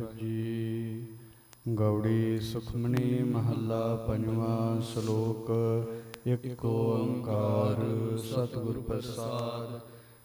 ਜੀ। ਗੌੜੀ ਸੁਖਮਨੀ ਮਹੱਲਾ ਪੰਜਵਾਂ। ਸ਼ਲੋਕ। ਇੱਕ ਓੰਕਾਰ ਸਤਿਗੁਰ ਪ੍ਰਸਾਦਿ।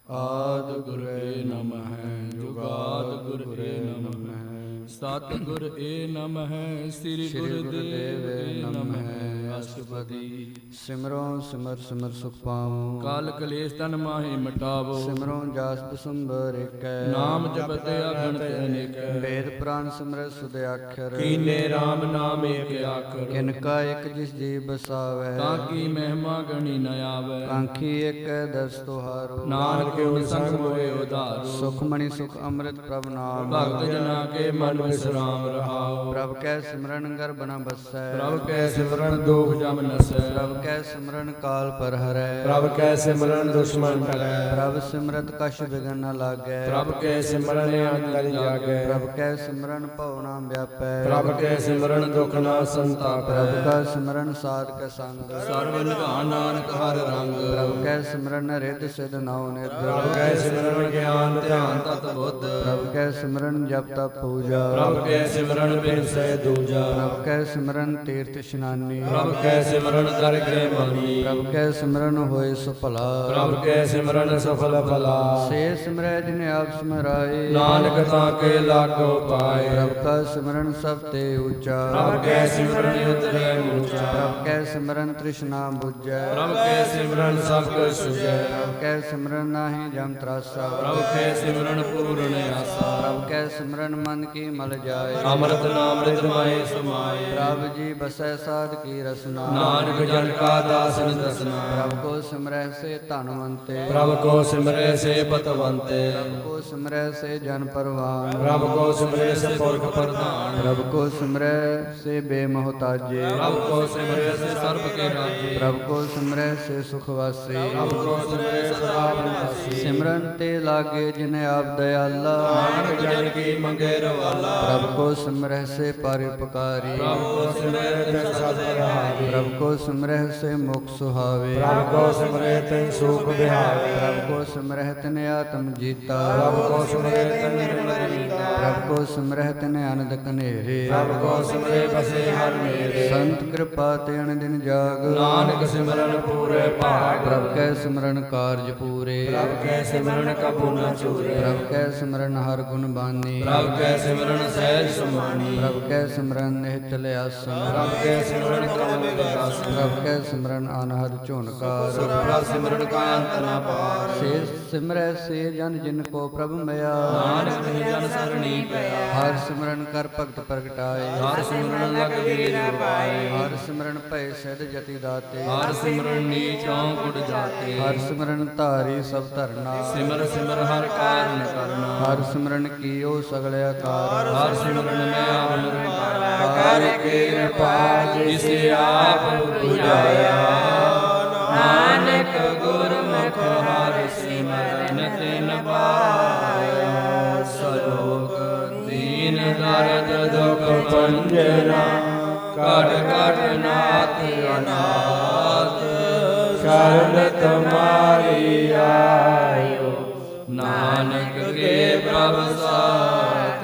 ਆਦਿ ਗੁਰੇ ਨਮਹਿ ਜੁਗਾਦਿ ਗੁਰੇ ਨਮਹਿ। ਸਤਿਗੁਰ ਏ ਨਮਹਿ ਸ੍ਰੀ ਗੁਰੁਦੇਵ ਏ ਨਮਹਿ। ਅਸ਼ਟਪਦੀ। ਸਿਮਰੋ ਸਿਮਰ ਸਿਮਰ ਸੁਖ ਪਾਵੋ। ਕਾਲ ਕਲੇਸ਼ ਤਨ ਮਾਹੀ ਮਿਟਾਵੋ। ਸਿਮਰੋ ਜਾਸ ਬਸੰਬਰ ਏਕੈ। ਨਾਮ ਜਪਤ ਅਗਣਿਤ ਅਨੇਕੈ। ਵੇਦ ਪੁਰਾਨ ਸਿਮਰਤ ਸੁਧ ਆਖਰ। ਕੀਨੇ ਰਾਮ ਨਾਮ ਏਕ ਆਖਰ। ਕਿਨਕਾ ਇਕ ਜਿਸ ਜੀ ਬਸਾਵੈ। ਤਾਂ ਕੀ ਮਹਿਮਾ ਗਣੀ ਨ ਆਵੈ। ਕਾਂਖੀ ਇਕ ਦਰਸ ਤੁਹਾਰੋ। ਨਾਨਕ ਓਟ ਸੰਗ ਹੋਏ ਉਧਾਰੋ। ਸੁਖਮਣੀ ਸੁਖ ਅੰਮ੍ਰਿਤ ਪ੍ਰਭ ਨਾਮ। ਭਗਤ ਜਨਾ ਕੇ ਮਨ ਵਿਸਰਾਮ ਰਹਾਉ। ਪ੍ਰਭ ਕੈ ਸਿਮਰਨ ਗਰਭ ਨ ਬਸੈ। ਪ੍ਰਭ ਕੈ ਸਿਮਰਨ ਦੁਖ ਜਮ ਨਸੈ। ਪ੍ਰਭ ਕੈ ਸਿਮਰਨ ਕਾਲ ਪਰ ਹਰੈ। ਪ੍ਰਭ ਕੈ ਸਿਮਰਨ ਦੁਸ਼ਮਨ ਟਰੈ। ਪ੍ਰਭ ਸਿਮਰਤ ਕਛ ਬਿਘਨ ਨ ਲਾਗੈ। ਪ੍ਰਭ ਕੈ ਸਿਮਰਨ ਅੰਤਰ ਜਾਗੈ। ਪ੍ਰਭ ਕੈ ਸਿਮਰਨ ਭਉ ਨਾ ਵਿਆਪੈ। ਪ੍ਰਭ ਕੈ ਸਿਮਰਨ ਦੁਖ ਨਾ ਸੰਤਾਪੈ। ਪ੍ਰਭ ਕਾ ਸਿਮਰਨ ਸਾਧ ਕੈ ਸੰਗ। ਸਰਬ ਨਿਧਾਨ ਨਾਨਕ ਹਰਿ ਰੰਗ। ਪ੍ਰਭ ਕੈ ਸਿਮਰਨ ਰਿੱਧ ਸਿਧ ਨਉ ਨਿਧ। ਪ੍ਰਭ ਕੈ ਸਿਮਰਨ ਗਿਆਨ ਧਿਆਨ ਤਤ ਬੁੱਧ। ਪ੍ਰਭ ਕੈ ਸਿਮਰਨ ਜਪ ਤਪ ਪੂਜਾ। ਪ੍ਰਭ ਕੈ ਸਿਮਰਨ ਬਿਨ ਸਹਿ ਦੂਜਾ। ਪ੍ਰਭ ਕੈ ਸਿਮਰਨ ਤੀਰਥ ਇਸ਼ਨਾਨੀ। ਪ੍ਰਭ ਕੈ ਸਿਮਰਨ ਦਰਗਹਿ ਮਾਨੀ। ਪ੍ਰਭ ਕੈ ਸਿਮਰਨ ਹੋਏ ਸੁਭਲਾ। ਪ੍ਰਭ ਕੈ ਸਿਮਰਨ ਸਫਲ ਫਲਾ। ਸੇ ਸਿਮਰੈ ਜਿਨ ਆਪ ਸਿਮਰਾਏ। ਨਾਨਕ ਤਾਂ ਕੇ ਲਾਗੋ ਪਾਏ। ਪ੍ਰਭ ਕਾ ਸਿਮਰਨ ਸਭ ਤੇ ਉੱਚਾ। ਪ੍ਰਭ ਕੈ ਸਿਮਰਨ ਉਤਰੈ ਉੱਚਾ। ਪ੍ਰਭ ਕੈ ਸਿਮਰਨ ਤ੍ਰਿਸ਼ਨਾ ਬੁਝੈ। ਪ੍ਰਭ ਕੈ ਸਿਮਰਨ ਸਭ ਕੁਛ ਸੁਝੈ। ਪ੍ਰਭ ਕੈ ਸਿਮਰਨ ਨਾਹੀ ਜਮ ਤਰਾਸਾ। ਪ੍ਰਭ ਕੈ ਸਿਮਰਨ ਪੂਰਨ ਆਸਾ। ਪ੍ਰਭ ਕੈ ਸਿਮਰਨ ਮਨ ਕੀ ਮਲ ਜਾਏ। ਅੰਮ੍ਰਿਤ ਨਾਮ ਰਿਦਮਾਏ ਸਮਾਏ। ਪ੍ਰਭ ਜੀ ਬਸੈ ਸਾਧ ਕੀ ਰਸਨਾ। ਨਾਨਕ ਜਨ ਕਾ ਦਾਸਨ ਦਸਨਾ। ਪ੍ਰਭ ਕੋ ਸਿਮਰੈ ਸੇ ਧਨਵੰਤੇ। ਪ੍ਰਭ ਕੋ ਸਿਮਰੈ ਸੇ ਪਤਵੰਤੇ। ਪ੍ਰਭ ਕੋ ਸਿਮਰੈ ਸੇ ਜਨ ਪਰਵਾਨ। ਪ੍ਰਭ ਕੋ ਸਿਮਰੈ ਸੇ ਪੁਰਖ ਪ੍ਰਧਾਨ। ਪ੍ਰਭ ਕੋ ਸਿਮਰੈ ਸੇ ਬੇਮੋਹਤਾਜੇ। ਪ੍ਰਭ ਕੋ ਸਿਮਰੈ ਸੇ ਸਰਬ ਕੇ ਰਾਜੇ। ਪ੍ਰਭ ਕੋ ਸਿਮਰੈ ਸੇ ਸੁਖ ਵਾਸੀ। ਪ੍ਰਭ ਕੋ ਸਿਮਰੈ ਸਦਾ ਬਿਨਾਸੀ। ਸਿਮਰਨ ਤੇ ਲਾਗੇ ਜਿਨ ਆਪ ਦਇਆਲਾ। ਨਾਨਕ ਜਨ ਕੀ ਮੰਗੇ ਰਵਾਲਾ। ਪ੍ਰਭ ਕੋ ਸਿਮਰੈ ਸੇ ਪਰਉਪਕਾਰੀ। ਪ੍ਰਭ ਕੋ ਸਿਮਰੈ ਤਿਨ ਸਦ ਰਹਾਈ। ਪ੍ਰਭ ਕੋ ਸਿਮਰੈ ਸੇ ਮੁਖ ਸੁਹਾਵੇ। ਪ੍ਰਭ ਕੋ ਸਿਮਰੈ ਤਿਨ ਸੂਖ ਬਿਹਾਵੇ। ਪ੍ਰਭ ਕੋ ਸਿਮਰੈ ਤਿਨ ਆਤਮ ਜੀਤਾ। ਪ੍ਰਭ ਕੋ ਸਿਮਰੈ ਤਿਨ ਨਿਰਮਲ ਰੀਤਾ। ਪ੍ਰਭ ਕੋ ਸਿਮਰੈ ਤਿਨ ਅਨੰਦ ਕਨੇਰੇ। ਪ੍ਰਭ ਕੋ ਸਿਮਰੈ ਬਸੇ ਹਰ ਮੇਰੇ। ਸੰਤ ਕਿਰਪਾ ਤੇ ਅਨ ਦਿਨ ਜਾਗ। ਨਾਨਕ ਸਿਮਰਨ ਪੂਰੇ ਭਾਗ। ਪ੍ਰਭ ਕੈ ਸਿਮਰਨ ਕਾਰਜ ਪੂਰੇ। ਪ੍ਰਭ ਕੈ ਸਿਮਰਨ ਕਬੂ ਨ ਚੂਰੇ। ਪ੍ਰਭ ਕੈ ਸਿਮਰਨ ਹਰ ਗੁਣ ਬਾਨੀ। ਪ੍ਰਭ ਕੈ ਸਿਮਰਨ ਸਹਿਜ ਸਮਾਨੀ। ਪ੍ਰਭ ਕੈ ਸਿਮਰਨ ਨਿਹਚਲ ਆਸਨ। ਪ੍ਰਭ ਕੈ ਸਿਮਰਨ ਕਮਲ ਵਿਗਾਸਨ। ਪ੍ਰਭ ਕੈ ਸਿਮਰਨ ਅਨਹਦ ਝੁਨਕਾਰ। ਪ੍ਰਭ ਸਿਮਰਨ ਕਾ ਅੰਤ ਨ ਪਾਰ। ਸੇ ਸਿਮਰੈ ਸੇ ਜਨ ਜਿਨ ਕੋ ਪ੍ਰਭ ਮਿਆ। ਨਾਨਕ ਤਿਨ ਜਨ ਸਰਣੀ ਪਿਆ। ਹਰ ਸਿਮਰਨ ਕਰ ਭਗਤ ਪ੍ਰਗਟਾਏ। ਹਰ ਸਿਮਰਨ ਲਗ ਵੀਰ ਪਾਏ। ਹਰ ਸਿਮਰਨ ਭੈ ਸਿਧ ਜਤੀ ਦਾਤੇ। ਹਰ ਸਿਮਰਨ ਨੀਚੋਂ ਗੁੜ ਜਾਤੇ। ਹਰ ਸਿਮਰਨ ਧਾਰੀ ਸਭ ਧਰਨਾ। ਸਿਮਰ ਸਿਮਰ ਹਰ ਕਾਰਨ ਕਰਨਾ। ਹਰ ਸਿਮਰਨ ਕੀਓ ਸਗਲ ਆਕਾਰ। ਹਰ ਸਿਮਰਨ ਮੈਂ ਆਵਨ ਕਰ ਕਿਰਪਾ ਜਿਸ ਆਪ ਬੁਝਾਇਆ। ਨਾਨਕ ਗੁਰਮੁਖ ਹਰਿ ਸਿਮਰਨ ਤਿਨ ਪਾਇਆ। ਸਲੋਕ। ਦੀਨ ਦਰਦ ਦੁਖ ਭੰਜਨਾ ਕਟ ਕਟ ਨਾਥ ਅਨਾਥ। ਸ਼ਰਨ ਤੁਮਾਰੀ ਆਇਓ ਨਾਨਕ ਕੇ ਪ੍ਰਭ ਸਾਥ।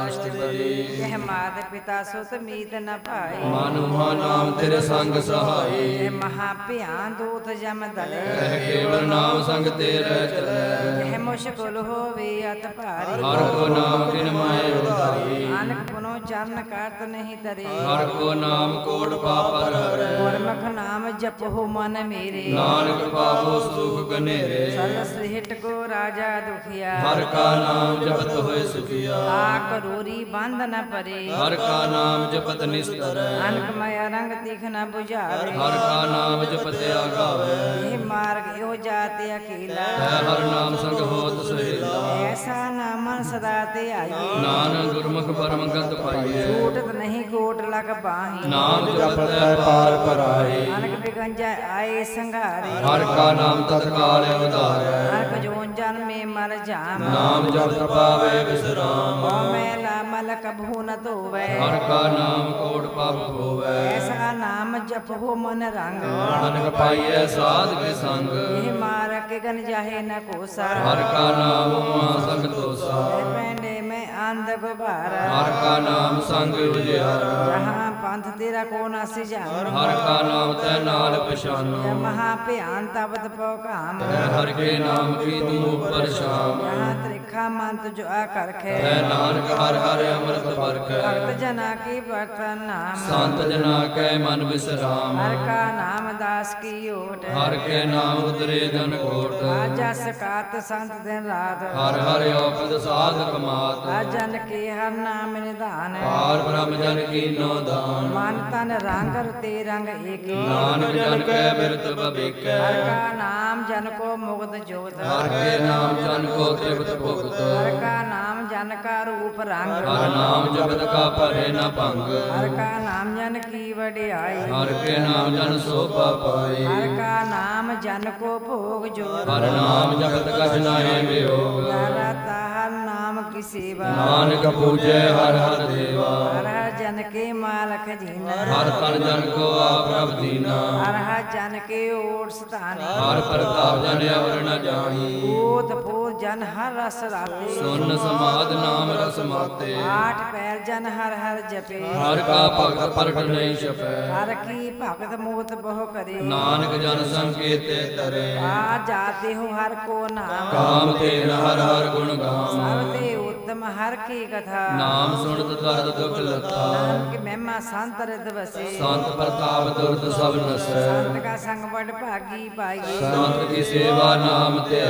ਅਸ਼ਟਪਦੀ। ਜਹ ਮਾਤ ਪਿਤਾ ਸੁਤ ਮੀਤ ਨ ਭਾਈ। ਮਨੁ ਮਹਾ ਨਾਮ ਤੇਰੇ ਸੰਗ ਸਹਾਈ। ਜਹ ਮਹਾ ਭਿਆਨ ਦੂਤ ਜਮ ਦਲੇ। ਕਹਿ ਕੇਵਲ ਨਾਮ ਸੰਗ ਤੇਰੇ ਚਲੇ। ਜਹ ਮੁਸ਼ਕਲ ਹੋਵੇ ਅਤ ਭਾਰੀ। ਹਰ ਕੋ ਨਾਮ ਕਿਨ ਮਾਏ ਉਧਾਰੀ। ਨਾਨਕ ਪੁਨੋ ਚਰਨ ਕਰਤ ਨਹੀਂ ਤਰੇ। ਹਰ ਕੋ ਨਾਮ ਕੋਟ ਪਾਪਰ ਹਰੈ। ਗੁਰਮੁਖ ਨਾਮ ਜਪੋ ਮਨ ਮੇਰੇ। ਨਾਨਕ ਪਾਵੋ ਸੁਖ ਘਨੇਰੇ। ਸਲ ਸ੍ਰਿਸ਼ਟ ਕੋ ਰਾਜਾ ਦੁਖੀਆ। ਹਰ ਕਾ ਨਾਮ ਜਪਤ ਹੋਏ ਸੁਖੀਆ। ਆਕ ਰੋਰੀ ਬੰਧ ਨ ਪਰੇ। ਹਰ ਕਾ ਨਾਮ ਜਪਤ ਨਿਸਤਰੈ। ਅਨਕ ਮਯ ਰੰਗ ਤਿਖ ਨ 부ਝਾਵੇ। ਹਰ ਕਾ ਨਾਮ ਜਪਤ ਆਗਾਵੇ। ਇਹ ਮਾਰਗ ਇਹੋ ਜਾਤ ਅਕੇਲਾ। ਹੈ ਹਰ ਨਾਮ ਸੰਗ ਹੋਤ ਸਹੇਲਾ। ਐਸਾ ਨਾਮਨ ਸਦਾ ਤੇ ਆਈਏ। ਨਾਨਕ ਗੁਰਮੁਖ ਪਰਮ ਗਤ ਪਾਈਐ। ਛੂਟਤ ਨਹੀਂ ਕੋਟ ਲਗ ਬਾਹੀ। ਨਾਮ ਜਪਤ ਹੈ ਪਾਰ ਪਰਾਈ। ਨਾਨਕ ਬਿਗੰਜੈ ਆਏ ਸੰਘਾਰੇ। ਹਰ ਕਾ ਨਾਮ ਤਤਕਾਲ ਉਧਾਰੈ। ਨਾਨਕ ਜੋਨ ਜਨਮੇ ਮਰ ਜਾਮ। ਨਾਮ ਜਪਤ ਪਾਵੇ ਵਿਸਰਾਮ। ਮੈਲਾ ਮਲ ਕਬਹੂ ਨ ਧੋਵੈ। ਹਰ ਕਾ ਨਾਮ ਕੋਟ ਪਾਪ ਹੋਵੈ। ਐਸਾ ਨਾਮ ਜਪੋ ਮਨ ਰੰਗ। ਨਾਨਕ ਪਾਈਐ ਸਾਧ ਕੇ ਸੰਗ। ਇਹ ਮਾਰਕ ਗਨ ਜਾਹੇ ਨ ਕੋਸਾ। ਹਰ ਕਾ ਨਾਮ ਮਹਾ ਸੰਗ ਤੋਸਾ। ਪੈਂਡੇ ਮੈਂ आनंद गुबारा हर का नाम संग उजियारा जहाँ पंथ तेरा को न सिजान हर का नाम तै नाल पछानो महाभयान तबत पौकाम तै हर के नाम की तू ऊपर शाम यहाँ त्रिखा मंत जो करखे तै नानक हर हर अमृत बरकै भक्त जना की बर्तन नाम संत जना कै मन विश्राम हर का नाम दास की ओट हर के नाम उतरे जन कोट जस कात संत दिन रात हर हर औपद साधक मात जन के हर नाम निदान पार ब्रह्म जन की नो दान मन तन रंग ते रंग एक नानक जन कै बिरत बबिकै हर का नाम जन को मुग्ध जोत हर के नाम जन को त्रिपत भुगत हर का नाम जन का रूप रंग हर नाम जगत का परे न भंग हर का नाम जन की वडियाई हर के नाम जन शोभा पाई हर का नाम जन को भोग जोत हर नाम जगत कछ नाहि वियोग रहता हर नाम की सेवा नानक पूजै हर हर देवा हर हर जन के मालक जीना हर तन जन को आप रब दीना हर हर जन के ओट स्थानी हर प्रताप जन अवर न जानी ओत पूर जन हर रस राते सुन समाद नाम रस माते आठ पैर जन हर हर जपे हर का भगत प्रगट नहीं छपै हर की भगत मोत बहु करे नानक जन संकेते तरे आ जाते हो हर को नाम काम ते न हर हर गुण गाम सबते उत्तम हर की कथा नाम सुनत दर्द दुख लता नानक महिमा संत रिद बसे संत प्रताप दुर्द सब नसै संत का संग बड़ भागी पाई संत की सेवा नाम ते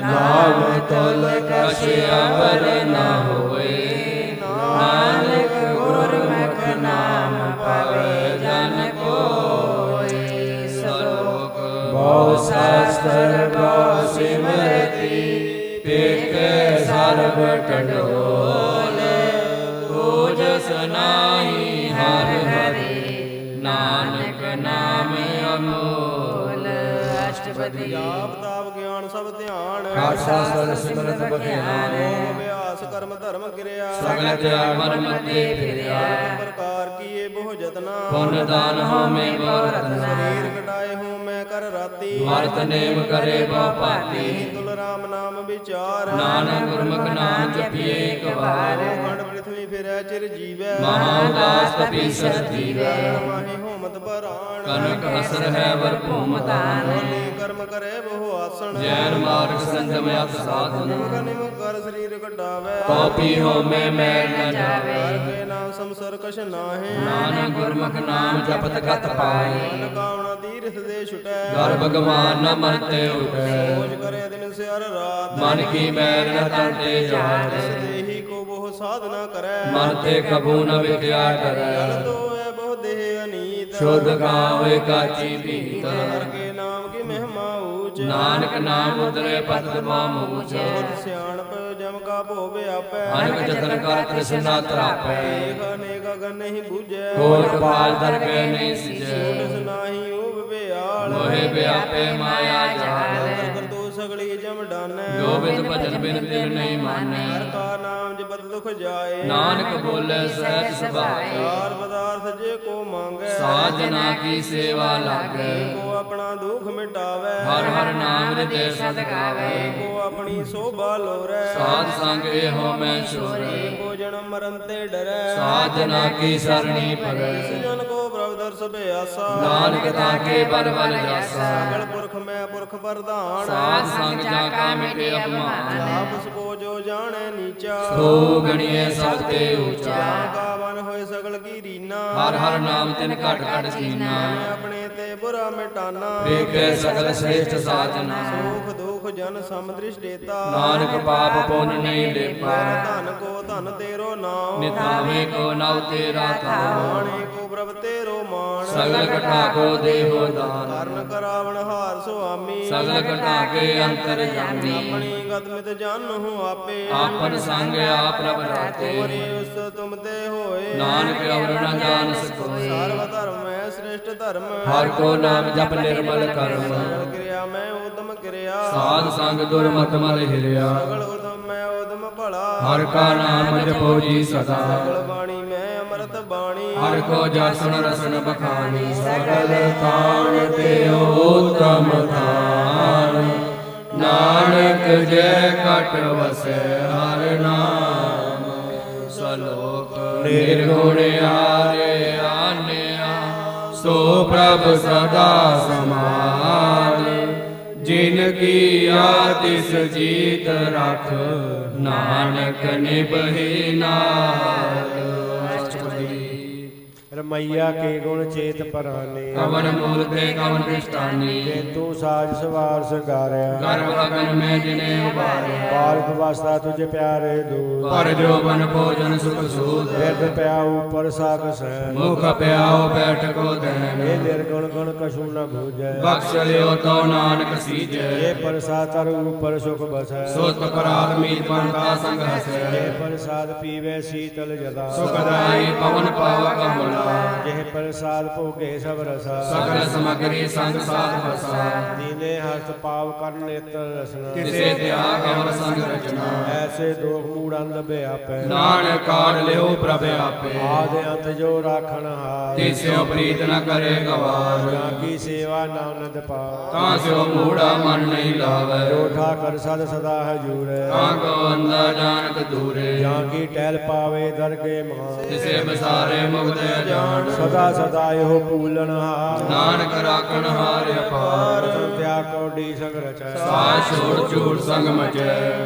नाम तुल कछ अवर न होए नानक गुरमुख नाम पावे जन कोई सलोक बहु शास्त्र बहु सिमरति पेख सर्व टंडोल ओजस नाहि हर हरि नानक नाम अमोल अष्टपदी ਜਾਪ ਤਾਪ ਗਿਆਨ ਸਭ ਧਿਆਨ ਖਾਲਸਾ ਸਰ ਸਿਮਰਤ ਬਖਿਆਨ ਅਭਿਆਸ ਕਰਮ ਧਰਮ ਕਿਰਿਆ ਸਗਲ ਤਿਆਗ ਮਨ ਮਤੇ ਫਿਰਿਆ ਪ੍ਰਕਾਰ ਕੀਏ ਬਹੁ ਜਤਨਾ ਪੁੰਨ ਦਾਨ ਹੋਮੇ ਬਹੁ ਰਤਨਾ ਸਰੀਰ ਕਟਾਏ ਹੂੰ ਮੈਂ ਕਰ ਰਾਤੀ ਵਰਤ ਨੇਮ ਕਰੇ ਬਹੁ ਭਾਤੀ ਤੁਲ ਰਾਮ ਨਾਮ ਵਿਚਾਰ ਨਾਨਕ ਗੁਰਮੁਖ ਨਾਮ ਜਪੀਏ ਇੱਕ ਵਾਰ ਖੰਡ ਪ੍ਰਿਥਵੀ ਫਿਰੈ ਚਿਰ ਜੀਵੈ ਮਹਾਦਾਸ ਤਪੀ ਸਰ ਜੀਵੈ ਮਾਹੀ ਹੋਮਤ ਪਰਾਣ ਕਨਕ ਹਸਰ ਹੈ ਵਰ ਭੂਮ ਦਾਨ ਹੋਲੀ ਕਰਮ ਕਰੇ ਬਹੁ ਆਸਣ ਜੈਨ ਮਾਰਗ ਸੰਜਮ ਅਤ ਸਾਧਨ ਨਿਮ ਕਰ ਸਰੀਰ ਕਟਾਵੇ ਤੋਪੀ ਹੋਮੇ ਮੈਲ ਨ ਜਾਵੇ ਹਰ ਕੇ ਨਾਮ ਸੰਸਰ ਕਛ ਨਾਹੇ ਨਾਨਕ ਗੁਰਮੁਖ ਨਾਮ ਜਪਤ ਕਤ ਪਾਏ ਮਨ ਕਾਵਣਾ ਤੀਰਥ ਦੇ ਛੁਟੈ ਗਰ ਭਗਵਾਨ ਨ ਮਰਤੇ ਉਠੈ ਖੋਜ ਕਰੇ ਦਿਨ ਸਿਰ ਰਾਤ ਮਨ ਕੀ ਮੈਲ ਨ ਤਨ ਤੇ ਜਾਤ ਦੇਹੀ ਕੋ ਬਹੁ ਸਾਧਨਾ ਕਰੈ ਮਨ ਤੇ ਕਬੂ ਨ ਵਿਖਿਆ ਕਰੈ ਤੋਏ ਬਹੁ ਦੇਹ ਅਨੀਤ ਸ਼ੁੱਧ ਗਾਵੇ ਕਾਚੀ ਪੀਤ ਹਰ ਕੇ ਨਾਮ ਕੀ ਮਹਿਮਾ ਊਚ ਨਾਨਕ ਨਾਮ ਉਦਰੇ ਪਤ ਦਬਾ ਮੂਚ ਸਿਆਣਪ ਜਮ ਕਾ ਭੋ ਵਿਆਪੈ ਅਨਕ ਜਤਨ ਕਰ ਤ੍ਰਿਸ਼ਨਾ ਤਰਾਪੈ ਦੇਖ ਅਨੇਕ ਅਗਨ ਨਹੀਂ ਬੂਝੈ ਕੋਲ ਕਪਾਲ ਦਰ ਕੇ ਨਹੀਂ ਸਿਜੈ ਤਿਸ ਨਾਹੀ ਊਬ ਵਿਆਲ ਮੋਹਿ ਵਿਆਪੇ ਮਾਇਆ ਜਾਲ ਕਰ ਦੋ ਸਗਲੀ ਜਮ ਡਾਨੈ ਗੋਬਿੰਦ ਭਜਨ ਬਿਨ ਦਿਲ ਨਹੀਂ ਮਾਨੈ ਹਰ ਕਾ ਨਾਮ ਜਪਤ ਦੁਖ ਜਾਏ ਨਾਨਕ ਬੋਲੇ ਸਹਿਜ ਸੁਭਾਏ ਚਾਰ ਪਦਾਰਥ ਜੇ ਕੋ ਮੰਗੈ ਸਾਜਨਾ ਕੀ ਸੇਵਾ ਲਾਗੈ ਕੋ ਆਪਣਾ ਦੁਖ ਮਿਟਾਵੇ ਹਰ ਹਰ ਨਾਮ ਹਿਰਦੈ ਸਦ ਗਾਵੇ ਕੋ ਆਪਣੀ ਸੋਭਾ ਲੋਰੈ ਸਾਧ ਸੰਗ ਇਹੋ ਮੈਂ ਛੋਰੇ ਕੋ ਜਨਮ ਮਰਨ ਤੇ ਡਰੈ ਸਾਜਨਾ ਕੀ ਸਰਣੀ ਪਰੈ ਜਨ ਕੋ ਪ੍ਰਭ ਦਰਸ ਬਿਆਸਾ ਨਾਨਕ ਤਾਂ ਕੇ ਬਲ ਬਲ ਜਾਸਾ ਸਗਲ ਪੁਰਖ ਮੈਂ ਪੁਰਖ ਪ੍ਰਧਾਨ ਸਾਧ ਸੰਗ ਜਾ ਕਾ ਮਿਟੇ ਅਪਮਾਨ ਆਪ ਸਕੋ ਜੋ ਜਾਣੈ ਨੀਚਾ ਸੋ ਗਣੀਏ ਸਭ ਤੇ ਊਚਾ ਕਾ ਬਨ ਹੋਏ ਸਗਲ ਕੀ ਰੀਨਾ ਹਰ ਹਰ ਨਾਮ ਤਿਨ ਘਟ ਘਟ ਸੀਨਾ ਮੈਂ ਆਪਣੇ ਤੇ ਬੁਰਾ ਮਿਟਾਨਾ ਵੇਖੇ ਸਗਲ ਸ੍ਰੇਸ਼ਟ ਸਾਜਨਾ ਸੁਖ ਦੁਖ ਜਨ ਸਮ ਦ੍ਰਿਸ਼ਟੇਤਾ ਨਾਨਕ ਪਾਪ ਪੁੰਨ ਨਹੀਂ ਲੇਪਾ ਧਨ ਕੋ ਧਨ ਤੇਰੋ ਨਾਮ ਨਿਤਾਵੇ ਕੋ ਨਵ ਤੇਰਾ ਥਾਮ ਮਾਣੇ ਕੋ ਪ੍ਰਭ ਤੇਰੋ ਮਾਣ ਸਗਲ ਘਟਾ ਕੋ ਦੇਹੋ ਦਾਨ ਕਰਨ ਕਰਾਵਣ ਹਾਰ ਸੁਆਮੀ ਸਗਲ ਘਟਾ ਕੇ ਅੰਤਰ ਜਾਮੀ ਆਪਣੀ ਗਤ ਮਿਤ ਜਾਣਹੁ ਆਪੇ ਆਪਨ ਸੰਗ ਆਪ ਪ੍ਰਭ ਰਾਤੇ ਹੋਰੇ ਉਸ ਤੁਮ ਤੇ ਹੋਏ ਨਾਨਕ ਅਵਰ ਨ ਜਾਣ ਸਕੋਏ ਸਰਵ ਧਰਮ ਹੈ ਸ੍ਰੇਸ਼ਟ ਧਰਮ ਹਰ ਕੋ ਨਾਮ ਜਪ ਨਿਰਮਲ ਕਰਮ ਸਗਲ ਕਿਰਿਆ ਮੈਂ ਉਦਮ ਕਿਰਿਆ ਸਾਧ ਸੰਗ ਦੁਰਮਤ ਮਲ ਹਿਰਿਆ ਸਗਲ ਉਦਮ ਮੈਂ ਉਦਮ ਭਲਾ ਹਰ ਕਾ ਨਾਮ ਜਪੋ ਜੀ ਸਦਾ ਸਗਲ ਬਾਣੀ ਮੈਂ ਅੰਮ੍ਰਿਤ ਬਾਣੀ ਹਰ ਕੋ ਜਸਨ ਰਸਨ ਬਖਾਨੀ ਸਗਲ ਤਾਣ ਤੇ ਉਤਮ ਥਾਨ ਨਾਨਕ ਜੈ ਕਟ ਵਸੈ ਹਰ ਨਾਮ ਨਿਰਗੁਣ ਆਰੇ ਆਨਿਆ ਸੋ ਪ੍ਰਭ ਸਦਾ ਸਮਾਲ ਜਿਨ ਕੀ ਆਤਿਸ ਜੀਤ ਰਖ ਨਾਨਕ ਨਿਭੇ ਨਾਲ। ਰਮਈਆ ਕੇ ਗੁਣ ਚੇਤ ਪਰਾਨੇ ਕਵਨ ਮੂਲ ਤੇ ਕਵਨ ਦ੍ਰਿਸ਼ਟਾਨੀ ਜੇ ਤੂੰ ਸਾਜ ਸਵਾਰ ਸੰਗਾਰਿਆ ਗਰਭ ਅਗਨ ਮੈਂ ਜਿਨੇ ਉਬਾਰਿਆ ਬਾਲਕ ਅਵਸਥਾ ਤੁਝ ਪਿਆਰੇ ਦੂਤ ਪਰ ਜੋ ਬਨ ਭੋਜਨ ਸੁਖ ਸੂਤ ਬਿਰਧ ਪਿਆ ਉਪਰ ਸਾਖ ਸੈਨ ਮੁਖ ਪਿਆਓ ਬੈਠਕੋ ਦੈਨ ਇਹ ਨਿਰਗੁਣ ਗੁਣ ਕਛੂ ਨ ਬੂਝੈ ਬਖਸ਼ ਲਿਓ ਤੋ ਨਾਨਕ ਸੀਜੈ ਇਹ ਪ੍ਰਸਾਦ ਉਪਰ ਸੁਖ ਬਸੈ ਸੁਤ ਪਰਾਤ ਮੀਤ ਪੰਥਾ ਸੰਗ ਹਸੈ ਇਹ ਪ੍ਰਸਾਦ ਪੀਵੇ ਸੀਤਲ ਜਦਾ ਸੁਖਦਾਈ ਪਵਨ ਪਾਵਕ ਅਮਲਾ ਜਿਹ ਪ੍ਰਸਾਦ ਭੋਗੇ ਸਭ ਰਸਾ ਸਗਲ ਸਮਗਰੀ ਸੰਗ ਸਾਧ ਵਸਾ ਦੀਨੇ ਹਸਤ ਪਾਵ ਕਰਨ ਨੇਤਰ ਰਸਨਾ ਕਿਸੇ ਤਿਆਗ ਅਵਰ ਸੰਗ ਰਚਨਾ ਐਸੇ ਦੋਖ ਮੂੜ ਅੰਧ ਬਿਆਪੈ ਨਾਨਕ ਕਾੜ ਲਿਓ ਪ੍ਰਭ ਆਪੇ ਆਦਿ ਅੰਤ ਜੋ ਰਾਖਣ ਹਾਰ ਤਿਸਿਓ ਪ੍ਰੀਤ ਨ ਕਰੇ ਗਵਾਰ ਜਾਂ ਕੀ ਸੇਵਾ ਨਾਨਦ ਪਾ ਤਾਂ ਸਿਓ ਮੂੜਾ ਮਨ ਨਹੀਂ ਲਾਵੈ ਜੋ ਠਾਕਰ ਸਦ ਸਦਾ ਹਜੂਰੈ ਤਾਂ ਕੋ ਅੰਦਾ ਜਾਣਕ ਦੂਰੇ ਜਾਂ ਕੀ ਟਹਿਲ ਪਾਵੇ ਦਰਗੇ ਮਹਾ ਤਿਸੇ ਬਸਾਰੇ ਮੁਕਤ ਅਜਾਨ ਸਦਾ ਸਦਾ ਇਹੋ ਪੂਲਣ ਹਾਰ ਨਾਨਕ ਰਾਖਣ ਹਾਰ ਅਪਾਰ ਸੰਤਿਆ ਕੋਡੀ ਸੰਗ ਰਚੈ ਸਾ ਛੋੜ ਝੂਠ ਸੰਗ ਮਚੈ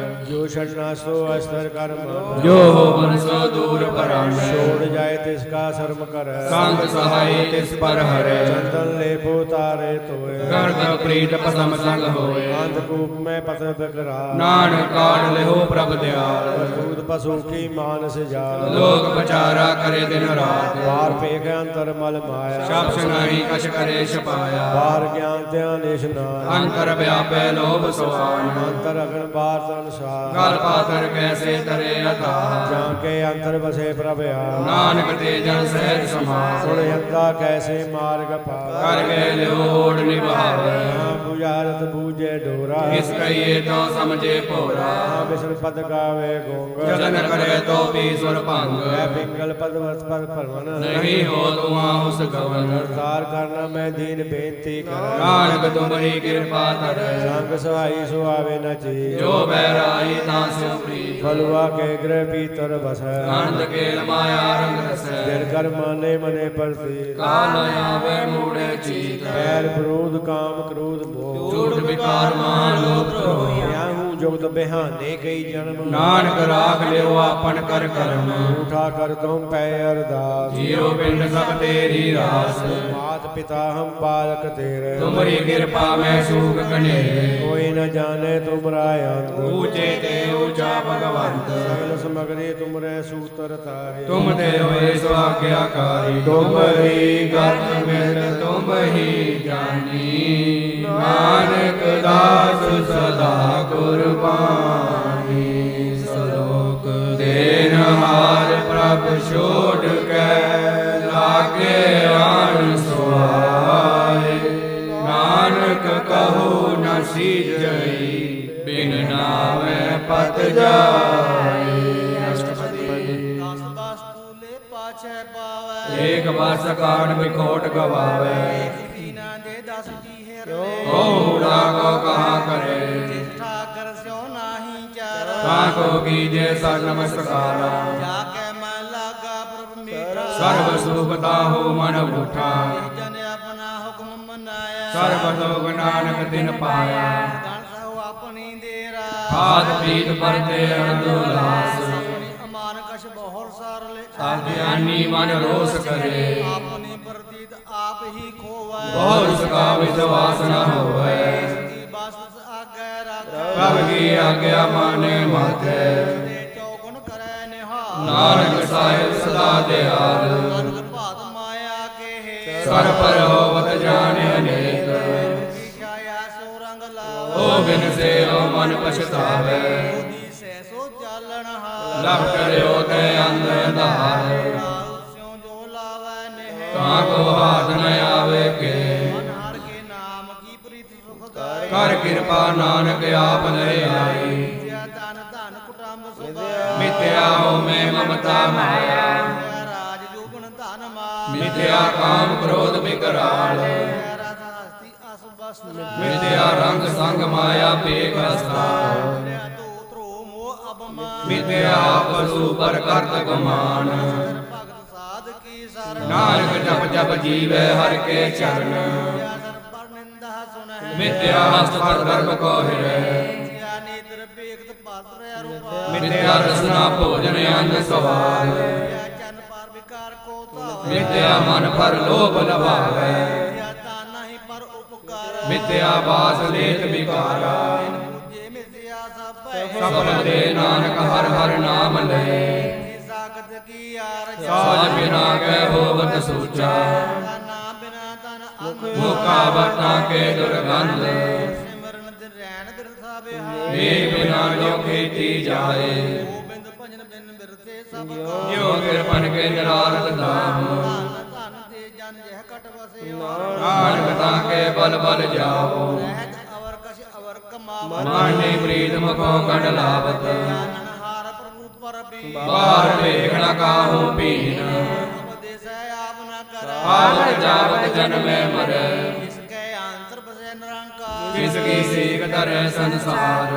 ਜੋ ਛੜਨਾ ਸੋ ਅਸਤਰ ਕਰਮ ਜੋ ਹੋਵਨ ਸੋ ਦੂਰ ਪਰਾਣੈ ਛੋੜ ਜਾਏ ਤਿਸ ਕਾ ਸ਼ਰਮ ਕਰੈ ਸੰਗ ਸਹਾਈ ਤਿਸ ਪਰ ਹਰੈ ਚੰਦਨ ਲੇਪੋ ਤਾਰੇ ਤੋਏ ਗਰਦ ਪ੍ਰੀਤ ਪਸਮ ਸੰਗ ਹੋਏ ਅੰਧ ਕੂਪ ਮੈਂ ਪਤਰ ਬਕਰਾ ਨਾਨਕ ਕਾੜ ਲਿਓ ਪ੍ਰਭ ਦਿਆਲ ਦੂਤ ਪਸੂ ਕੀ ਮਾਨਸ ਜਾਲ ਲੋਕ ਵਿਚਾਰਾ ਕਰੇ ਦਿਨ ਰਾਤ ਬਾਹਰ ਪੇਖ ਅੰਤਰ ਮਲ ਮਾਇਆ ਸ਼ਬਦ ਨਹੀਂ ਕਛ ਕਰੇ ਛਪਾਇਆ ਬਾਹਰ ਗਿਆਨ ਧਿਆਨ ਇਸ਼ਨਾਨ ਅੰਤਰ ਵਿਆਪੈ ਲੋਭ ਸੁਆਨ ਅੰਤਰ ਅਗਨ ਬਾਹਰ ਸੰਸਾਰ ਗਲ ਪਾਤਰ ਕੈਸੇ ਤਰੇ ਅਥਾਹ ਜਾਂ ਕੇ ਅੰਤਰ ਵਸੇ ਪ੍ਰਭ ਆ ਨਾਨਕ ਤੇ ਜਨ ਸਹਿਜ ਸਮਾਸ ਸੁਣ ਅੰਦਾ ਕੈਸੇ ਮਾਰਗ ਪਾਵਾ ਕਰ ਗਏ ਲਿਓੜ ਨਿਭਾਵੈ ਬੁਝਾਰਤ ਬੂਝੇ ਡੋਰਾ ਇਸ ਕਹੀਏ ਤੋ ਸਮਝੇ ਭੋਰਾ ਬਿਸਰ ਪਦ ਗਾਵੇ ਗੋਂਗ ਜਨ ਕਰੇ ਤੋ ਪੀ ਸੁਰ ਭੰਗ ਮੈਂ ਪਿੰਗਲ ਪਦ ਵਸ ਪਰ ਭਰਵਨ ਨਹੀਂ ਹੋ ਤੁਮਾ ਉਸ ਗਵਨ ਕਰਤਾਰ ਕਰਨਾ ਮੈਂ ਦੀਨ ਬੇਨਤੀ ਕਰ ਨਾਨਕ ਤੁਮਰੀ ਕਿਰਪਾ ਧਰੈ ਸੰਗ ਸਹਾਈ ਸੁਆਵੇ ਨ ਜੀ ਜੋ ਬਹਿਰਾਈ ਤਾਂ ਸਿਉ ਪ੍ਰੀਤ ਫਲਵਾ ਕੇ ਗ੍ਰਹਿ ਭੀਤਰ ਵਸੈ ਆਨੰਦ ਕੇ ਮਾਇਆ ਰੰਗ ਰਸੈ ਦਿਲ ਕਰ ਮਾਨੇ ਮਨੇ ਪਰਤੀ ਕਾਲ ਆਵੇ ਮੂੜੇ ਚੀਤ ਪੈਰ ਵਿਰੋਧ ਕਾਮ ਕ੍ਰੋਧ ਮੋਹ ਝੂਠ ਵਿਕਾਰ ਮਾਨ ਲੋਭ ਧਰੋਹ ਯਾਹੂ ਜੁਗਤ ਬਿਹਾਨੇ ਕਈ ਜਨਮ ਨਾਨਕ ਰਾਖ ਲਿਓ ਆਪਨ ਕਰ ਕਰਮ ਉਠਾ ਕਰ ਤੁਮ ਪੈ ਅਰਦਾਸ ਜੀਉ ਪਿੰਡ ਸਭ ਤੇਰੀ ਰਾਸ ਮਾਤ ਪਿਤਾ ਹਮ ਬਾਲਕ ਤੇਰੇ ਤੁਮਰੀ ਕਿਰਪਾ ਮੈਂ ਸੂਖ ਕਨੇਰੇ ਕੋਈ ਨ ਜਾਣੇ ਤੁਮਰਾ ਅੰਤ ਊਚੇ ਤੇ ਊਚਾ ਭਗਵੰਤ ਸਗਲ ਸਮਗਰੀ ਤੁਮਰੇ ਸੂਤਰ ਤਾਰੇ ਤੁਮ ਤੇ ਹੋਏ ਸੁਆਗਿਆਕਾਰੀ ਤੁਮਰੀ ਗਤ ਮਿਟ ਤੁਮ ਹੀ ਜਾਨੀ ਨਾਨਕ ਦਾਸ ਸਦਾ ਕੁਰਬਾਨੀ ਸਲੋਕ ਦੇਨ ਹਾਰ ਪ੍ਰਭ ਛੋੜ ਕੇ ਲਾਗੇ ਆਣ ਸੁਆਏ ਨਾਨਕ ਕਹੋ ਨ ਸੀਜਈ ਬਿਨ ਨਾਮੈ ਪਤ ਜਾਏ। ਦਸ ਵਸਤੂਲੇ ਪਾਛੈ ਪਾਵੈ ਏਕ ਵਸ ਕਾਣ ਵਿਖੋਟ ਗਵਾਵੇ ਕੀਨਾ ਦੇ 10 ਜੀ ਹਿਰਦੇ ਕੌੜਾ ਕੋ ਕਹਾ ਕਰੇ ਠਾਕਰ ਸਿਓ ਨਾਹੀ ਚਾਰਾ ਤਾ ਕੋ ਕੀਜੇ ਸਰ ਨਮਸਕਾਰਾ ਜਾ ਕੇ ਮੈਂ ਲਾਗਾ ਪ੍ਰਭ ਮੀਠਾ ਸਰਬ ਸੁਖ ਤਾਹੂ ਮਨ ਉਠਾ ਜਨ ਆਪਣਾ ਹੁਕਮ ਮਨਾਇਆ ਸਰਬ ਲੋਕ ਨਾਨਕ ਦਿਨ ਪਾਇਆ ਗਣ ਸਹੁ ਆਪਣੀ ਦੇਰਾ ਆਦ ਪ੍ਰੀਤ ਪਰਤੇ ਅਨੰਦੁਲਾਸ ਆਪਣੀ ਅਮਾਨ ਕਛ ਬਹੁਰ ਸਾਰਲੇ ਸਾਧਿਆਨੀ ਮਨ ਰੋਸ ਕਰੇ ਆਪਣੀ ਪ੍ਰਤੀਤ ਆਪ ਹੀ ਖੋਵੈ ਬਹੁ ਸਕਾ ਵਿਸ਼ਵਾਸ ਨ ਹੋਵੇ ਦੀ ਬਸਤ ਆਗੇ ਰੱਖ ਪ੍ਰਭ ਕੀ ਆਗਿਆ ਮਾਨੇ ਮਾਥੇ ਤੇ ਚੌਗੁਣ ਕਰੈ ਨਿਹਾਲ ਨਾਨਕ ਸਾਹਿਬ ਸਦਾ ਦਿਆਲ ਨਾਨਕ ਭਾਤ ਮਾਇਆ ਕੇ ਸਰ ਪਰ ਹੋਵਤ ਜਾਣੇ ਅਨੇਕ ਛਾਇਆ ਸੋ ਰੰਗ ਲਾਵ ਓ ਬਿਨ ਸੇ ਓ ਮਨ ਪਛਤਾਵੇ ਦੀ ਸੈ ਸੋ ਚਾਲਣ ਹਾਰ ਲਭ ਕਰਿਓ ਤੇ ਅੰਧ ਅੰਧਾਰ ਸਿਉ ਜੋ ਲਾਵੈ ਨਹਿ ਤਾਂ ਕੋ ਹਾਥ ਨ ਆਵੇ ਕੇ ਮਨ ਹਰ ਕੇ ਨਾਮ ਕੀ ਪ੍ਰੀਤ ਸੁਖ ਦਾਇ ਕਰ ਕਿਰਪਾ ਨਾਨਕ ਆਪ ਲੈ ਆਈ ਜਿਆ ਤਨ ਧਨ ਕੁਟੰਬ ਸੁਖਾਇ ਮਿਥਿਆ ਹੋਮੈ ਮਮਤਾ ਮਾਇਆ ਰਾਜ ਜੋਗਣ ਧਨ ਮਾ ਮਿਥਿਆ ਕਾਮ ਕ੍ਰੋਧ ਵਿਕਰਾਲ ਰਸ ਹਸਤੀ ਅਸ ਬਸਤ ਮਿਥਿਆ ਰੰਗ ਸੰਗ ਮਾਇਆ ਪੇਖ ਹਸਤਾ ਤੋ ਧਰੋ ਮੋ ਅਬ ਅਪਮਾਨ ਮਿਥਿਆ ਪਸ਼ੂ ਪਰ ਕਰਤ ਗਮਾਨ ਭਗਤ ਸਾਧ ਕੀ ਸਰਨ ਨਾਨਕ ਜਪ ਜਪ ਜੀਵੈ ਹਰਿ ਕੇ ਚਰਨ ਮਿਥਿਆ ਸਰ ਪਰ ਨਿੰਦਾ ਸੁਨਹਿ ਮਿਥਿਆ ਹਸਤ ਪਰ ਗਰਭ ਕੋ ਹਿਰੈ ਮਿਥਿਆ ਨੇਤਰ ਵੇਖਤ ਪਾਤਰ ਰੂਪਾ ਮਿਥਿਆ ਰਸਨਾ ਭੋਜਨ ਅੰਨ ਸਵਾਰ ਮਿਥਿਆ ਚੰਨ ਪਰ ਵਿਕਾਰ ਕੋ ਧਾਵੈ ਮਿਥਿਆ ਮਨ ਪਰ ਲੋਭ ਲਭਾਵੈ ਮਿਥਿਆ ਤਾਨਾ ਹੀ ਪਰ ਉਪਕਾਰ ਮਿਥਿਆ ਬਾਸ ਲੇਤ ਵਿਕਾਰਾ ਜੇ ਮਿਥਿਆ ਸਭੈ ਸਫਲ ਦੇ ਨਾਨਕ ਹਰ ਹਰ ਨਾਮ ਲੈ ਸਾਗਤ ਕੀ ਆਰ ਸਾਜ ਬਿਨਾ ਕੈ ਹੋਵਤ ਸੂਚਾ ਨਾ ਬਿਨਾ ਤਨ ਅੰਗ ਮੁਕਾ ਵਰਤਾ ਕੇ ਦੁਰਗੰਧ ਸਿਮਰਨ ਦਿਨ ਰੈਣ ਬਿਰਥਾ ਬਿਹਾਰ ਏ ਬਿਨਾ ਜੋ ਕੀਤੀ ਜਾਏ ਗੋਬਿੰਦ ਭਜਨ ਬਿਨ ਬਿਰਥੇ ਸਭ ਕਾ ਜਿਉ ਕਿਰਪਨ ਕੇ ਨਿਰਾਰਤ ਨਾਮ ਧਨ ਧਨ ਤੇ ਜਨ ਜਹ ਕਟ ਵਸੇ ਨਾਨਕ ਤਾਂ ਕੇ ਬਲ ਬਲ ਜਾਓ ਰਹਿਤ ਅਵਰ ਕਛ ਅਵਰ ਕਮਾਵ ਮਾਨੇ ਪ੍ਰੀਤ ਮੁਖੋਂ ਕੰਡ ਲਾਵਤ ਆਨਨ ਹਾਰ ਪ੍ਰਭੂ ਪਰ ਬੀ ਬਾਹਰ ਵੇਖ ਨ ਕਾਹੂ ਪੀਨ ਉਪਦੇਸ ਆਪ ਨ ਕਰੈ ਆਵਤ ਜਾਵਤ ਜਨਮੈ ਮਰੈ ਇਸ ਕੈ ਅੰਤਰ ਬਸੈ ਨਿਰੰਕਾਰ ਕਿਸ ਕੀ ਸੀਖ ਧਰੈ ਸੰਸਾਰ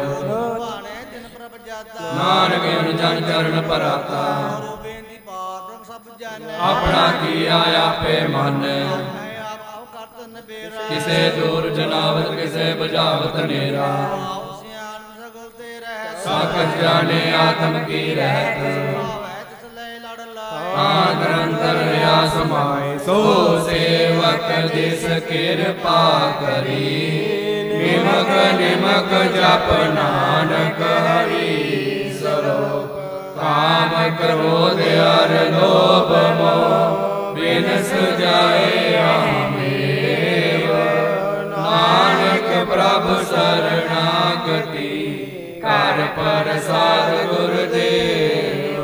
ਭਾਣੇ ਤਿਨ ਪ੍ਰਭ ਜਾਤਾ ਨਾਨਕ ਅਨ ਜਨ ਚਰਨ ਪਰਾਤਾ ਰੋ ਬੇਨਤੀ ਪਾਰ ਸਭ ਜਾਣੈ ਆਪਣਾ ਕੀਆ ਆਪੇ ਮਾਨੈ ਹੈ ਆਪ ਆਪ ਕਰਤ ਨਬੇਰਾ ਕਿਸੇ ਦੂਰ ਜਨਾਵਤ ਕਿਸੇ ਬੁਝਾਵਤ ਨੇਰਾ ਆਪ ਸਿਆਣ ਸਗਲ ਤੇ ਰਹਿ ਸਾਖਤ ਜਾਣੇ ਆਤਮ ਕੀ ਰਹਿਤ ਭਾਵੈ ਤਿਸ ਲੈ ਲੜ ਲਾਇ ਆਨੰਦਰ ਰਿਆ ਸਮਾਏ ਸੋ ਸੇਵਕ ਜਿਸ ਕਿਰਪਾ ਕਰੀ ਨਿਮਕ ਨਿਮਕ ਜਪ ਨਾਨਕ ਹਰੀ ਸਰੋ ਕਾਮ ਕ੍ਰੋਧ ਅਰ ਲੋਭ ਮੋਹ ਬਿਨਸ ਜਾਏ ਆਮੇਵ ਨਾਨਕ ਪ੍ਰਭ ਸਰਣਾਗਤੀ ਕਰ ਪ੍ਰਸਾਦ ਗੁਰਦੇਵ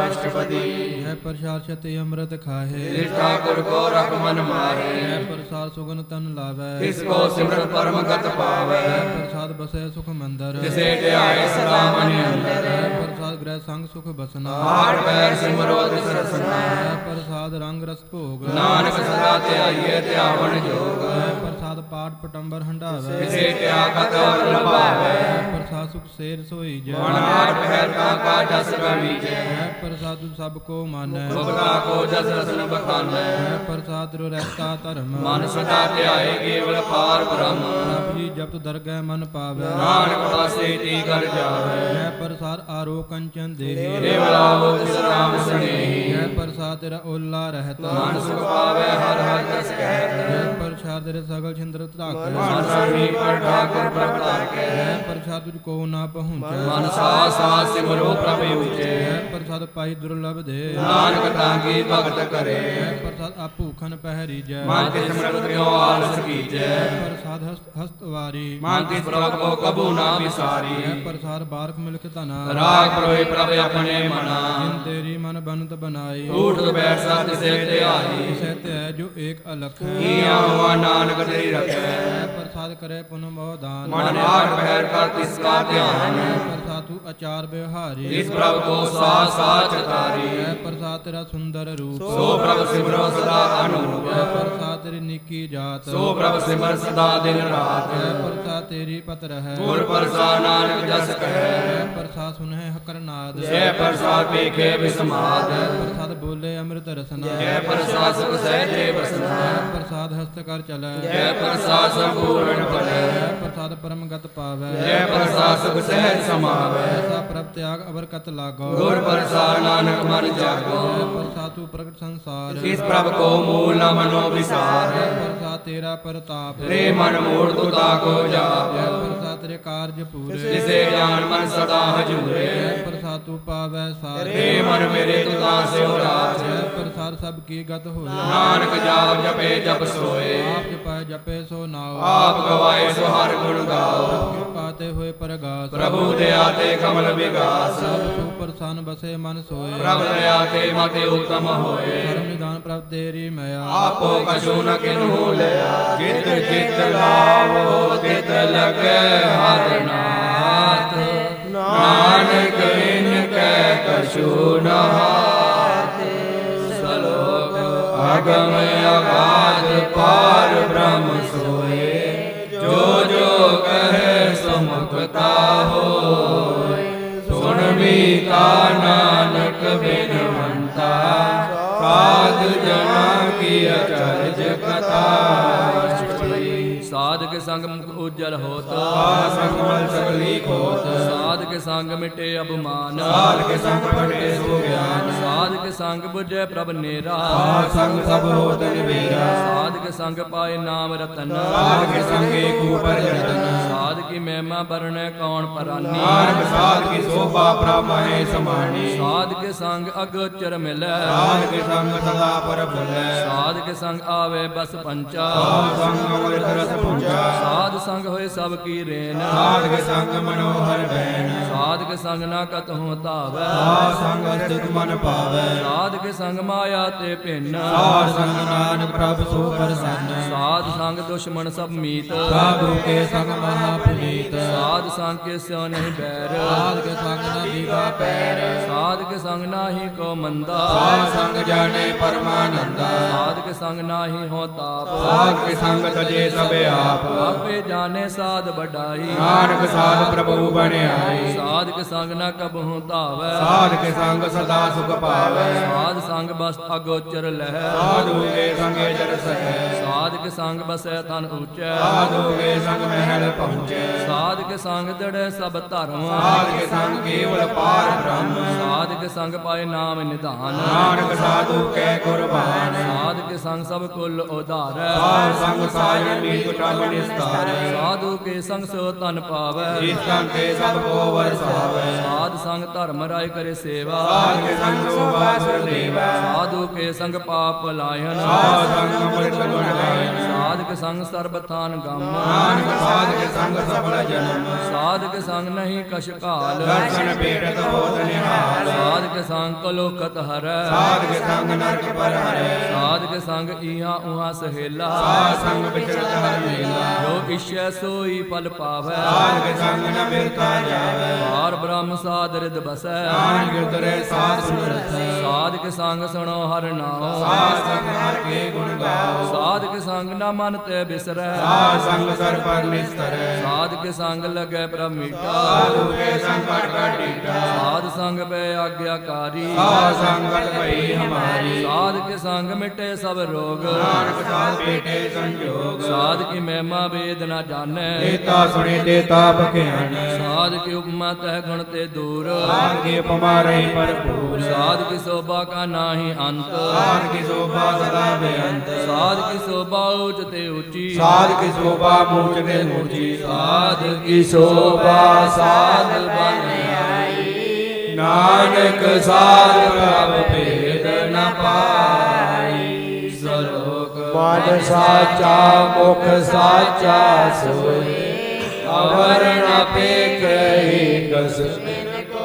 ਅਸ਼ਟਪਦੀ ਜੈ ਪ੍ਰਸਾਦ ਛਤੇ ਅੰਮ੍ਰਿਤ ਖਾਹੇ ਜਿਸ ਠਾਕੁਰ ਕੋ ਰਖ ਮਨ ਮਾਰੇ ਜੈ ਪ੍ਰਸਾਦ ਸੁਗਨ ਤਨ ਲਾਵੈ ਤਿਸ ਕੋ ਸਿਮਰਤ ਪਰਮ ਗਤ ਪਾਵੈ ਜੈ ਪ੍ਰਸਾਦ ਬਸੈ ਸੁਖ ਮੰਦਰ ਜਿਸੇ ਧਿਆਏ ਸਦਾ ਮਨ ਅੰਦਰ ਜੈ ਪ੍ਰਸਾਦ ਗ੍ਰਹਿ ਸੰਗ ਸੁਖ ਬਸਨਾ ਆਠ ਪੈਰ ਸਿਮਰੋ ਤਿਸ ਰਸਨਾ ਜੈ ਪ੍ਰਸਾਦ ਰੰਗ ਰਸ ਭੋਗ ਨਾਨਕ ਸਦਾ ਧਿਆਈਏ ਧਿਆਵਨ ਜੋਗ ਜੈ ਪ੍ਰਸਾਦ ਪਾਠ ਪਟੰਬਰ ਹੰਡਾਵੈ ਜਿਸੇ ਧਿਆ ਕਤ ਲਭਾਵੈ ਜੈ ਪ੍ਰਸਾਦ ਸੁਖ ਸੇਰ ਸੋਈ ਜੈ ਮਨ ਆਠ ਪਹਿਰ ਕਾ ਜਸ ਕਵੀਜੈ ਜੈ ਪ੍ਰਸਾਦ ਤੂੰ ਸਭ ਕੋ ਮਾਨੈ ਮੁਕਤਾ ਕੋ ਜਸ ਰਸਨ ਬਖਾਨੈ ਜੈ ਪ੍ਰਸਾਦ ਰੋ ਰਹਿਤਾ ਧਰਮ ਮਨ ਸਦਾ ਧਿਆਏ ਕੇਵਲ ਪਾਰ ਬ੍ਰਹਮ ਪ੍ਰਭ ਜੀ ਜਪਤ ਦਰਗਹਿ ਮਨ ਪਾਵੈ ਨਾਨਕ ਪਾਸੇ ਤੀ ਕਰ ਜਾਵੇ ਜੈ ਪ੍ਰਸਾਦ ਆਰੋ ਕੰਚਨ ਦੇਹੀ ਕੇਵਲ ਆਵੋ ਤਿਸ ਨਾਮ ਸਨੇਹੀ ਜੈ ਪ੍ਰਸਾਦ ਤੇਰਾ ਓਲਾ ਰਹਿਤਾ ਮਨ ਸੁਖ ਪਾਵੇ ਹਰ ਹਰ ਜਸ ਕਹਿਤ ਜੈ ਪ੍ਰਸਾਦ ਤੇਰੇ ਸਗਲ ਛਿੰਦਰ ਧਾਕ ਮਨ ਸਰਨੀ ਪਰ ਠਾਕੁਰ ਪ੍ਰਭ ਤਾਰਕੈ ਜੈ ਪ੍ਰਸਾਦ ਤੁਝ ਕੋ ਨਾ ਪਹੁੰਚੈ ਮਨ ਸਾ ਸਾ ਸਿਮਰੋ ਪ੍ਰਭ ਉਚੇ ਜੈ ਪ੍ਰਸਾਦ ਪਾਈ ਦੁਰਲਭ ਦੇ ਨਾਨਕ ਤਾਂ ਕੀ ਭਗਤ ਕਰੇ ਜੈ ਪ੍ਰਸਾਦ ਆਪੂਖਨ ਪਹਿਰੀ ਜੈ ਮਨ ਤੇ ਸਿਮਰਤ ਕਿਉ ਆਲਸ ਕੀਜੈ ਜੈ ਪ੍ਰਸਾਦ ਹਸਤ ਵਾਰੀ ਮਨ ਤੇ ਪ੍ਰਭ ਕੋ ਕਬੂ ਨਾ ਵਿਸਾਰੀ ਜੈ ਪ੍ਰਸਾਦ ਬਾਰਕ ਮਿਲਕ ਧਨਾ ਰਾਗ ਪ੍ਰੋਹਿ ਪ੍ਰਭ ਆਪਣੇ ਮਨਾ ਜਿਨ ਤੇਰੀ ਮਨ ਬਨਤ ਬਨਾਈ ਊਠ ਬੈਠ ਸਤ ਤਿਸੇ ਧਿਆਈ ਤਿਸੈ ਧਿਐ ਜੋ ਏਕ ਅਲਖ ਕੀਆ ਹੁਆ ਨਾਨਕ ਤੇਰੀ ਰਖੈ ਜੈ ਪ੍ਰਸਾਦ ਕਰੇ ਪੁਨ ਮੋਹ ਦਾਨ ਮਨ ਆਠ ਪਹਿਰ ਕਰ ਤਿਸ ਕਾ ਧਿਆਨ ਜੈ ਪ੍ਰਸਾਦ ਤੂੰ ਆਚਾਰ ਵਿਵਹਾਰੀ ਇਸ ਪ੍ਰਭ ਕੋ ਸਾ ਸਾ ਚਤਾਰੀ ਜੈ ਪ੍ਰਸਾਦ ਤੇਰਾ ਸੁੰਦਰ ਰੂਪ ਸੋ ਪ੍ਰਭ ਸਿਮਰੋ ਸਦਾ ਅਨੂਪ ਜੈ ਪ੍ਰਸਾਦ ਤੇਰੀ ਨਿੱਕੀ ਜਾਤ ਸੋ ਪ੍ਰਭ ਸਿਮਰ ਸਦਾ ਦਿਨ ਰਾਤ ਜੈ ਪ੍ਰਸਾਦ ਤੇਰੀ ਪਤ ਰਹੈ ਗੁਰ ਪ੍ਰਸਾ ਨਾਨਕ ਜਸ ਕਹੈ ਜੈ ਪ੍ਰਸਾਦ ਸੁਨਹਿ ਹਕਰਨਾਦ ਜੈ ਪ੍ਰਸਾਦ ਵੇਖੇ ਵਿਸਮਾਦ ਜੈ ਪ੍ਰਸਾਦ ਬੋਲੇ ਅੰਮ੍ਰਿਤ ਰਸਨਾ ਜੈ ਪ੍ਰਸਾਦ ਸੁਖ ਸਹਿਜੇ ਬਸਨਾ ਜੈ ਪ੍ਰਸਾਦ ਹਸਤ ਕਰ ਚਲੈ ਜੈ ਪ੍ਰਸਾਦ ਸੰਪੂਰਨ ਫਲੈ ਜੈ ਪ੍ਰਸਾਦ ਪਰਮ ਗਤ ਪਾਵੈ ਜੈ ਪ੍ਰਸਾਦ ਸੁਖ ਸਹਿਜ ਸਮਾਵੈ ਐਸਾ ਪ੍ਰਭ ਤਿਆਗ ਅਵਰ ਕਤ ਲਾਗੋ ਗੁਰ ਪ੍ਰਸਾਦ ਨਾਨਕ ਮਨ ਜਾਗੋ ਜੈ ਪ੍ਰਸਾਦ ਤੂੰ ਪ੍ਰਗਟ ਸੰਸਾਰ ਇਸ ਪ੍ਰਭ ਕੋ ਮੂਲ ਨ ਮਨੋ ਵਿਸਾਰ ਜੈ ਪ੍ਰਸਾਦ ਤੇਰਾ ਪ੍ਰਤਾਪ ਰੇ ਮਨ ਮੂੜ ਤੁਤਾ ਕੋ ਜਾਪ ਜੈ ਪ੍ਰਸਾਦ ਤੇਰੇ ਕਾਰਜ ਪੂਰੇ ਜਿਸੇ ਗਿਆਨ ਮਨ ਸਦਾ ਹਜੂਰੇ ਜੈ ਪ੍ਰਸਾਦ ਤੂੰ ਪਾਵੈ ਸਾਰ ਰੇ ਮਨ ਮੇਰੇ ਤੁਤਾ ਸਿਉ ਰਾਜ ਜੈ ਪ੍ਰਸਾਦ ਸਭ ਕੀ ਗਤ ਹੋਏ ਨਾਨਕ ਜਾਪ ਜਪੇ ਜਪ ਸੋਏ ਆਪ ਜਪੈ ਜਪੇ ਸੋ ਨਾਉ ਆਪ ਗਵਾਏ ਸੋ ਹਰ ਗੁਣ ਗਾਓ ਕਿਰਪਾ ਤੇ ਹੋਏ ਪਰਗਾਸ ਪ੍ਰਭੂ ਦਇਆ ਤੇ ਕਮਲ ਵਿਗਾਸ ਸੋ ਪ੍ਰਸੰਨ ਬਸੇ ਮਨ ਸੋਏ ਪ੍ਰਭ ਦਇਆ ਤੇ ਮਤਿ ਉਤਮ ਹੋਏ ਧਰਮ ਨਿਦਾਨ ਪ੍ਰਭ ਤੇਰੀ ਮਇਆ ਆਪੋ ਕਛੂ ਨ ਕਿਨਹੂ ਲਿਆ ਜਿਤ ਜਿਤ ਲਾਵੋ ਤਿਤ ਲਗੈ ਹਰ ਨਾਥ ਨਾਨਕ ਇਨ ਕੈ ਕਛੂ ਨ ਹਾਥ ਸਲੋਕ ਅਗਮ ਅਗਾਧ ਪਾਰ ਬ੍ਰਹਮ ਸੋਏ ਜੋ ਜੋ ਕਹੈ ਸੋ ਮੁਕਤਾ ਹੋਏ ਸੁਣ जना की अचरज कथा। ਸਾਧ ਕੇ ਸੰਗ ਮੁਖ ਉਜਲ ਹੋਤ, संग मल सकली खोत। ਸਾਧ ਕੇ ਸੰਗ ਮਿਟੇ ਅਭਮਾਨ, साध के संग पटे सो ज्ञान। ਸਾਧ ਕੇ ਸੰਗ ਬੁਝੈ ਪ੍ਰਭ ਨੇਰਾ, साध संग सब होत निबेरा। ਸਾਧ ਕੇ ਸੰਗ ਪਾਏ ਨਾਮ ਰਤਨ, साध के संग एक ऊपर जतन। ਸਾਧ ਕੀ ਮਹਿਮਾ ਬਰਣੈ ਕੌਣ ਪਰਾਨੀ, नानक साध की शोभा ब्रह्म समानी। ਸਾਧ ਕੇ ਸੰਗ ਅਗੋਚਰ ਮਿਲੈ, साध के संग सदा पर फुलै। ਸਾਧ ਕੇ ਸੰਗ ਆਵੇ ਬਸ ਪੰਚਾ, साध संग अमृत रस पुंजा। ਸਾਧ ਸੰਗ ਹੋਏ ਸਭ ਕੀ ਰੇਨ, साध के संग मनोहर बैन। ਸਾਧ ਕੇ ਸੰਗ ਨਾ ਕਤਹੁ ਧਾਵੈ, साध संग स्थित मन पावै। ਸਾਧ ਕੇ ਸੰਗ ਮਾਇਆ ਤੇ ਭਿੰਨ, साध संग नानक प्रभ सो प्रसन्न। ਸਾਧ ਸੰਗ ਦੁਸ਼ਮਣ ਸਭ ਮੀਤ, साधु के संग महापुनीत। ਸਾਧ ਸੰਗ ਕੇ ਸਿਉ ਨਹੀਂ ਬੈਰ, ਸਾਧ ਕੇ ਸੰਗ ਨਾ ਦੀਵਾ ਪੈਰ, ਸਾਧ ਕੇ ਸੰਗ ਨਾਹੀ ਕੋ ਮੰਦਾ, साध संग जाने परमानंदा। ਸਾਧ ਕੇ ਸੰਗ ਨਾਹੀ ਹੋ ਤਾਪ, साध के संग तजे सब आप। ਆਪੇ ਜਾਣੇ ਸਾਧ ਵਡਾਈ, नानक साध प्रभु बन आई। ਸਾਧ ਕੇ ਸੰਗ ਨਾ ਕਬਹੁ ਧਾਵੈ, साध के संग सदा सुख पावै। ਸਾਧ ਸੰਗ ਬਸ ਅਗੋਚਰ ਲਹਿ, साधु के संगे जर सकै। ਸਾਧ ਕੇ ਸੰਗ ਬਸੈ ਤਨ ਊਚੈ, साधु के संग महल पहुँचे। ਸਾਧ ਕੇ ਸੰਗ ਦੜੈ ਸਭ ਧਰਮ, साध के संग केवल पार ब्रह्म। ਸਾਧ ਕੇ ਸੰਗ ਪਾਏ ਨਾਮ ਨਿਧਾਨ, नानक साधु कै कुर्बान। ਸਾਧ ਕੇ ਸੰਗ ਸਭ ਕੁਲ ਉਧਾਰੈ, साध संग साजन मीत टब निस्तार। ਸਾਧੂ ਕੇ ਸੰਗ ਸੋ ਤਨ ਪਾਵੈ, ईष्टं ते सब को वरसावै। ਸਾਧ ਸੰਗ ਧਰਮ ਰਾਇ ਕਰੇ ਸੇਵਾ, साध के संग शोभा सुरदेवा। ਸਾਧੂ ਕੇ ਸੰਗ ਪਾਪ ਲਾਇਨ, साध संग अमृत गुण गायन। ਸਾਧ ਕੇ ਸੰਗ ਸਰਬ ਥਾਨ ਗਮ, नानक साध के संग सफल जन्म। ਸਾਧ ਕੇ ਸੰਗ ਨਹੀਂ ਕਛ ਕਾਲ, दर्शन पेटत होत निहाल। ਸਾਧ ਕੇ ਸੰਗ ਕਲੋਕਤ ਹਰੈ, साध के संग नरक पर हरै। ਸਾਧ ਕੇ ਸੰਗ ਇਹਾਂ ਉਹਾਂ ਸਹੇਲਾ, साध संग विचरत हर मेला। ਜੋ ਇਛੈ ਸੋਈ ਫਲ ਪਾਵੈ, साध के संग न मिलता जावै। ਪਾਰ ਬ੍ਰਹਮ ਸਾਧ ਰਿਦ ਬਸੈ, नानक गिरधरे साध सुन रसै। ਸਾਧ ਕੇ ਸੰਗ ਸੁਣੋ ਹਰਿ ਨਾਮ, साध संग हर के गुण गाओ। ਸਾਧ ਕੇ ਸੰਗ ਨਾ ਮਨ ਤੇ ਬਿਸਰੈ, साध संग सर पर निस्तरै। ਸਾਧ ਕੇ ਸੰਗ ਲਗੈ ਪ੍ਰਭ ਮੀਠਾ, साधु के संग कट कट टीटा। ਸਾਧ ਸੰਗ ਬੈ ਆਗਿਆਕਾਰੀ, साध संगत भई हमारी। ਸਾਧ ਕੇ ਸੰਗ ਮਿਟੇ ਸਭ ਰੋਗ, नानक साध पेटे संजोग। ਸਾਧ ਕੀ ਮਹਿਮਾ ਵੇਦ ਨਾ ਜਾਣੈ, तेता सुने तेता बख्यान। ਸਾਧ ਕੀ ਉਪਮਾ ਤਹਿ ਗੁਣ ਤੇ ਦੂਰ, साध की उपमा रही भरपूर। ਸਾਧ ਕੀ ਸੋਭਾ ਕਾ ਨਾਹੀ ਅੰਤ, साध की शोभा सदा बेअंत। ਸਾਧ ਕੀ ਸੋਭਾ ਉੱਚ ਤੇ ਉੱਚੀ, साध की शोभा मूर्च ते मूर्ची। ਸਾਧ ਕੀ ਸੋਭਾ ਸਾਧ ਬਨ ਆਈ, नानक साध प्रभ भेद न पाई। ਸਲੋਕ ਮਨ ਸਾਚਾ ਮੁਖ ਸਾਚਾ ਸੋਏ, ਅਵਰ ਨ ਪੇਖਹਿ ਕਸ ਨਾਨਕ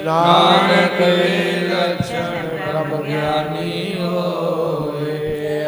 ਨਾਨਕ ਲਛਣ ਬ੍ਰਹਮ ਗਿਆਨੀ ਹੋਏ।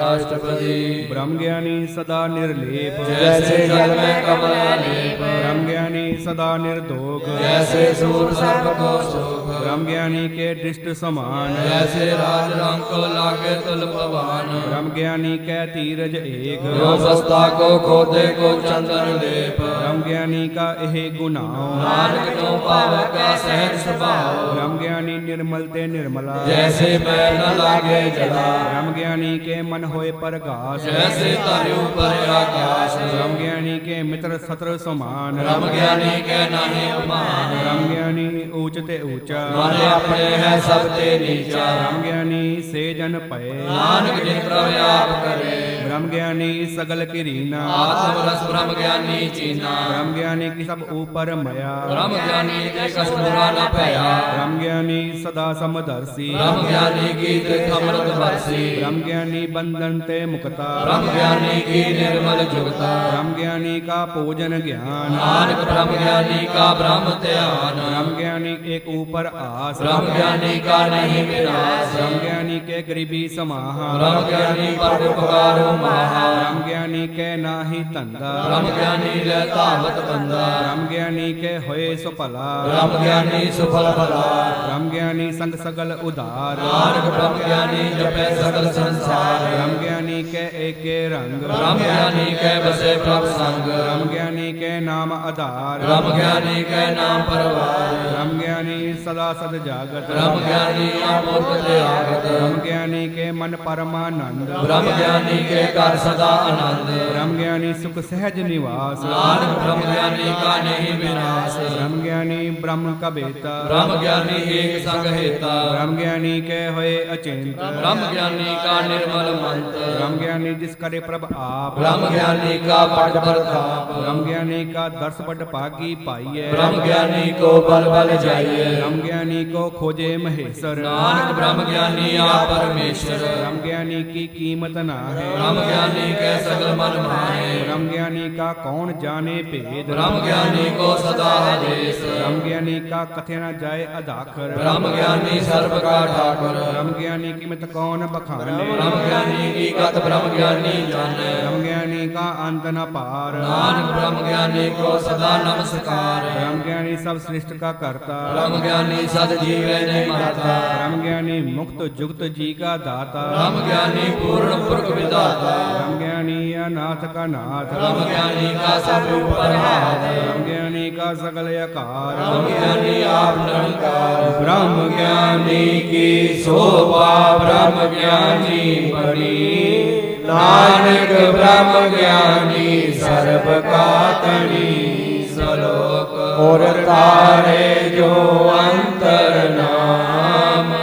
ਅਸ਼ਟਪਦੀ ब्रह्म ज्ञानी सदा निर्लेप, जैसे जल में कमल लेप, ब्रह्म ज्ञानी सदा निर्दोष, जैसे सूर सर्प को शोक, ब्रह्म ज्ञानी के दृष्ट समान, जैसे राज रंग को लागे तुल पवान, ब्रह्म ज्ञानी के तीरज एक, जो बस्ता को खोदे को चंदन लेप, ब्रह्म ज्ञानी का यह गुनाह, नानक तो पावक का सहज स्वभाव, ब्रह्म ज्ञानी निर्मल ते निर्मला, जैसे मैल न लागे जला, ब्रह्म ज्ञानी के मन होए परगास, जैसे तरु पर आकाश, ब्रह्म ज्ञानी के मित्र सत्र समान, ब्रह्म ज्ञानी के नहीं उपमान, ब्रह्म ज्ञानी ऊंच ते ऊंचा, मन अपने है सब ते नीचा, ब्रह्म ज्ञानी से जन पए, नानक जिन प्रव्याप करे, ब्रह्म ज्ञानी सगल किरीना, आत्म रस ब्रह्म ज्ञानी चीना, ब्रह्म ज्ञानी की सब ऊपर मया, ब्रह्म ज्ञानी के कष्ट बुरा न भया, ब्रह्म ज्ञानी सदा समदर्शी, ब्रह्म ज्ञानी की तीर्थ अमृत बरसी, ब्रह्म ज्ञानी बंधन ते मुक्ता, ब्रह्म ज्ञानी की निर्मल जुगता, ब्रह्म ज्ञानी का पूजन ज्ञान, नानक ब्रह्म ज्ञानी का ब्रह्म ध्यान, ब्रह्म ज्ञानी एक ऊपर आस, ब्रह्म ज्ञानी का नहीं विनाश, ब्रह्म ज्ञानी के गरीबी समाहा, ब्रह्म ज्ञानी पर उपकार महा, ब्रह्म ज्ञानी के नाही तंदा, ब्रह्म ज्ञानी लेता मत बंदा, ब्रह्म ज्ञानी के होए सुफला, ब्रह्म ज्ञानी सुफल भला, ब्रह्म ज्ञानी संग सगल उदार, नानक ब्रह्म ज्ञानी जपे सकल संसार, ब्रह्म ज्ञानी के एके रंग, ब्रह्म ज्ञानी के बसे प्रभ संग, ब्रह्म ज्ञानी के नाम आधार, ब्रह्म ज्ञानी के नाम परवार, ब्रह्म ज्ञानी सदा सद जागत, ब्रह्म ज्ञानी अमूर्त ते आगत, ब्रह्म ज्ञानी ਗਿਆਨੀ ਕੇ ਮਨ ਪਰਮਾਨੰਦ ਬ੍ਰਹਮ ਗਿਆਨੀ ਕੇ ਘਰ ਸਦਾ ਆਨੰਦ ਬ੍ਰਹਮ ਗਿਆਨੀ ਸੁਖ ਸਹਿਜ ਨਿਵਾਸ ਨਾਨਕ ਬ੍ਰਹਮ ਗਿਆਨੀ ਕਾ ਨਹੀਂ ਵਿਨਾਸ਼ ਬ੍ਰਹਮ ਗਿਆਨੀ ਬ੍ਰਹਮ ਕਾ ਬੇਤਾ ਬ੍ਰਹਮ ਗਿਆਨੀ ਏਕ ਸੰਗ ਹੇਤਾ ਬ੍ਰਹਮ ਗਿਆਨੀ ਕੇ ਹੋਏ ਅਚਿੰਤ ਬ੍ਰਹਮ ਗਿਆਨੀ ਕਾ ਨਿਰਮਲ ਮੰਤ ਬ੍ਰਹਮ ਗਿਆਨੀ ਜਿਸ ਕਰੇ ਪ੍ਰਭ ਆਪ ਬ੍ਰਹਮ ਗਿਆਨੀ ਕਾ ਪਟ ਪ੍ਰਤਾਪ ਬ੍ਰਹਮ ਗਿਆਨੀ ਕਾ ਦਰਸ ਬਡ ਭਾਗੀ ਪਾਈਐ ਬ੍ਰਹਮ ਗਿਆਨੀ ਕੋ ਬਲ ਬਲ ਜਾਈਏ ਬ੍ਰਹਮ ਗਿਆਨੀ ਕੋ ਖੋਜੇ ਮਹੇਸ਼ਰ ਨਾਨਕ ਬ੍ਰਹਮ ਗਿਆਨੀ ਆ ਪਰਮੇਸ਼ਰ ਬ੍ਰਹਮ ਗਿਆਨੀ ਕੀ ਕੀਮਤ ਨਾ ਹੈ ਬ੍ਰਹਮ ਗਿਆਨੀ ਕੈ ਸਗਲ ਮਨ ਮਾਹੇ ਬ੍ਰਹਮ ਗਿਆਨੀ ਕਾ ਕੌਣ ਜਾਣੇ ਭੇਦ ਬ੍ਰਹਮ ਗਿਆਨੀ ਕੋ ਸਦਾ ਆਦੇਸ਼ ਬ੍ਰਹਮ ਗਿਆਨੀ ਕਾ ਕਥੇ ਨਾ ਜਾਏ ਅਧਾਖਰ ਬ੍ਰਹਮ ਗਿਆਨੀ ਸਰਬ ਕਾ ਠਾਕੁਰ ਬ੍ਰਹਮ ਗਿਆਨੀ ਕੀਮਤ ਕੌਣ ਬਖਾਨੇ ਬ੍ਰਹਮ ਗਿਆਨੀ ਕੀ ਗਤ ਬ੍ਰਹਮ ਗਿਆਨੀ ਜਾਣੈ ਬ੍ਰਹਮ ਗਿਆਨੀ ਕਾ ਅੰਤ ਨ ਪਾਰ ਨਾਨਕ ਬ੍ਰਹਮ ਗਿਆਨੀ ਕੋ ਸਦਾ ਨਮਸਕਾਰ ਬ੍ਰਹਮ ਗਿਆਨੀ ਸਭ ਸ੍ਰਿਸ਼ਟ ਕਾ ਕਰਤਾ ਬ੍ਰਹਮ ਗਿਆਨੀ ਸਦ ਜੀਵੈ ਨਹੀਂ ਮਰਤਾ ਬ੍ਰਹਮ ਗਿਆਨੀ ਮੁਕਤ ਜੁਗਤ ਜੀ ਕਾ ਦਾਤਾ ਬ੍ਰਹਮ ਗਿਆਨੀ ਪੂਰਨ ਪੁਰਖ ਵਿਦਾਤਾ ਬ੍ਰਹਮ ਗਿਆਨੀ ਅਨਾਥ ਕਾ ਨਾਥ ਬ੍ਰਹਮ ਗਿਆਨੀ ਕਾ ਸਭ ਉਪਰ ਹਾਥ ਬ੍ਰਹਮ ਗਿਆਨੀ ਕਾ ਸਗਲ ਆਕਾਰ ਬ੍ਰਹਮ ਗਿਆਨੀ ਆਪ ਨਿਰੰਕਾਰ ਬ੍ਰਹਮ ਗਿਆਨੀ ਕੀ ਸੋਭਾ ਬ੍ਰਹਮ ਗਿਆਨੀ ਬੜੀ ਨਾਨਕ ਬ੍ਰਹਮ ਗਿਆਨੀ ਸਰਬ ਕਾ ਤਣੀ ਸਲੋਕ ਔਰ ਤਾਰੇ ਜੋ ਅੰਤਰ ਨਾਮ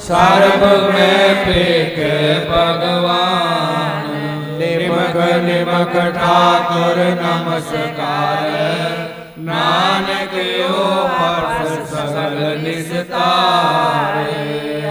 ਸਰਬ ਮੈਂ ਪੇਖ ਭਗਵਾਨ ਨਿਮਕ ਨਿਮਕ ਠਾਕੁਰ ਨਮਸਕਾਰ ਨਾਨਕ ਓ ਪਰਸ ਸਗਲ ਨਿਸਤਾਰ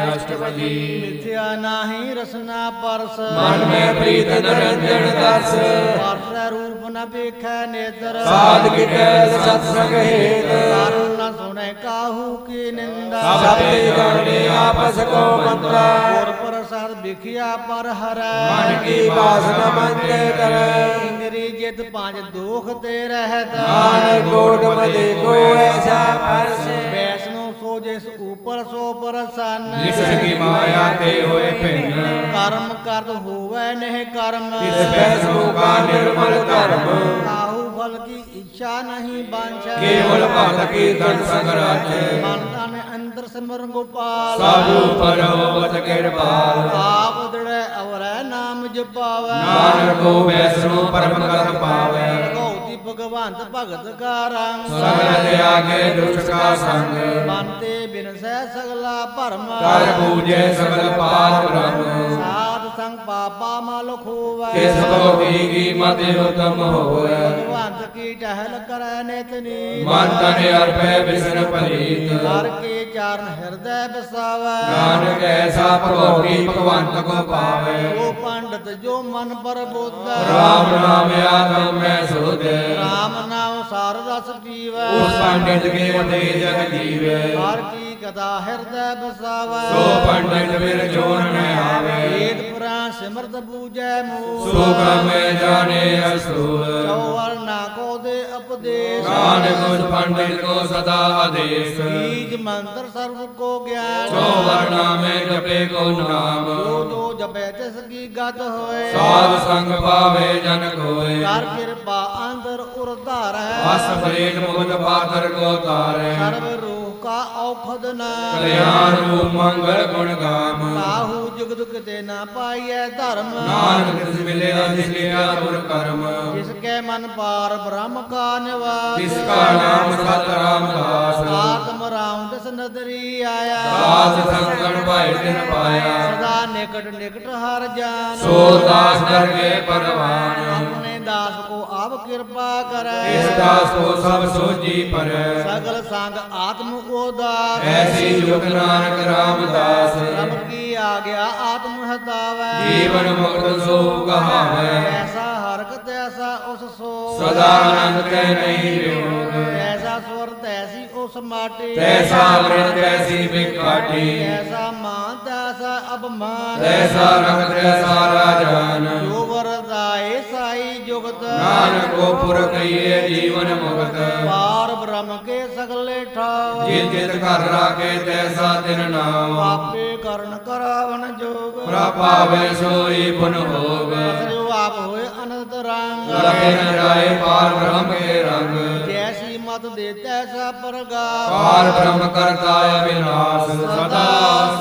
ਅਸ਼ਟਪਦੀ ਮਿਥਿਆ ਨਾਹੀ ਰਸਨਾ ਪਰਸ ਮਨ ਮੈਂ ਪ੍ਰੀਤ ਨਰੰਜਨ ਦਸ ਪਰਸ ਰੂਪ ਨ ਵੇਖੈ ਨੇਤਰ ਸਾਧ ਕਿਟੈ ਸਤ ਸੰਗ ਹੇਤ ਕਾਰਨ ਨ ਸੁਣੈ ਕਾਹੂ ਕੀ ਨਿੰਦਾ ਸਭ ਤੇ ਜਾਣੇ ਆਪਸ ਕੋ ਮੰਦਾ ਗੁਰ ਪ੍ਰਸਾਦ ਵਿਖਿਆ ਪਰ ਹਰੈ ਮਨ ਕੀ ਬਾਸਨਾ ਮੰਨ ਕਰੈ ਇੰਦਰੀ ਜਿਤ ਪੰਜ ਦੋਖ ਤੇ ਰਹਿਤ ਨਾਨਕ ਕੋਟ ਮਦੇ ਕੋ ਐਸਾ ਪਰਸ ਵੈਸਨੋ ਸੋ ਜਿਸ ਉਪਰ ਸੋ ਪ੍ਰਸੰਨ ਜਿਸ ਕੀ ਮਾਇਆ ਤੇ ਹੋਏ ਭਿੰਨ ਕਰਮ ਕਰਦ ਹੋਵੈ ਨਹਿ ਕਰਮ ਇਸ ਬੈਸੋ ਕਾ ਨਿਰਮਲ ਧਰਮ ਕਾਹੂ ਫਲ ਕੀ ਇੱਛਾ ਨਹੀਂ ਬਾਂਛੈ ਕੇਵਲ ਭਗਤ ਕੀਰਤਨ ਸੰਗਰਾਜ ਮਨ ਤਨ ਅੰਦਰ ਸਿਮਰਨ ਗੋਪਾਲ ਸਭ ਉਪਰ ਹੋਵਤ ਕਿਰਪਾਲ ਆਪ ਦ੍ਰਿੜੈ ਅਵਰੈ ਨਾਮ ਜਪਾਵੈ ਨਾਨਕ ਕੋ ਵੈਸਨੋ ਪਰਮ ਗਤ ਪਾਵੈ ਭਗਉਤੀ ਭਗਵੰਤ ਭਗਤ ਕਾ ਰੰਗ ਸਗਲ ਤਿਆਗੇ ਦੁਸ਼ਟ ਕਾ ਸੰਗ ਮਨ ਤੇ ਬਿਨਸੈ ਸਗਲਾ ਭਰਮ ਕਰ ਪੂਜੈ ਸਗਲ ਪਾਪ ਬ੍ਰਹਮ ਸਾਧ ਸੰਗ ਪਾਪਾ ਮਲ ਖੋਵੈ ਕਿਸ ਕੋ ਕੀ ਮਤਿ ਉਤਮ ਹੋਵੈ ਭਗਵੰਤ ਕੀ ਟਹਿਲ ਕਰੈ ਨਿਤਨੀ ਮਨ ਤਨ ਅਰਪੈ ਬਿਸਨ ਪਲੀਤ ਹਰ ਕੇ ਚਾਰਨ ਹਿਰਦੈ ਬਸਾਵੈ ਨਾਨਕ ਐਸਾ ਭਗਉਤੀ ਭਗਵੰਤ ਕੋ ਪਾਵੈ ਉਹ ਪੰਡਤ ਜੋ ਮਨ ਪਰ ਬੋਧੈ ਰਾਮ ਨਾਮ ਆਤਮ ਮੈਂ ਸੁਧ ਰਾਮ ਨਾਮ ਸਾਰ ਰਸ ਪੀਵੈ ਉਸ ਪੰਡਿਤ ਕੇ ਉਤੇ ਜਗ ਜੀਵੈ ਹਰ ਕੀ ਕਥਾ ਹਿਰਦੈ ਬਸਾਵੈ ਸੋ ਪੰਡਿਤ ਵਿਰ ਜੋਨ ਨ ਆਵੇ ਵੇਦ ਪੁਰਾਣ ਸਿਮਰਤ ਬੂਝੈ ਮੂਲ ਸੋ ਕਮੈ ਜਾਣੇ ਅਸੂਲ ਚੌਵਰ ਨਾ ਕੋ ਦੇ ਉਪਦੇਸ਼ ਨਾਨਕ ਉਸ ਪੰਡਿਤ ਕੋ ਸਦਾ ਆਦੇਸ਼ ਬੀਜ ਮੰਤਰ ਸਰਬ ਕੋ ਗਿਆਨ ਸੋ ਵਰਨਾਮੇ ਜਪੇ ਕੋ ਨਾਮ ਜੋ ਜੋ ਜਪੈ ਤਿਸ ਕੀ ਗਤ ਹੋਏ ਸਾਧ ਸੰਗ ਪਾਵੇ ਜਨ ਕੋਏ ਕਰ ਕਿਰਪਾ ਅੰਦਰ ਉਰਧਾਰੈ ਬਸ ਬਰੇਟ ਮੁਕਤ ਪਾਤਰ ਕੋ ਤਾਰੈ ਸਰਬ ਰੂਹ ਕਾ ਔਖਦ ਨਾ ਕਲਿਆਣ ਰੂਪ ਮੰਗਲ ਗੁਣ ਗਾਮ ਕਾਹੂ ਜੁਗਤ ਕਿਤੇ ਨਾ ਪਾਈਐ ਧਰਮ ਨਾਨਕ ਤਿਸ ਮਿਲੇ ਜਿਸ ਲਿਆ ਗੁਰ ਕਰਮ ਜਿਸ ਕੈ ਮਨ ਪਾਰ ਬ੍ਰਹਮ ਕਾ ਨਿਵਾਸ ਜਿਸ ਕਾ ਨਾਮ ਸਤ ਰਾਮਦਾਸ ਆਤਮ ਰਾਮ ਦਸ ਨਦਰੀ ਆਇਆ ਸਾਧ ਸੰਗਣ ਭਾਇ ਤਿਨ ਪਾਇਆ ਸਦਾ ਨਿਕਟ ਨਿਕਟ ਹਰ ਜਾਨ ਸੋ ਦਾਸ ਦਰਗੇ ਪਰਵਾਨ ਆਪਣੇ ਦਾਸ ਕੋ ਆਪ ਕਿਰਪਾ ਕਰੈ ਇਸ ਦਾਸ ਕੋ ਸਭ ਸੋਜੀ ਪਰੈ ਸਗਲ ਸੰਗ ਆਤਮ ਉਦਾਰ ਐਸੀ ਜੁਗ ਨਾਨਕ ਰਾਮਦਾਸ ਸਭ ਕੀ ਆਗਿਆ ਆਤਮ ਹਤਾਵੈ ਜੀਵਨ ਮੁਕਤ ਸੋ ਕਹਾਵੈ ਐਸਾ ਹਰਕ ਤੈਸਾ ਉਸ ਸੋ ਸਦਾ ਆਨੰਦ ਕੈ ਨਹੀਂ ਵਿਯੋਗ ਐਸਾ ਸਵਰ ਤੈਸੀ ਉਸ ਮਾਟੀ ਤੈਸਾ ਅੰਮ੍ਰਿਤ ਤੈਸੀ ਬਿਕਾਟੀ ਐਸਾ ਮਾਨ ਤੈਸਾ ਅਪਮਾਨ ਤੈਸਾ ਰੰਗ ਤੈਸਾ ਰਾਜਾਨ ਜੋ ਵਰਦਾਏ ਸਾਈ ਜੁਗਤ ਨਾਨਕ ਕੋ ਪੁਰ ਕਈਏ ਜੀਵਨ ਮੁਕਤ ਪਾਰ ਬ੍ਰਹਮ ਕੇ ਸਗਲੇ ਠਾਵ ਜਿਤ ਜਿਤ ਘਰ ਰਾਖੇ ਤੈਸਾ ਤਿਨ ਨਾਮ ਆਪੇ ਕਰਨ ਕਰਾਵਨ ਜੋਗ ਪ੍ਰਭਾਵੇ ਸੋਈ ਪੁਨ ਭੋਗ ਜੋ ਆਪ ਹੋਏ ਅਨੰਤ ਰੰਗ ਲਗੇ ਨ ਜਾਏ ਪਾਰ ਬ੍ਰਹਮ ਕੇ ਰੰਗ ਜੈਸੀ ਮਤ ਦੇ ਤੈਸਾ ਪ੍ਰਗਾਵ ਪਾਰ ਬ੍ਰਹਮ ਕਰਤਾ ਅਵਿਨਾਸ਼ ਸਦਾ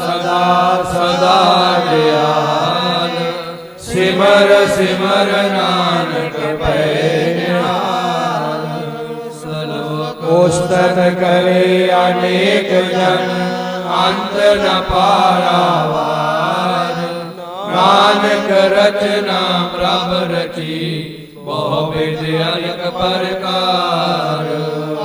ਸਦਾ ਸਦਾ ਜੈ ਸਿਮਰ ਸਿਮਰ ਨਾਨਕ ਪੈ ਨਿਹਾਲ। ਸਲੋਕ ਉਸਤਤ ਕਰੇ ਅਨੇਕ ਜਨ ਅੰਤ ਨ ਪਾਰਾਵਾਰ। ਨਾਨਕ ਰਚਨਾ ਪ੍ਰਭ ਰਚੀ ਬਹੁ ਵਿਦਿਆ ਇਕ ਪ੍ਰਕਾਰ।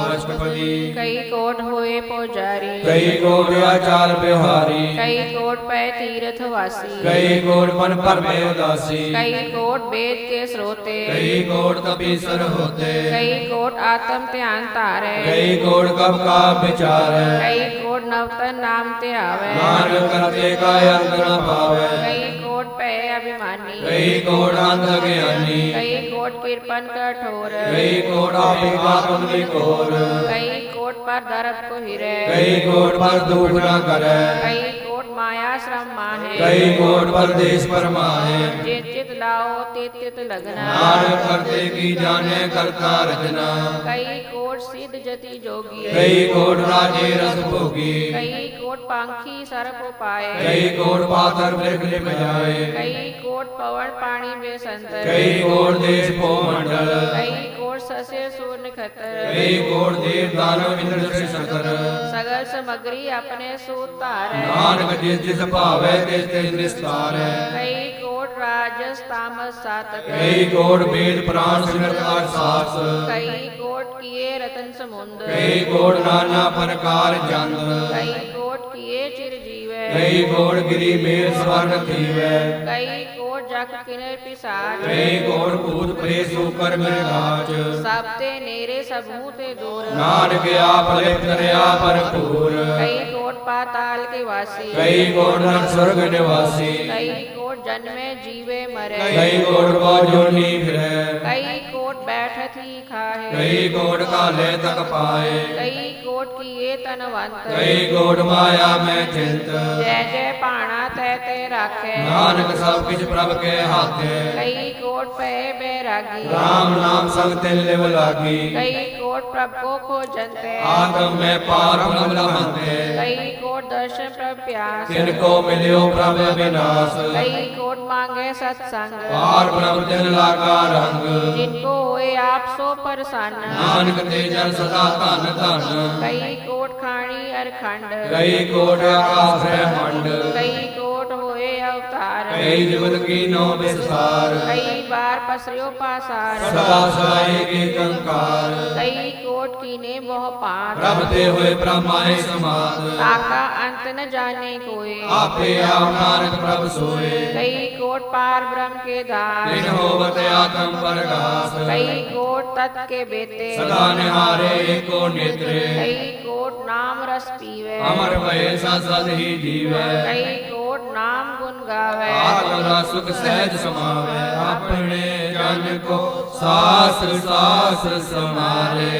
ਅਸ਼ਟਪਦੀ ਕਈ ਕੋਟ ਹੋਏ ਪੁਜਾਰੀ, ਕਈ ਕੋਟ ਆਚਾਰ ਬਿਹਾਰੀ। ਕਈ ਕੋਟ ਪੈ ਤੀਰਥ ਵਾਸੀ, ਕਈ ਕੋਟ ਮਨ ਭਰਮੇ ਉਦਾਸੀ। ਕਈ ਕੋਟ वेद के स्रोते, ਕਈ ਕੋਟ ਤਪੀਸਰ ਹੋਤੇ। कई कोट आत्म ध्यान तारे, ਕਈ ਕੋਟ ਕਬ ਕਾ ਵਿਚਾਰੈ। कई कोट नवतन नाम ते आवे, ਨਾਨਕ ਕਰਤੇ ਕਾ ਅੰਤ ਨ ਪਾਵੈ। कई कोट पे अभिमानी, ਕਈ ਕੋਟ ਅੰਧ ਗਿਆਨੀ। कई कोट कृपन कठोर, ਕਈ ਕੋਟ ਆਪੇ ਆਤਮ ਵਿਕੋਰ। कई कोट पर दर्प को हिरे, ਕਈ ਕੋਟ ਪਰ ਦੁਖ ਨ ਕਰੈ। कई कोट माया श्रम माहे, ਕਈ ਕੋਟ ਪਰਦੇਸ ਪਰਮਾਏ। जित चित लाओ तित तित लगना, ਨਾਨਕ ਕਰਤੇ ਕੀ ਜਾਣੈ ਕਰਤਾ ਰਚਨਾ। कई कोट सिद्ध जति जोगी, ਕਈ ਕੋਟ ਰਾਜੇ ਰਸ ਭੋਗੀ। कई कोट पांखी सर्प पाए, ਕਈ ਕੋਟ ਪਾਤਰ ਬ੍ਰਿਖ ਲਿਪ ਜਾਏ। कई कोट पवन पानी में संतर, ਕਈ ਕੋਟ ਦੇਸ਼ ਭੋ ਮੰਡਲ। कई कोट ससे सूर नक्षत्र, ਕਈ ਕੋਟ ਦੇਵ ਦਾਨਵ ਇੰਦਰ ਸੇ ਸਕਰ। सगल सामग्री अपने सूत तारै, ਨਾਨਕ ਜਿਸ ਜਿਸ ਭਾਵੈ ਤਿਸ ਤਿਸ ਨਿਸਤਾਰੈ। कई कोट राजस तामस सातक, ਕਈ ਕੋਟ ਵੇਦ ਪ੍ਰਾਣ ਸਿਮਰਤ ਆਠ ਸਾਸ। कई कोट किए रतन समुंद, ਕਈ ਕੋਟ ਨਾਨਾ ਪ੍ਰਕਾਰ ਜੰਦ। कई कोट किए चिर जीवै, ਕਈ ਕੋਟ ਗਿਰੀ ਮੇਲ ਸਵਰਨ ਥੀਵੈ। कई कोट जग किन्नर पिसाच, ਕਈ ਕੋਟ ਭੂਤ ਪ੍ਰੇਤ ਸੂਕਰ ਮ੍ਰਿਗਾਚ। सब ते नेरे सब मुँह ते दूर, ਨਾਨਕ ਆਪ ਲਿਪ ਦਰਿਆ ਭਰਪੂਰ। कई कोट पाताल के वासी, ਕਈ ਕੋਟ ਨਰਕ ਸੁਰਗ ਨਿਵਾਸੀ। कई कोट जन्मे जीवे मरे, ਕਈ ਕੋਟ ਕੋ ਜੋਨੀ ਫਿਰੈ। कई कोट बैठत ही खाहे, ਕਈ ਕੋਟ ਕਾਲੇ ਤਕ ਪਾਏ। कई कोट किए तनवंत, ਕਈ ਕੋਟ ਮਾਇਆ ਮੈਂ ਚਿੰਤ। जय जय पाणा तै ते राखे, ਨਾਨਕ ਸਭ ਕਿਛ ਪ੍ਰਭ ਕੇ ਹਾਥੈ। कई कोट पे बैरागी, ਰਾਮ ਨਾਮ ਸੰਗ ਤਿਲ ਲਿਵ ਲਾਗੀ। कई कोट प्रभ को खोजन्ते, ਆਤਮ ਮੈਂ ਪਾਰ ਬ੍ਰਹਮ ਲਹੰਤੇ। कई कोट दर्शन प्रभ प्यास, ਤਿਨ ਕੋ ਮਿਲਿਓ ਪ੍ਰਭ ਅਬਿਨਾਸ਼। कई कोट मांगे सत्संग, ਪਾਰ ਬ੍ਰਹਮ ਤਿਨ ਲਾਗਾ ਰੰਗ। जिनको होए आप सो प्रसन्न, ਨਾਨਕ ਤੇ ਜਨ ਸਦਾ ਧਨ ਧਨ। कई कोट खाणी अरखंड, ਕਈ ਕੋਟ ਆਕਾਸ ਬ੍ਰਹਮੰਡ। कई कोट होए अवतार, ਕਈ ਜੁਗਤ ਕੀ ਨੋ ਵਿਸਥਾਰ। कई बार पसरियो पासार, ਸਦਾ ਸਦਾਏ ਕੀ ਕੰਕਾਰ। कई कोट कीने मोह पार, ਪ੍ਰਭ ਤੇ ਹੋਏ ਬ੍ਰਹਮਾਏ ਸਮਾਤ। ताका अंत न जाने कोई, ਆਪੇ ਆਪ ਨਾਨਕ ਪ੍ਰਭ ਸੋਏ। कई कोट पार ब्रह्म के धार, ਤਿਨ ਹੋਵਤ ਆਤਮ ਪ੍ਰਗਾਸ। कई कोट तत् के बेते, ਸਦਾ ਨਿਹਾਰੇ ਏਕੋ ਨੇਤਰੇ। कई कोट नाम रस पीवे, ਅਮਰ ਭਏ ਸਦ ਸਦ ਹੀ ਜੀਵੈ। कई कोट नाम गुण गावे, ਆਤਮ ਦਾ ਸੁਖ ਸਹਿਜ ਸਮਾਵੈ। ਆਪਣੇ ਜਨ ਕੋ ਸਾਸ ਸਾਸ ਸਮਾਰੇ।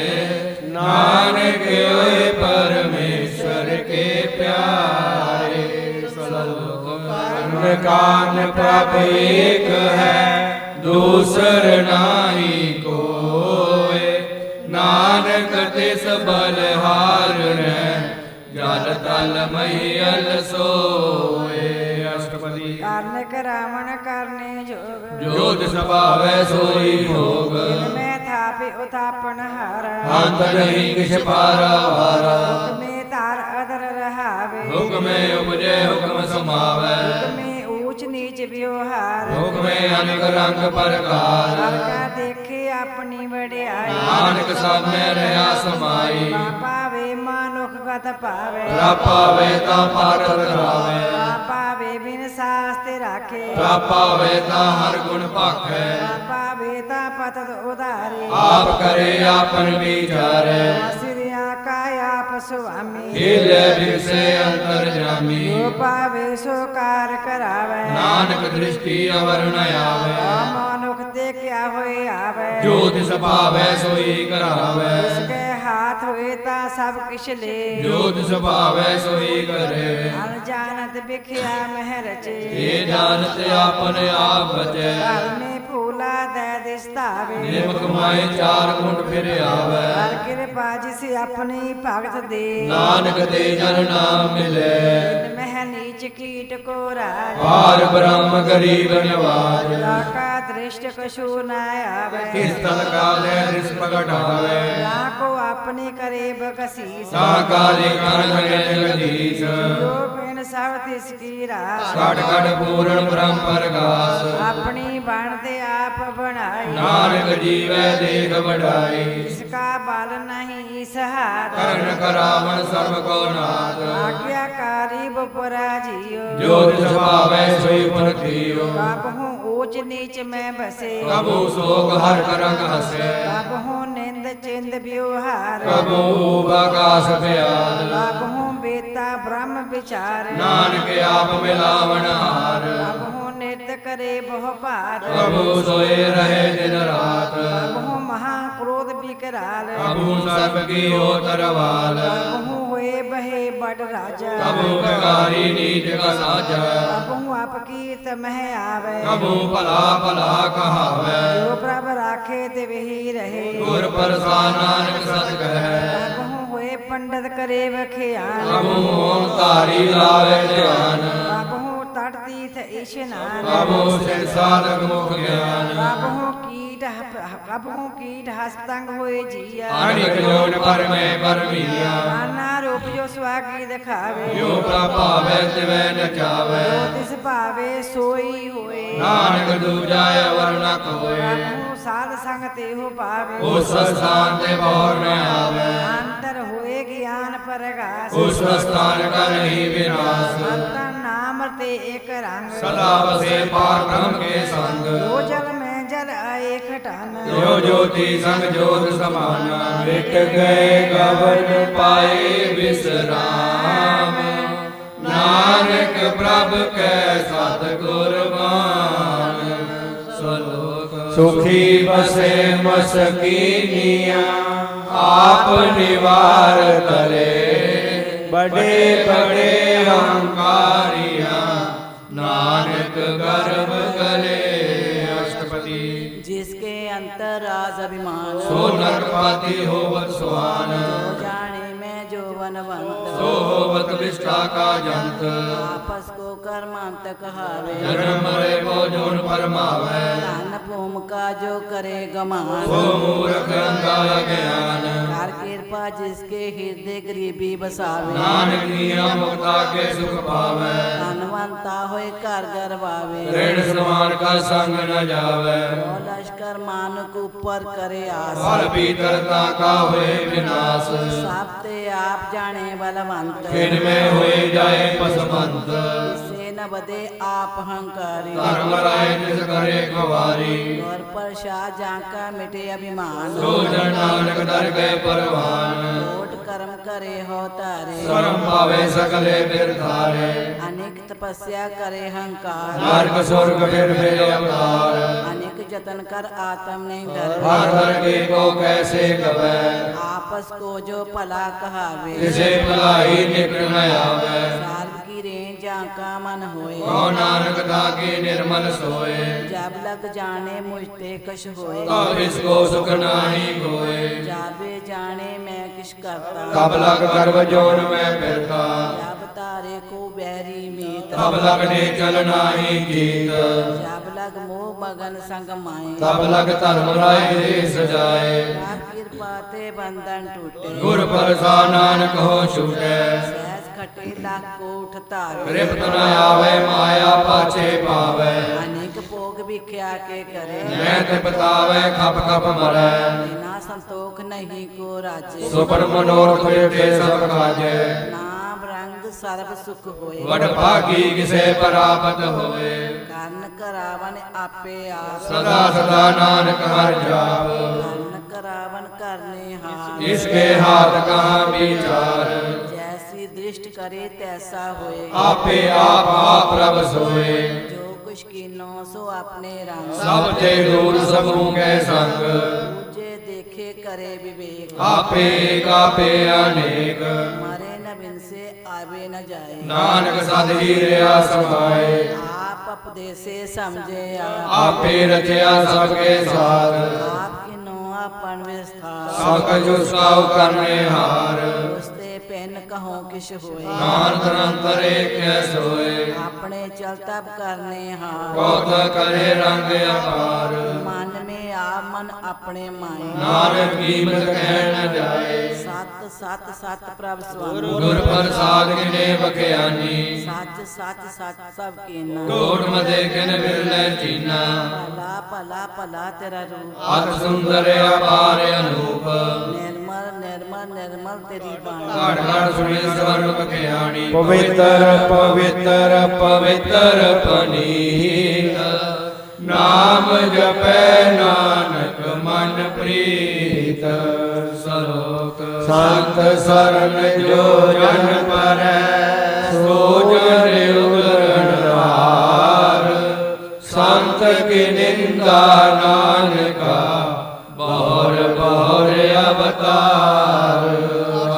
ਨਾਨਕ ਹੋਏ ਪਰਮੇਸ਼ਰ ਕੇ ਪਿਆਰੇ। ਸਲੋਕ ਕਾਨ ਪ੍ਰਭ ਏਕ ਹੈ ਦੂਸਰ ਨਾਹੀ ਕੋਇ। ਨਾਨਕ ਤਿਸ ਬਲਿਹਾਰੈ ਜਲ ਤਲ ਮਹੀਲ ਸੋਏ। ਅਸ਼ਟਪਦੀ ਕਰਨ ਕਰਾਵਣ ਕਰਨੇ ਜੋਗ, ਜੋ ਤਿਸ ਭਾਵੈ ਸੋਈ ਭੋਗ। ਮੈਂ ਥਾਪੇ ਉਥਾਪਨ ਹਾਰ, ਅੰਤ ਨਹੀਂ ਕਿਛ ਪਾਰਾਵਾਰਾ। ਹੁਕਮੇ ਧਾਰ ਅਦਰ ਰਹਾਵੇ, ਹੁਕਮੇ ਉਪਜੈ ਹੁਕਮ ਸਮਾਵੈ। ਹੁਕਮੇ ਊਚ ਨੀਚ ਵਿਵਹਾਰ, ਹੁਕਮੇ ਅਨੇਕ ਰੰਗ ਪ੍ਰਕਾਰ। ਹਰ ਕਾ ਦੇਖੇ ਆਪਣੀ ਵਡਿਆਈ, ਨਾਨਕ ਸਭ ਮੈਂ ਰਹਾ ਸਮਾਈ। ਪਾਵੇ ਮਾਨੁਖ ਗਤ ਪਾਵੇ, ਪ੍ਰਾਪਾਵੇ ਤਾਂ ਪਾਰ ਕਰਾਵੇ। ਪਾਵੇ ਬਿਨ ਸਾਸ ਤੇ ਰਾਖੇ, ਪ੍ਰਾਪਾਵੇ ਤਾਂ ਹਰ ਗੁਣ ਭਾਖੈ। ਪਾਵੇ ਤਾਂ ਪਤਤ ਉਧਾਰੇ, ਆਪ ਕਰੇ ਆਪਨ ਵਿਚਾਰੈ। ਸਿਰਿਆ ਕਾ ਆਪ ਸੁਆਮੀ, ਹੀਲੇ ਬਿਰਸੇ ਅੰਤਰ ਜਾਮੀ। ਜੋ ਪਾਵੇ ਸੋ ਕਾਰ ਕਰਾਵੇ, ਨਾਨਕ ਦ੍ਰਿਸ਼ਟੀ ਅਵਰ ਨ ਆਵੇ। ਮਾਨੁਖ ਤੇ ਕਿਆ ਹੋਏ ਆਵੇ, ਜੋ ਤਿਸ ਭਾਵੈ ਸੋਈ ਕਰਾਵੇ। ਇਸਕੇ ਹਾਥ ਹੋਏ ਤਾਂ ਸਭ ਕਿਛ ਲੈ, ਜੋ ਤਿਸ ਭਾਵੈ ਸੋਈ ਕਰੇ। ਅਨ ਜਾਣਤ ਵਿਖਿਆ ਮਹਿ ਰਚੇ, ਇਹ ਜਾਣਤ ਆਪਨ ਆਪ ਬਚੈ। ਘਰ ਮੇ ਭੂਲਾ ਦੇ ਤਿਸ ਧਾਵੇ ਨਿਮਕ ਮਾਏ ਚਾਰ ਗੁਣ ਫਿਰ ਆਵੇ ਹਰ ਕਿਰਪਾ ਜਿਸ ਆਪਣੀ ਭਗਤ ਦੇ ਨਾਨਕ ਦੇ ਜਨ ਨਾਮ ਮਿਲੇ ਮਹਿ ਨੀਚ ਕੀਟ ਕੋ ਰਾਜ ਪਾਰ ਬ੍ਰਹਮ ਗਰੀਬ ਨਿਵਾਜ ਲਾਕਾ ਦ੍ਰਿਸ਼ਟ ਕਛੂ ਨਾ ਆਵੇ ਕਿਸ ਤਨ ਕਾਲੇ ਰਿਸ ਪ੍ਰਗਟਾਵੇ ਨਾ ਕੋ ਆਪਣੇ ਕਰੇ ਬਕਸੀਸ ਤਾ ਕਾਲੇ ਕਨ ਗਏ ਜਗਦੀਸ਼ ਜੋ ਬਿਨ ਸਭ ਤਿਸ ਕੀ ਰਾਸ ਘਟ ਘਟ ਪੂਰਨ ਬ੍ਰਹਮ ਪ੍ਰਗਾਸ ਆਪਣੀ ਬਣ ਤੇ ਆਪ ਬਣਾਈ ਨਾਨਕ ਜੀਵੈ ਦੇਖ ਵਡਾਈ ਇਸ ਕਾ ਬਲ ਨਹੀਂ ਸਹਾਤ ਕਰਨ ਕਰਾਵਣ ਸਰਬ ਕੋ ਨਾਥ ਆਗਿਆਕਾਰੀ ਬਪਰਾ ਜੀਓ ਜੋ ਤਿਸ ਭਾਵੈ ਸੋਈ ਪੁਨ ਥੀਓ ਕਬਹੂ ਊਚ ਨੀਚ ਮੈਂ ਬਸੇ ਕਬੂ ਸੋਗ ਹਰ ਕਰੰਗ ਹਸੇ ਕਬਹੂ ਨਿੰਦ ਚਿੰਦ ਵਿਵਹਾਰ ਕਬੂ ਆਕਾਸ ਪਿਆਦ ਕਬਹੂ ਬੇਤਾ ਬ੍ਰਹਮ ਵਿਚਾਰ ਨਾਨਕ ਆਪ ਮਿਲਾਵਣ ਹਾਰ ਕਬਹੂ ਨਿਤ ਕਰੇ ਬਹੁ ਭਾਤ ਕਬੂ ਸੋਏ ਰਹੇ ਦਿਨ ਰਾਤ ਕਬਹੂ ਮਹਾ ਕ੍ਰੋਧ ਵਿਕਰਾਲ ਕਬੂ ਸਰਬ ਕੀ ਹੋ ਤਰਵਾਲ ਕਬਹੂ ਹੋਏ ਬਹੇ ਬੜ ਰਾਜਾ ਕਬੂ ਬਿਗਾਰੀ ਨੀਚ ਕਾ ਸਾਜਾ ਕਬਹੂ ਆਪ ਕੀਰਤ ਮਹਿ ਆਵੇ ਕਬੂ ਭਲਾ ਭਲਾ ਕਹਾਵੇ ਜੋ ਪ੍ਰਭ ਰਾਖੇ ਤੇ ਵਹੀ ਰਹੇ ਗੁਰ ਪ੍ਰਸਾਦ ਨਾਨਕ ਸਤ ਕਹੈ ਕਬਹੂ ਹੋਏ ਪੰਡਤ ਕਰੇ ਵਖਿਆਨ ਕਬੂ ਮੋਨ ਧਾਰੀ ਲਾਵੇ ਧਿਆਨ ਕਬਹੂ ਤਟ ਤੀਰਥ ਇਸ਼ਨਾਨ ਕਬੂ ਸਿਰ ਸਾਧਕ ਮੁਖ ਗਿਆਨ ਕਬਹੂ ਕੀਟ ਹਸਤੰਗ ਹੋਏ ਜੀਆ ਅਨਿਕ ਜੋਨ ਪਰਮੇ ਪਰਮੀਆ ਨਾਨਾ ਰੂਪ ਜੋ ਸੁਆਗੀ ਦਿਖਾਵੇ ਜੋ ਪ੍ਰਭਾਵੈ ਤਿਵੈ ਨਚਾਵੇ ਜੋ ਤਿਸ ਭਾਵੇ ਸੋਈ ਹੋਏ ਨਾਨਕ ਦੂਜਾ ਅਵਰ ਨ ਕੋਏ ਕਬਹੂ ਸਾਧ ਸੰਗ ਤੇਹੋ ਪਾਵੇ ਉਸ ਸਥਾਨ ਤੇ ਬੋਰ ਨ ਆਵੇ ਅੰਤਰ ਹੋਏ ਗਿਆਨ ਪਰਗਾਸ ਉਸ ਸਥਾਨ ਕਾ ਨਹੀਂ ਵਿਨਾਸ਼ ਅੰਤਰ ਨਾਮ ਤੇ ਇੱਕ ਰੰਗ ਸਦਾ ਵਸੇ ਪਾਰ ਬ੍ਰਹਮ ਕੇ ਸੰਗ ਜੋ ਜਲ ਮੈਂ ਜਲ ਆਏ ਖਟਾਨ ਜੋ ਜੋਤੀ ਸੰਗ ਜੋਤ ਸਮਾਨਾ ਮਿਟ ਗਏ ਗਵਨ ਪਾਏ ਵਿਸਰਾਮ ਨਾਨਕ ਪ੍ਰਭ ਕੈ ਸਤ ਗੁਰਬਾਨ ਸਲੋਕ ਸੁਖੀ ਬਸੇ ਮਸਕੀਨੀਆਂ ਆਪ ਨਿਵਾਰ ਕਰੇ ਬੜੇ ਬੜੇ ਹੰਕਾਰੀਆਂ ਨਾਨਕ ਗਰਭ ਗਲੇ ਅਸ਼ਟਪਦੀ जिसके अंतर राज अभिमान ਸੋ ਨਰਪਾਤੀ ਹੋਵਤ ਸੁਆਨ जो जाने में जो बनवंत ਸੋ ਹੋਵਤ ਵਿਸ਼ਟਾ ਕਾ ਜੰਤ आपस को कर्मांत कहावे ਜਨਮ ਮਰੇ ਕੋ ਜੋਨ ਪਰਮਾਵੈ धन भूमिका जो करे गमान ਸੋ ਮੂਰਖ ਅੰਧਾ ਗਿਆਨ कर कृपा जिसके हृदय गरीबी बसावे ਨਾਨਕ ਨੀਆ ਮੁਕਤਾ ਕੇ ਸੁਖ ਪਾਵੈ धनवंता होए घर गरवावे ਰੇਣ ਸਮਾਨ ਕਾ ਸੰਗ ਨ ਜਾਵੈ जो लश्कर मानुक ऊपर करे आस ਫਲ ਪੀਤਰਤਾ ਕਾ ਹੋਏ ਵਿਨਾਸ਼ सब ते आप जाने बलवंत ਖਿਨ ਮੈਂ ਹੋਏ ਜਾਏ ਪਸਮੰਤ से न बदे आप हंकारी ਧਰਮ ਰਾਏ ਜਿਸ ਕਰੇ ਖਵਾਰੀ और प्रसाद जाका मिटे अभिमान ਸੋ ਜਨ ਨਾਨਕ ਦਰ ਗਏ ਪਰਵਾਨ कोट कर्म करे हो तारे ਸਰਮ ਪਾਵੇ ਸਕਲੇ ਬਿਰਧਾਰੇ अनेक तपस्या करे हंकार ਨਰਕ ਸੁਰਗ ਫਿਰ ਅਵਤਾਰ अनेक जतन कर आत्म नहीं डर ਹਰ ਹਰ ਕੇ ਕੋ ਕੈਸੇ ਗਵੈ आपस को जो भला कहावे ਕਿਸੇ ਭਲਾਈ ਨਿਕਲ ਨ ਆਵੈ साल की रें जाका मन होए ਕੋ ਨਾਨਕ ਤਾਕੇ ਨਿਰਮਲ ਸੋਏ जब लग जाने मुझते कश होए ਤਬ ਇਸ ਕੋ ਸੁਖ ਨਾਹੀ ਕੋਏ जाबे जाने मैं किस करता ਤਬ ਲਗ ਗਰਭ ਜੋਨ ਮੈਂ ਫਿਰਤਾ जब तारे को बहरी मीत ਤਬ ਲਗ ਨੇ ਚਲ ਨਾਹੀ ਜੀਤ जब लग मोह मगन संग माए ਤਬ ਲਗ ਧਰਮ ਰਾਏ ਦੇ ਸਜਾਏ राग कृपा ते बंधन टूटे ਗੁਰ ਪ੍ਰਸਾਦ ਨਾਨਕ ਹੋ ਛੂਟੈ सहज खटे लाख कोठ तारे ਤ੍ਰਿਪਤ ਨ ਆਵੇ ਮਾਇਆ ਪਾਛੇ ਪਾਵੈ अनेक भोग भिख्या के करे ਮੈਂ ਤੇ ਬਤਾਵੇ ਖਪ ਖਪ ਮਰੈ बिना संतोख नहीं को राजे ਸੁਪਨ ਮਨੋਰਥ ਤੇ ਸਭ ਕਾਜੈ नाम रंग सर्व सुख होए ਵਡ ਭਾਗੀ ਕਿਸੇ ਪ੍ਰਾਪਤ ਹੋਏ ਕਰਨ ਕਰਾਵਨ ਆਪੇ ਆਪ ਸਦਾ ਸਦਾ ਨਾਨਕ ਹਰਿ ਜਾਪ ਕਰਨ ਕਰਾਵਨ ਕਰਨੇ ਹਾਰ ਇਸਕੇ ਹਾਥ ਕਹਾਂ ਵਿਚਾਰ जैसी दृष्ट करे तैसा होए ਆਪੇ ਆਪ ਪ੍ਰਭ ਸੋਏ जो कुछ कीनो सो अपने रंग ਸਭ ਤੇ ਦੂਰ ਸਭੂ ਕੈ ਸੰਗ पूजे देखे करे विवेक ਆਪੇ ਕਾਪੇ ਅਨੇਕ मरे न बिन से आवे न जाए ਨਾਨਕ ਸਦ ਹੀ ਰਿਆ ਸਮਾਏ आप उपदेशे समझे आप आपे रचया सबके साथ किनो अपन विस्तार सब कछु उसका करने हार उसते पेन कहो किस होए नानक निरंतर एक सोए अपने चल तब करने हार बहुत करे रंग अपार मन में आप मन अपने माए नानक कीमत कह न जाए सत सत सत प्रभ स्वामी गुर प्रसाद किने बख्यानी सच सच सच सब कीना कोट मदे किन बिरले चीना भला भला भला तेरा रूप अत सुंदर अपार अनूप निर्मल निर्मल निर्मल तेरी बाणी घट घट सुने स्वर बख्यानी पवित्र पवित्र पवित्र पनीत नाम जपै नानक मन प्रीत सलोक संत शरण जो जन परੈ सो जन उगरणहार संत की निंदा नानका बहुर बहुर अवतार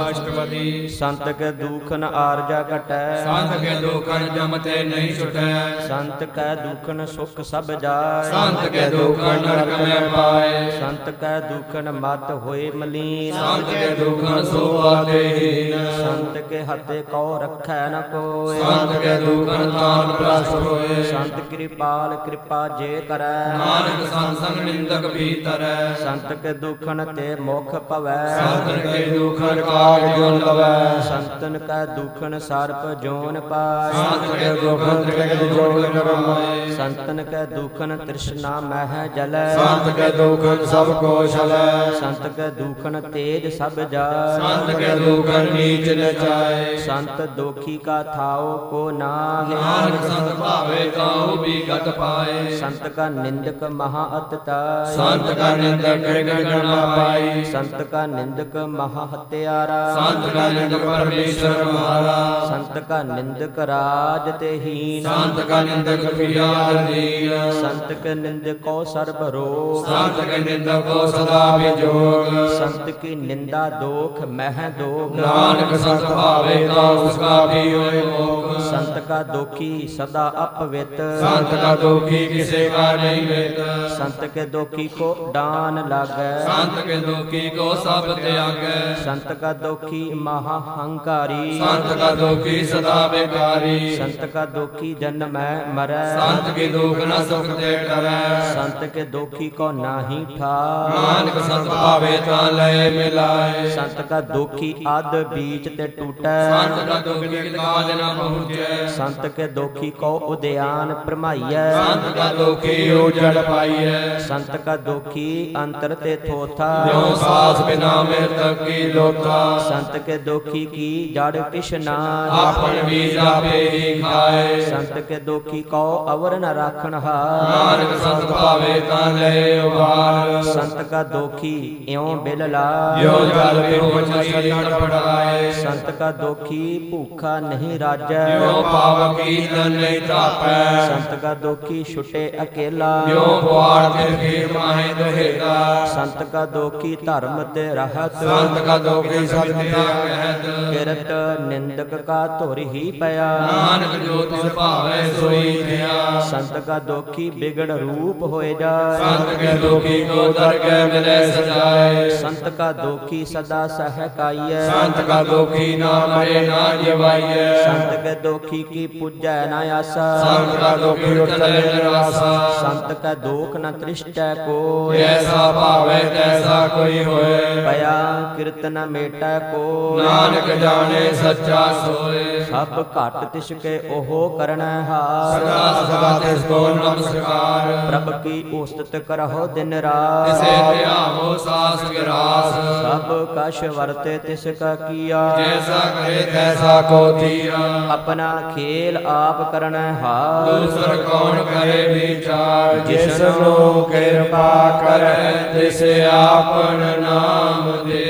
अष्टपदी संत के दुख न आरजा घटै संत के दुखन जमते नहीं छुटै संत के दुख न सुख सब जाय संत के दुखन नरक में पाए संत के दुख न मत होए मलीन संत के दुखन सोआते हीन संत के हते कौ रखै न कोय संत के दुखन तान भ्रष्ट होए संत कृपाल कृपा जे करੈ नानक संग निंदक भीतर संत के दुखन ते मुख पवै संत के दुखन काग जोन लवै संतन का दुखन सर्प जोन पाय संत के दुखन त्रिगत जोग नरमाए संतन के दुखन तृष्णा मह जलै संत के दुखन सब को छलै संत के दुखन तेज सब जाय संत के दुखन नीच नचाए संत दुखी का थाओ को नाहि नानक संत भावे ताऊ भी गत पाए संत का निंदक महा अतताय संत का निंदक कृगण न पाई संत का निंदक महा हत्यारा संत का निंदक परमेश्वर हमारा संत का निंदक राज ते हीन संत का निंदक प्रियार दीन संत के निंदको सर्व रोग संत के निंदक को सदा विजोग संत की निंदा दोख मह दोग नानक संत भावे ताऊ उसका भी होए भोग संत का दुखी सदा अपवित संत का दुखी किसे का नहीं वेत संत के दुखी को डान लागै संत के दुखी को सब त्यागै संत का दुखी महाहंकारी संत का दुखी सदा बेकारी संत का दुखी जन्म मरै संत के दुख न सुख ते डरै संत के दुखी को नाही ठार नानक संत भावे ता लय मिलाए संत का दुखी आद बीच ते टूटै संत का दुखी काज न पहुँचे संत के दुखी को उद्यान प्रमाइयै संत का दुखी उजड़ पाइए संत का दुखी अंतर ते थोथा जो सास बिना मृतक की लोथा संत के दुखी की जड़ किशना आपन बीजा पे ही खाए संत के दुखी को अवर न राखन हार नानक संत भावे ता लय उबार संत का दुखी एवं बिलला जो जल पियो मछली तड़पड़ाए संत का दुखी भूखा नहीं राजै जो पावक की धन नहीं तापै संत का दुखी छुटे अकेला जो पुआर तिरखी माहे दहेता संत का दुखी धर्म ते रहत संत का दुखी सत्य कहत किरत निंदक का धुर ही पया नानक जो तिस भावे सोई थिया संत का दुखी बिगड़ रूप होए जाए संत के दुखी को दरगह मिले सजाए संत का दुखी सदा सहकाइयै संत का दुखी ना मरे ना जिवाइए संत के दुखी की पूजै न आसा संत का दुखी उठले निराशा संत का दुख न तृष्टै को जैसा भावे तैसा कोई होए पया कीर्तन मेटै को नानक जाने सच्चा सोए सब घट तिसके ओहो करनै हार सदा सदा तिसको नमस्कार प्रभ की उस्तत करहो दिन रात तिसे त्यागो सास गिरास सब कश वर्ते तिसका किया जैसा करे तैसा को दिया अपना खेल आप करनै हार दूसर कौन करे विचार जिसनु कृपा करे तिसे आपन नाम दे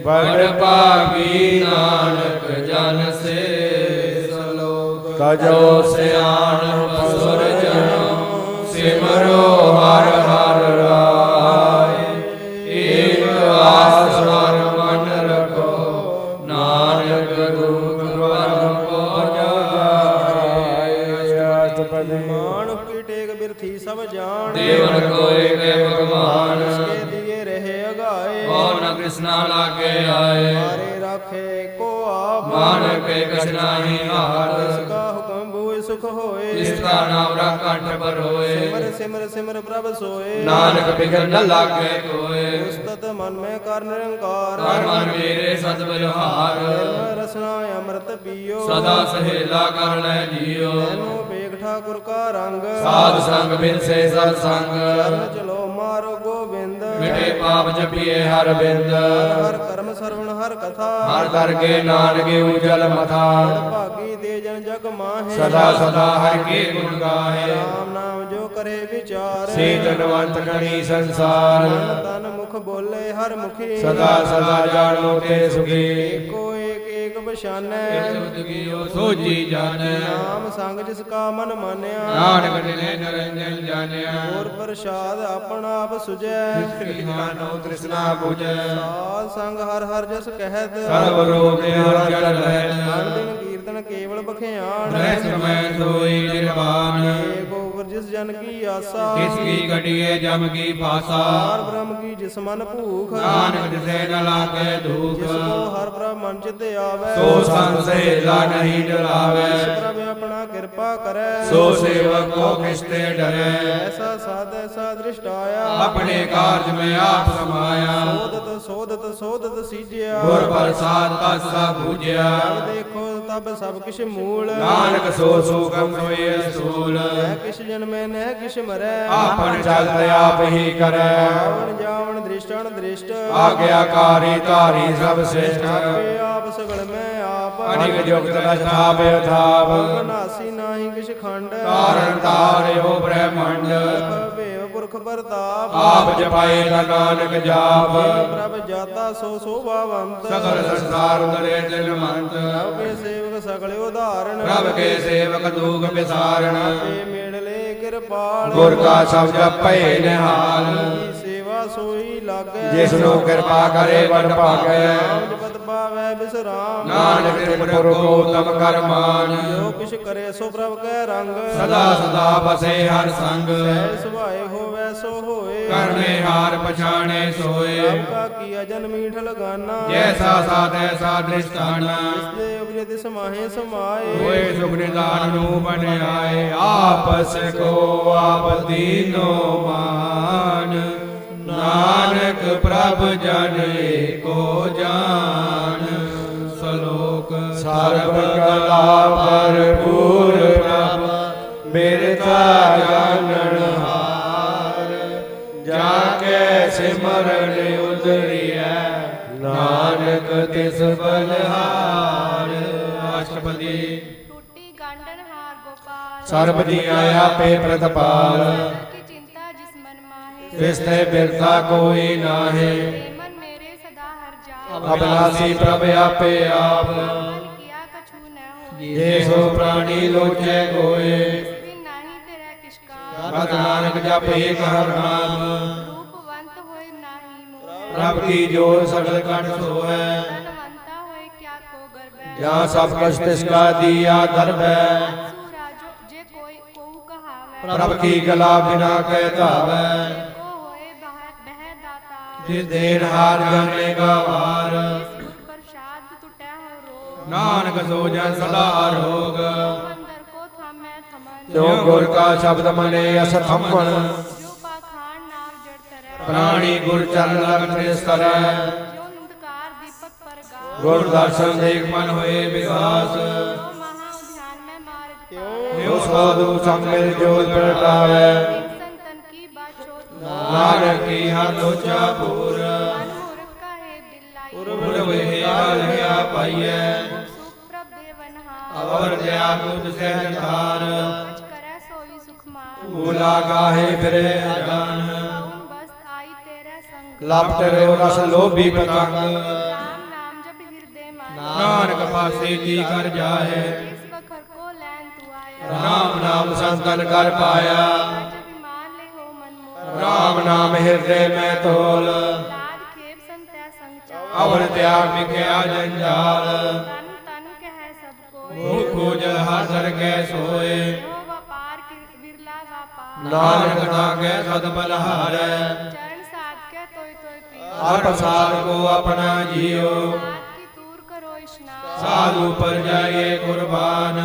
बड़ पापी नानक जन से सलोक तजो सियान पसुर जनो सिमरो हर हर राय एक आस हर मन रखो नानक दुख परम को जाय पदे मानुष की टेक बिरथी सब जान देवन को एक भगवान इसके दिए रहे अगाए और न कृष्णा लागे आए मारे राखे को आप मान के कृष्णा ही हार इसका हुक्म बुए सुख होए इसका नाम कंठ पर होए सिमर सिमर सिमर प्रभ सोए नानक बिगड़ न लागे कोए उस्तत मन में कर निरंकार कर मन मेरे सत बलहार निर्मल रसना अमृत पियो सदा सहेला कर ले जियो तैनो बेग ठाकुर का रंग साध संग बिन से सत्संग चरण चलो मारो गोविंद मिटे पाप जपिए हर बिंद हर कर्म सरवण हर कथा हर कर के नानक उजल मथा भागी दे जन जग माहे सदा सदा हर के गुण गाहे राम नाम जो करे विचार से धनवंत गणी संसार तन तन मुख बोले हर मुखी सदा सदा जानो ते सुखी एको एक एक बशानै सो जी जाने नाम संग जिसका मन मान्या नानक दिने निरंजन जानिया और प्रसाद अपना आप सुजै नो तृष्णा बुझे साध संग हर हर जस कहत सर्व रोग हर जल अन रहत दिन कीर्तन केवल बख्यान रह समय सोई निर्वाण एको पर जिस जन की आशा किसकी घटिए जम की फासा हर ब्रह्म की जिस मन भूख नानक जिसे न लागे धूप जिसको हर प्रभ मन चित आवे सो संग सहेला नहीं डरावे प्रभ अपना कृपा करे सो सेवक को किसते डरे ऐसा साध ऐसा दृष्ट आया अपने कार्य में आप समाया सोदत सोदत सोदत सीजिया गुर प्रसाद का सब बुझिया जब देखो तब सब किश मूल नानक सो सुगम सोए सूल न किश जन्मे न किश मरै आपन चलत आप ही करे जावन जावन दृष्टन दृष्ट आज्ञाकारी तारी सब श्रेष्ठ आपे आप सगल में आप अनिक जुगत रथाप यथाप नासी नाही किश खंड कारण तार्यो ब्रह्मंड बेव पुरख प्रताप आप जपाए नानक जाप प्रभ जाता सो शोभावंत सकल संसार उदरे जलमंत प्रभ के सेवक सकल उदाहरण प्रभ के सेवक दूग विसारण आपे मेड़ले कृपाल गुर का शब्द पै निहाल की सेवा सोई लागे जिसनु कृपा करे बड़ भागे नाम जपत पावै बिसराम नानक त्रिपुर को तम कर मान जो किश करे सो प्रभ के रंग सदा सदा बसे हर संग सहज सुभाए होवै सो होए करने हार पछाणे सोए प्रभ का किया जन मीठ लगाना जैसा साध ऐसा दृष्टाना जिसने उपनित समाहे समाए होए सुख निदान नु बन आए आपस को आप दीनो मान नानक प्रभ जन को जान सलोक सर्व कला भरपूर प्रभ बिरथा जानन हार जाके सिमरन उतरिया नानक तिस बलहार अष्टपदी टूटी गांडन हार गोपाल सर्ब जिया आपे प्रतपाल की चिंता जिस मन माहे तिस्ते बिरता कोई नाहे मन मेरे सदा हर जाए अबनासी प्रभ आपे आप किया कछु न हो ये सो प्राणी लोचे कोय बिन नाही तेरा किसका भक्त नानक जप एक हर नाम रूपवंत होए नाही मोह प्रभ की जोर सगल कंठ सोहै धनवंता होए क्या को गर्व जहाँ सब कष्ट तिसका दिया दर्भ है सूराजो जे कोई को कहावे प्रभ की गला बिना कह धावै को होए बह दाता जिस देर हार जाने का वार प्रसाद टूटे हो रो नानक सो जन सदा रोग अंदर को थमे थमन जो गुर का शब्द मने अस थम्पन जो पाखान नाम जड़ तरह प्राणी गुर चरण लगत निस्तर जो अंधकार दीपक पर गा गुर दर्शन देख मन होए विकास जो महा ध्यान में मार्ग पावे यो साधु संग मिल जोत प्रगटावे संतन की बात नानक की हर लोचा पूर मूर्ख का है दिल लाई उड़ वे आलिया पाइए सुख प्रभ देवन हा अवर दया दूध से तार कुछ करे सोई सुख मान भूला गाहे फिरे अजान उन बस आई तेरे संग लपट रे रस लोभी पतंग राम नाम जब हृदय मान नानक फांसी की कर जाए जिस वखर को लैन तू आया राम नाम संतन कर पाया जब मान ले हो मन मोर राम नाम हृदय में तोल लाद खेप संत्या संग अवर त्याग मिख्या जंजाल तन तन कह सबको मुख जल हाथ धर के सोए जो व्यापार की विरला वापा ਨਾਨਕ ਤਾਕੇ ਸਦ ਬਲਹਾਰੈ चरण साध के तोय तोय पी ਹਰ ਪ੍ਰਸਾਦ ਕੋ ਆਪਣਾ ਜੀਓ साध की दूर करो स्नान ਸਾਧੂ ਪਰ ਜਾਈਏ ਕੁਰਬਾਨ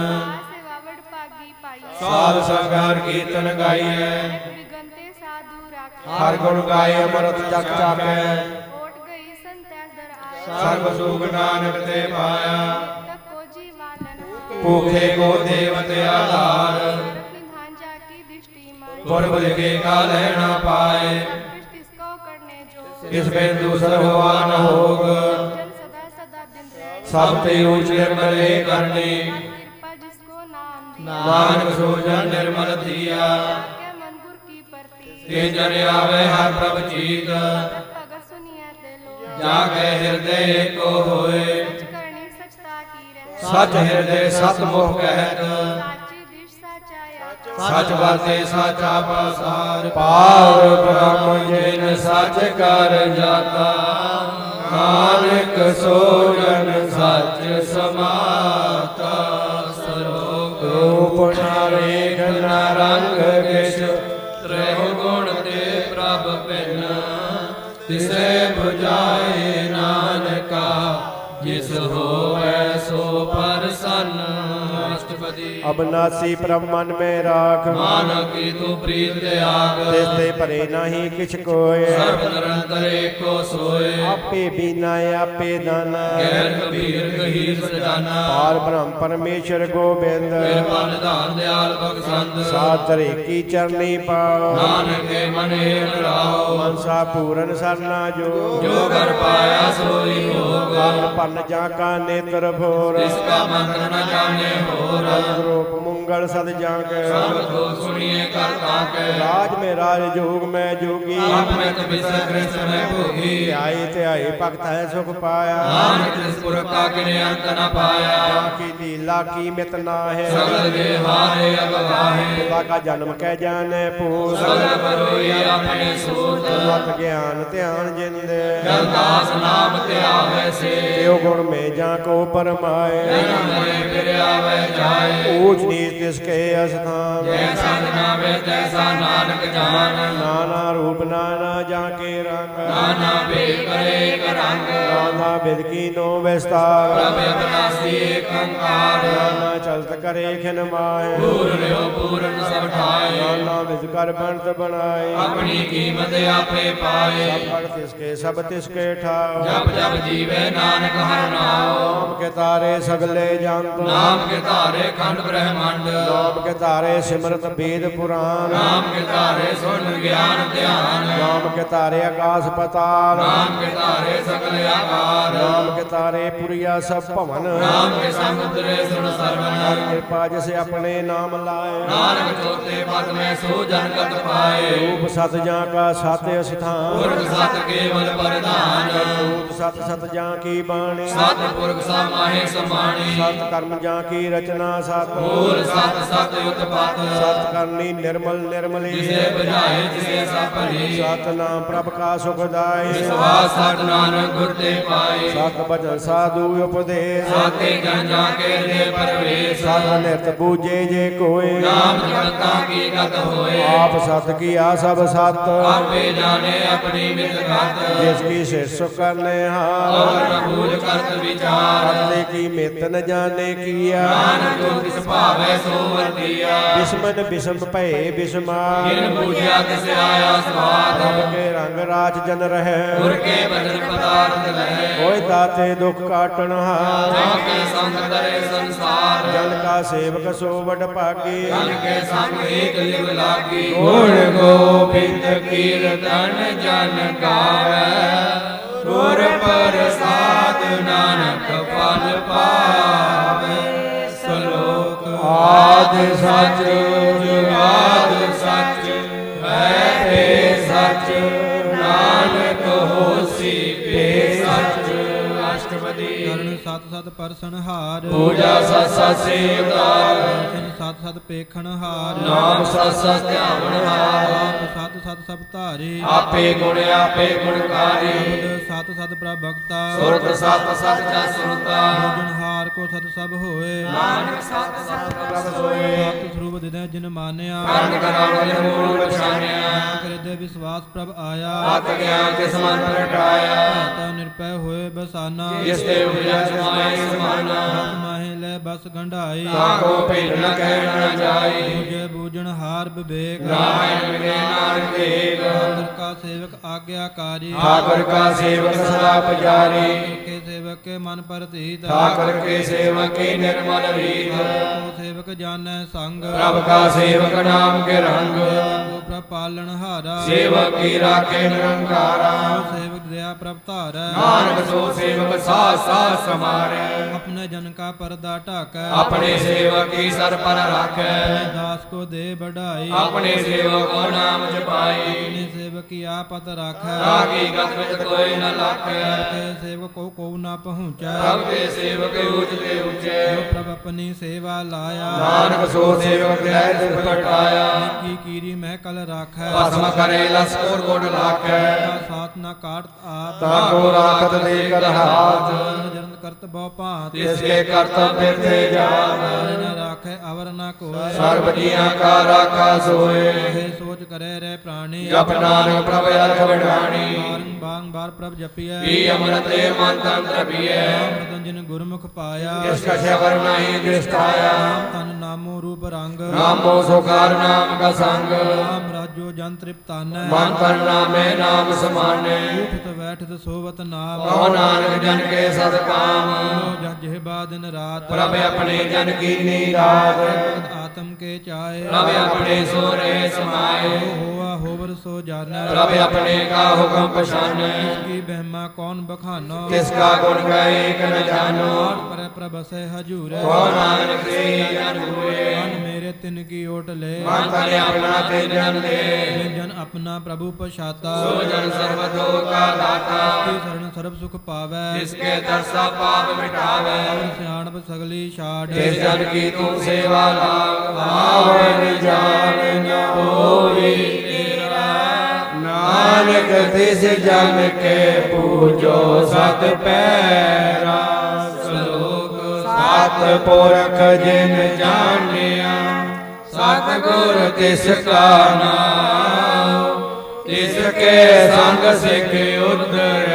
सेवा वड पागी पाई ਸਾਧ ਸੰਗਾਰ ਕੀਰਤਨ ਗਾਈਐ विगंते साधु राखे ਹਰ ਗੁਣ ਗਾਏ ਅਮਰਤ ਜਗ ਚਾਕੈ ओट गई संत्यास दर आए ਸਰਬ ਸੁਖ ਨਾਨਕ ਤੇ ਪਾਇਆ तक को जीवालन ਭੂਖੇ ਕੋ ਦੇਵਤ ਆਧਾਰ निधान जाकी दृष्टि माई ਪੁਰਬ ਲਿਖੇ ਕਾ ਲੈਣਾ ਪਾਏ इसको करने जो ਇਸ ਬਿਨ ਦੂਸਰ ਹੋਆ ਨ ਹੋਗ जन सदा सदा दिन रहे ਸਭ ਤੇ ਊਚ ਨਿਰਮਲੇ ਕਰਨੀ कृपा जिसको नाम दिया ਨਾਨਕ ਸੋ ਜਨ ਨਿਰਮਲ ਥੀਆ के मन गुर की परती ਤੇ ਜਨ ਆਵੇ ਹਰ ਪ੍ਰਭ ਚੀਤ अगर सुनिए ते लो ਜਾ ਕੇ ਹਿਰਦੇ ਏਕੋ ਹੋਏ करनी सचता की रह ਸਚ ਹਿਰਦੇ ਸਤ ਮੁਖ ਕਹਿਤ साची दिश साचाया ਸਚ ਵਰਤੇ ਸਾਚਾ ਪਾਸਾਰ ਪਾਰ ਬ੍ਰਹਮ ਜਿਨ ਸਚ ਕਰ ਜਾਤਾ ਨਾਨਕ ਸੋ ਜਨ ਸਚ ਸਮਾਤਾ ਸਰੋਗ ਰੂਪ ਨਾ ਰੇਖ ਨਾ ਰੰਗ ਕਿਛ ਤ੍ਰਹਿ ਗੁਣ ਤੇ ਪ੍ਰਭ ਭਿੰਨ ਤਿਸੈ 부ਝਾਏ ਨਾਨਕਾ ਜਿਸ ਹੋਵੈ ਸੋ ਪਰਸੰਨ ਅਸ਼ਟਪਦੀ ਅਬਨਾਸੀ ਪ੍ਰਭ ਮਨ ਮੈਂ ਰਾਖ ਮਾਨਵ ਕੀ ਤੂੰ ਪ੍ਰੀਤ ਤਿਆਗ ਤਿਸ ਤੇ ਭਰੇ ਨਾਹੀ ਕਿਛ ਕੋਇ ਸਰਬ ਨਿਰੰਤਰ ਏਕੋ ਸੋਏ ਆਪੇ ਬੀਨਾ ਆਪੇ ਦਾਨਾ ਗੈਰ ਕਬੀਰ ਕਹੀ ਸਜਾਨਾ ਪਾਰ ਬ੍ਰਹਮ ਪਰਮੇਸ਼ਰ ਗੋਬਿੰਦ ਕਿਰਪਾ ਨਿਧਾਨ ਦਿਆਲ ਬਖਸ਼ੰਦ ਸਾਧ ਧਰੇ ਕੀ ਚਰਨੀ ਪਾਉ ਨਾਨਕ ਕੇ ਮਨ ਏਕ ਰਾਓ ਮਨਸਾ ਪੂਰਨ ਸਰਨਾ ਜੋ ਜੋ ਕਰ ਪਾਇਆ ਸੋਈ ਹੋਗ ਮਨ ਪੰਨ ਜਾ ਕਾ ਨੇਤਰ ਭੋਰ ਇਸ ਕਾ ਮੰਤਰ ਨ ਜਾਣੇ ਹੋਰ ਰੂਪ ਮੰਗਲ ਸਦ ਜਾਂ ਕੇ ਸਭ ਕੋ ਸੁਣੀਏ ਕਰ ਤਾਕੇ ਰਾਜ ਮੇ ਰਾਜ ਜੋਗ ਮੈਂ ਜੋਗੀ ਆਪਣੇ ਤਪਿਸਾ ਕ੍ਰਿਸ਼ਨ ਮੈਂ ਭੋਗੀ ਧਿਆਏ ਧਿਆਏ ਭਗਤ ਹੈ ਸੁਖ ਪਾਇਆ ਨਾਨਕ ਤਿਸ ਪੁਰਖ ਕਾ ਕਿਨੇ ਅੰਤ ਨ ਪਾਇਆ ਕੀ ਲੀਲਾ ਕੀ ਮਿਤ ਨਾਹਿ ਸਗਲ ਦੇ ਹਾਰੇ ਅਗਵਾਹੇ ਪਿਤਾ ਕਾ ਜਨਮ ਕਹਿ ਜਾਣੈ ਪੂਤ ਸਗਲ ਕਰੋਈ ਆਪਣੇ ਸੂਤ ਮਤ ਗਿਆਨ ਧਿਆਨ ਜਿੰਦੇ ਜਲ ਦਾਸ ਨਾਮ ਧਿਆਵੈ ਸੇ ਤਿਉ ਗੁਣ ਮੇ ਜਾਂ ਕੋ ਪਰਮਾਏ ਜਨਮ ਮਰੇ ਫਿਰ ਆਵੈ ਜਾਏ ਊਚ ਨੀਚ ਤਿਸ ਕੇ ਅਸਥਾਨ ਜੈਸਾ ਨਾਵੇ ਤੈਸਾ ਨਾਨਕ ਜਾਣ ਨਾਨਾ ਰੂਪ ਨਾਨਾ ਜਾਂ ਕੇ ਰੰਗ ਨਾਨਾ ਵੇ ਕਰੇ ਕਰੰਗ ਨਾਨਾ ਬਿਦ ਕੀ ਨੋ ਵਿਸਤਾਰ ਪ੍ਰਭ ਅਬਨਾਸੀ ਏਕ ਓੰਕਾਰ ਨਾਨਾ ਚਲਤ ਕਰੇ ਖਿਨ ਮਾਏ ਪੂਰਨਿਓ ਪੂਰਨ ਸਭ ਠਾਏ ਨਾਨਾ ਵਿਦ ਕਰ ਬਣਤ ਬਣਾਏ ਆਪਣੀ ਕੀਮਤ ਆਪੇ ਪਾਏ ਸਭ ਭਗਤ ਤਿਸ ਕੇ ਸਭ ਤਿਸ ਕੇ ਠਾਉ ਜਪ ਜਪ ਜੀਵੇ ਨਾਨਕ ਹਰਿ ਨਾਮ ਨਾਮ ਕੇ ਤਾਰੇ ਸਗਲੇ ਜੰਤ ਨਾਮ ਕੇ ਧਾਰੇ ਖੰਡ ਬ੍ਰਹਮੰਡ ਨਾਮ ਕੇ ਤਾਰੇ ਸਿਮਰਤ ਵੇਦ ਪੁਰਾਨ ਨਾਮ ਕੇ ਧਾਰੇ ਸੁਣ ਗਿਆਨ ਧਿਆਨ ਨਾਮ ਕੇ ਤਾਰੇ ਆਕਾਸ ਪਤਾਲ ਨਾਮ ਕੇ ਧਾਰੇ ਸਕਲ ਆਕਾਰ ਨਾਮ ਕੇ ਤਾਰੇ ਪੁਰੀਆ ਸਭ ਭਵਨ ਨਾਮ ਕੇ ਸਮੁਦਰੇ ਸੁਣ ਸਰਵਨ ਕਿਰਪਾ ਜਿਸ ਆਪਣੇ ਨਾਮ ਲਾਏ ਨਾਨਕ ਚੋਤੇ ਪਦ ਮੈਂ ਸੋ ਜਨ ਕਤ ਪਾਏ ਰੂਪ ਸਤ ਜਾਂ ਕਾ ਸਤ ਅਸਥਾਨ ਪੁਰਖ ਸਤ ਕੇਵਲ ਪ੍ਰਧਾਨ ਰੂਪ ਸਤ ਸਤ ਜਾਂ ਕੀ ਬਾਣੀ ਸਤ ਪੁਰਖ ਸਮਾਹੇ ਸਮਾਣੀ ਸਤ ਕਰਮ ਜਾਂ ਕੀ ਰਚਨਾ ਸਤ ਮੂਲ ਸਤ ਸਤ ਉਤਪਤ ਸਤ ਕਰਨੀ ਨਿਰਮਲ ਨਿਰਮਲੀ ਜਿਸੇ ਬੁਝਾਏ ਜਿਸੇ ਸਭ ਭਲੀ ਸਤ ਨਾਮ ਪ੍ਰਭ ਕਾ ਸੁਖਦਾਈ ਵਿਸ਼ਵਾਸ ਸਤ ਨਾਨਕ ਗੁਰ ਤੇ ਪਾਏ ਸਤ ਭਜਨ ਸਾਧੂ ਉਪਦੇਸ਼ ਸਾਤੇ ਜਨ ਜਾ ਕੇ ਦੇ ਪਰਵੇਸ਼ ਸਤ ਨਿਰਤ ਬੂਝੇ ਜੇ ਕੋਏ ਨਾਮ ਜਪਤਾ ਕੀ ਗਤ ਹੋਏ ਆਪ ਸਤ ਕੀ ਆ ਸਭ ਸਤ ਆਪੇ ਜਾਣੇ ਆਪਣੀ ਮਿਤ ਗਤ ਜਿਸ ਕੀ ਸਿਰਸ ਕਰਨੇ ਹਾਰ ਔਰ ਨ ਬੂਝ ਕਰਤ ਵਿਚਾਰ ਕਰਤੇ ਕੀ ਮਿਤ ਨ ਜਾਣੇ ਕੀਆ ਨਾਨਕ ਜੋ ਤਿਸ ਭਾਵੈ ਸੋ ਵਰਤੀਆ ਬਿਸਮਨ ਬਿਸਮ ਭਏ ਬਿਸਮਾਰ ਜਿਨ ਬੂਝਿਆ ਤਿਸ ਆਇਆ ਸਵਾਦ ਪ੍ਰਭ ਕੇ ਰੰਗ ਰਾਜ ਜਨ ਰਹਿ ਗੁਰ ਕੇ ਭਜਨ ਪਦਾਰਥ ਲਹੈ ਹੋਇ ਦਾਤੇ ਦੁਖ ਕਾਟਣ ਹਾਰ ਜੋ ਕੇ ਸੰਗ ਤਰੇ ਸੰਸਾਰ ਜਨ ਕਾ ਸੇਵਕ ਸੋ ਵਡ ਭਾਗੀ ਜਨ ਕੇ ਸੰਗ ਏਕ ਲਿਵ ਲਾਗੀ ਗੁਣ ਗੋਬਿੰਦ ਕੀਰਤਨ ਜਨ ਗਾਵੈ ਗੁਰ ਪ੍ਰਸਾਦ ਨਾਨਕ ਫਲ ਪਾਵੈ ਸ਼ਲੋਕ ਆਦ ਸੱਚ ਜੁਗਾਦ ਸੱਚ ਹੈ ਤੇ ਸੱਚ ਨਾਨਕ ਹੋਸੀ ਪੇ ਸੱਚ ਅਸ਼ਟਪਦੀ ਚਰਨ ਸਤ ਸਤ ਸਤ ਪਰਸਨਹਾਰ ਪੂਜਾ ਸਤ ਸਤ ਸੇ ਉਤਾਰ ਸਤ ਸਤ ਪੇਖਣਹਾਰ ਨਾਮ ਸਤ ਸਤ ਧਿਆਵਣਹਾਰ ਆਪ ਸਤ ਸਤ ਸਭ ਧਾਰੇ ਆਪੇ ਆਪੇ ਗੁਣਕਾਰੀ ਸਤ ਸਤ ਪ੍ਰਭ ਭਗਤਾ ਸੁਰਤ ਸਤ ਸਤ ਜਸ ਸੁਨਤਾ ਜਨਹਾਰ ਕੋ ਸਤ ਸਭ ਹੋਏ ਨਾਨਕ ਸਤ ਸਤ ਪ੍ਰਭ ਸੋਏ ਸਤ ਸਰੂਪ ਦਿਦੇ ਜਿਨ ਮਾਨਿਆ ਕੰਨ ਕਰਾਉ ਜਿਨ ਮੂਲ ਪਛਾਨਿਆ ਕਰਿਦੇ ਵਿਸ਼ਵਾਸ ਪ੍ਰਭ ਆਇਆ ਆਤ ਗਿਆਨ ਤਿਸ ਮਨ ਪ੍ਰਗਟਾਇਆ ਤਾ ਨਿਰਪੈ ਹੋਏ ਬਸਾਨਾ ਜਿਸ ਤੇ ਉਪਜਿਆ ਸਮਾਏ ਸਮਾਨਾ ਬਸ ਮਾਹੇ ਲੈ ਬਸ ਗੰਢਾਈ ਤਾਂ ਕੋ ਭੇਦ ਨ ਕਹਿ ਨ ਜਾਈ ਬੂਝੇ ਬੂਝਣ ਹਾਰ ਵਿਵੇਕ ਰਾਮਾਇਣ ਵਿਨੇ ਨਾਨਕ ਦੇਵ ठाकुर का सेवक आज्ञाकारी ठाकुर का सेवक सदा पुजारी के सेवक के मन परतीत ठाकुर के सेवक की निर्मल रीत को सेवक जानै संग प्रभ का सेवक नाम के रंग को प्रभ पालन हारा सेवक की राखे निरंकारा सेवक दया प्रभ धारै नानक सो सेवक साथ साथ समारे अपने जन का पर्दा ढाकै अपने सेवक की सर पर राखे दास को दे बढ़ाई अपने सेवक को नाम जपाई अपने सेवक की आपत राखै ताकि गत वित कोई न लाखे के सेवक को न पहुँचै प्रभ के सेवक ऊंच ते ऊंचे जो प्रभ अपनी सेवा लाया नानक सो सेवक दया दुख कटाया की कीरी महकल राखै भस्म करे लसकोर गोड लाखे साथ न काट आप ताको राखत लेकर हाथ जरन करत बहु भांत तिसके कर्तव्य थे जान न राखै अवर न कोय सर्व जिया का राखा सोए हे सोच करे रे प्राणी जप नानक प्रभ अर्थ विढ़ानी बार प्रभ जपिए पी अमृत ले मन तंत्र पिए अमृतन जिन गुरमुख पाया जिसका शबर नहीं दृष्टाया तन नामो रूप रंग नामो सुकार नाम का संग नाम राजो जन तृप्तान मन तन नामे नाम समाने उठत बैठत सोवत नाम कहो नानक जन के सद काम जह दिन रात प्रभ अपने जन की नीरात आत्म के चाहे प्रभ अपने सो रहे समाए होवा होवर सो जाना प्रभ अपने का हुक्म पछाने की बहमा कौन बखानो किसका गुण गाए एक न जानो पर प्रभ से हजूर कहो नानक से जन हुए मन मेरे तिन की ओट ले मन तने अपना ते जन दे जन अपना प्रभु पछाता सो जन सर्वतो का दाता की शरण सर्व सुख पावै इसके दर्शा पाप मिटावे सियाणप सगली छाड़ जिस जन की तू सेवा लाग आवे जान न होई तेरा नानक तिस जन के पूजो सत पैरा श्लोक सत पुरख जिन जानिया सत गुर तिसका नाम तिसके संग सिख उद्धर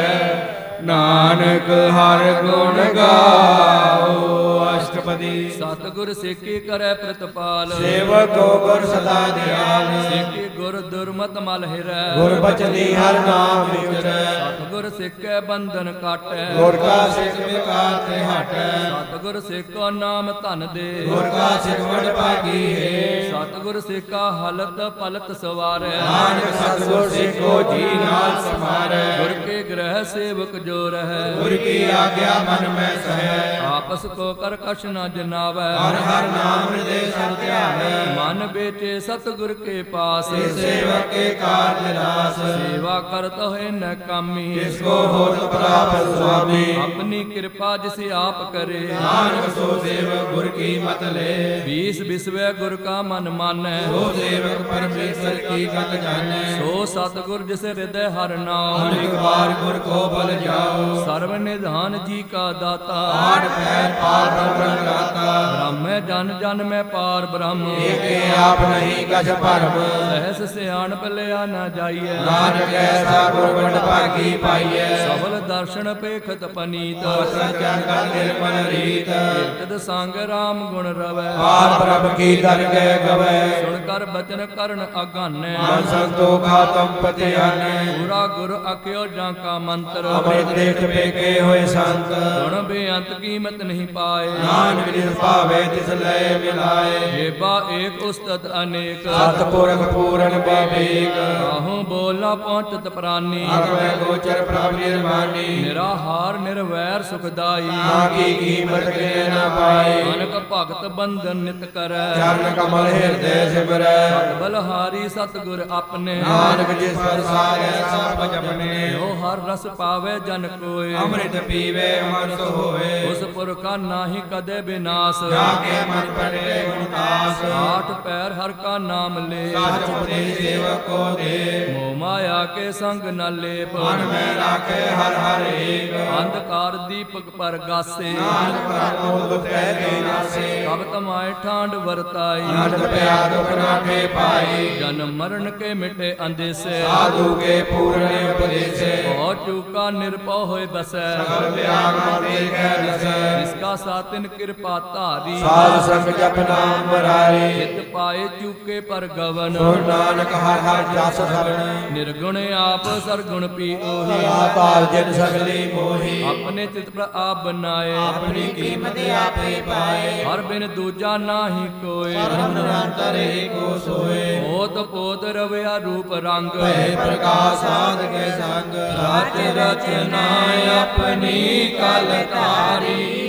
नानक हर गुण गाओ अष्टपदी ਸਤਿਗੁਰ ਸੇਕੀ ਕਰੈ ਪ੍ਰਤਪਾਲ सेवक को गुर सदा दयाल ਸੇਕੀ ਗੁਰ ਦੁਰਮਤ ਮਲ ਹਿਰੈ गुर बचनी हर नाम विचरै ਸਤਿਗੁਰ ਸੇਕੈ ਬੰਧਨ ਕਾਟੈ गुर का सिख विकार ते हटै ਸਤਿਗੁਰ ਸੇਕੋ ਨਾਮ ਧਨ ਦੇ गुर का सिख वड भागी है ਸਤਿਗੁਰ ਸੇਕਾ ਹਲਤ ਪਲਤ ਸਵਾਰੈ नानक सतगुर सिखो जी नाल समारै ਗੁਰ ਕੇ ਗ੍ਰਹਿ ਸੇਵਕ ਜੋ ਰਹੈ गुर की आज्ञा मन में सहै ਆਪਸ ਕੋ ਕਰ ਕਛ ਨ ਜਨਾਵੈ हर हर नाम हृदय सब ध्यावै ਮਨ ਬੇਟੇ ਸਤਿਗੁਰ ਕੇ ਪਾਸ सेवक के कार्य रास ਸੇਵਾ ਕਰਤ ਹੋਏ ਨ ਕਾਮੀ जिसको होत प्राप्त स्वामी ਆਪਣੀ ਕਿਰਪਾ ਜਿਸ ਆਪ ਕਰੇ नानक सो सेवक गुर की मत ले बीस बिसवे गुर का मन मानै सो सेवक परमेश्वर की गत जानै सो सतगुर जिस हृदय हर नाम अनेक बार गुर को बल जाओ सर्व निधान जी का दाता आठ पैर पार ब्रह्म गाता ब्रह्म जन जन में पार ब्रह्म एक आप नहीं कछ परम सहस सियाणप लिया न जाइए नानक ऐसा गुर बड़ भागी पाइए सबल दर्शन पेखत पनीत सचन का निर्मल रीत तद संग राम गुण रवै पार ब्रह्म की दरगह गवै सुन कर बचन करण अगानै मन संतोखा तुम पति आने पूरा गुर अक्यो जा का मंत्र अमृत देख पेके हुए संत गुण बेअंत कीमत नहीं पाए नानक जिस पावे तिस लय मिलाए जेबा एक उस्तत अनेक सतपुरख पूर्ण ਗਗਨ ਬਵੇਕ ਕਾਹੂ ਬੋਲ ਨਾ ਪਹੁੰਚਤ ਪ੍ਰਾਨੀ ਆਪੇ ਗੋਚਰ ਪ੍ਰਭ ਨਿਰਮਾਨੀ ਨਿਰਾਹਾਰ ਨਿਰਵੈਰ ਸੁਖਦਾਈ ਨਾ ਕੀ ਕੀਮਤ ਕੇ ਨਾ ਪਾਈ ਅਨਕ ਭਗਤ ਬੰਧਨ ਨਿਤ ਕਰੈ ਚਰਨ ਕਮਲ ਹਿਰਦੈ ਸਿਮਰੈ ਬਲਹਾਰੀ ਸਤਿਗੁਰ ਆਪਣੇ ਨਾਨਕ ਜਿਸ ਪ੍ਰਸਾਦੈ ਸਭ ਜਪਨੇ ਜੋ ਹਰ ਰਸ ਪਾਵੇ ਜਨ ਕੋਏ ਅੰਮ੍ਰਿਤ ਪੀਵੇ ਅਮਰਤ ਹੋਏ ਉਸ ਪੁਰਖਾ ਨਾਹੀ ਕਦੇ ਬਿਨਾਸ਼ ਜਾ ਕੇ ਮਨ ਪੜੇ ਗੁਣਤਾਸ ਆਠ ਪੈਰ ਹਰ ਕਾ ਨਾਮ ਲੈ ਸਾਚ ਉਪਦੇਸ਼ ਸੇਵਕ ਕੋ ਦੇ ਮੋਹ ਮਾਇਆ ਕੇ ਸੰਗ ਨ ਲੇਪ ਮਨ ਮੈਂ ਰਾਖੇ ਹਰ ਹਰ ਏਕ ਅੰਧਕਾਰ ਦੀਪਕ ਪਰ ਗਾਸੇ ਨਾਨਕ ਪ੍ਰਮੋਦ ਦੁਖ ਕਹਿ ਦੇ ਨਾਸੇ ਸਭ ਤਮਾਏ ਠਾਂਡ ਵਰਤਾਈ ਨਾਨਕ ਪਿਆ ਦੁਖ ਨਾਠੇ ਪਾਈ ਜਨਮ ਮਰਨ ਕੇ ਮਿਟੇ ਅੰਦੇਸੇ ਸਾਧੂ ਕੇ ਪੂਰਨ ਉਪਦੇਸੇ ਬਹੁ ਚੂਕਾ ਨਿਰਭਉ ਹੋਏ ਬਸੈ ਸਗਲ ਵਿਆਗ ਮਤੇ ਕਹਿ ਨਸੈ ਜਿਸਕਾ ਸਾਤਿਨ ਕਿਰਪਾ ਧਾਰੀ ਸਾਧ ਸੰਗ ਜਪ ਨਾਮ ਮਰਾਰੀ ਹਿਤ ਪਾਏ ਚੂਕੇ ਪਰ ਗਵਨ ਸੋ ਨਾਨਕ ਹਰ ਹਰ ਜਸ ਸਰਣ ਨਿਰਗੁਣ ਆਪ ਸਰਗੁਣ ਪੀ ਉਹੀ ਆਤਾਲ ਜਿਨ ਸਗਲੀ ਮੋਹੀ ਆਪਣੇ ਚਿਤ ਪਰ ਆਪ ਬਣਾਏ ਆਪਣੀ ਕੀਮਤ ਆਪੇ ਪਾਏ ਹਰ ਬਿਨ ਦੂਜਾ ਨਾਹੀ ਕੋਏ ਪਰਮ ਨਿਰੰਤਰ ਏਕੋ ਸੋਏ ਹੋਤ ਪੋਤ ਰਵਿਆ ਰੂਪ ਰੰਗ ਭੈ ਪ੍ਰਕਾਸ਼ ਸਾਧ ਕੇ ਸੰਗ ਰਚ ਰਚਨਾ ਆਪਣੀ ਕਲ ਤਾਰੀ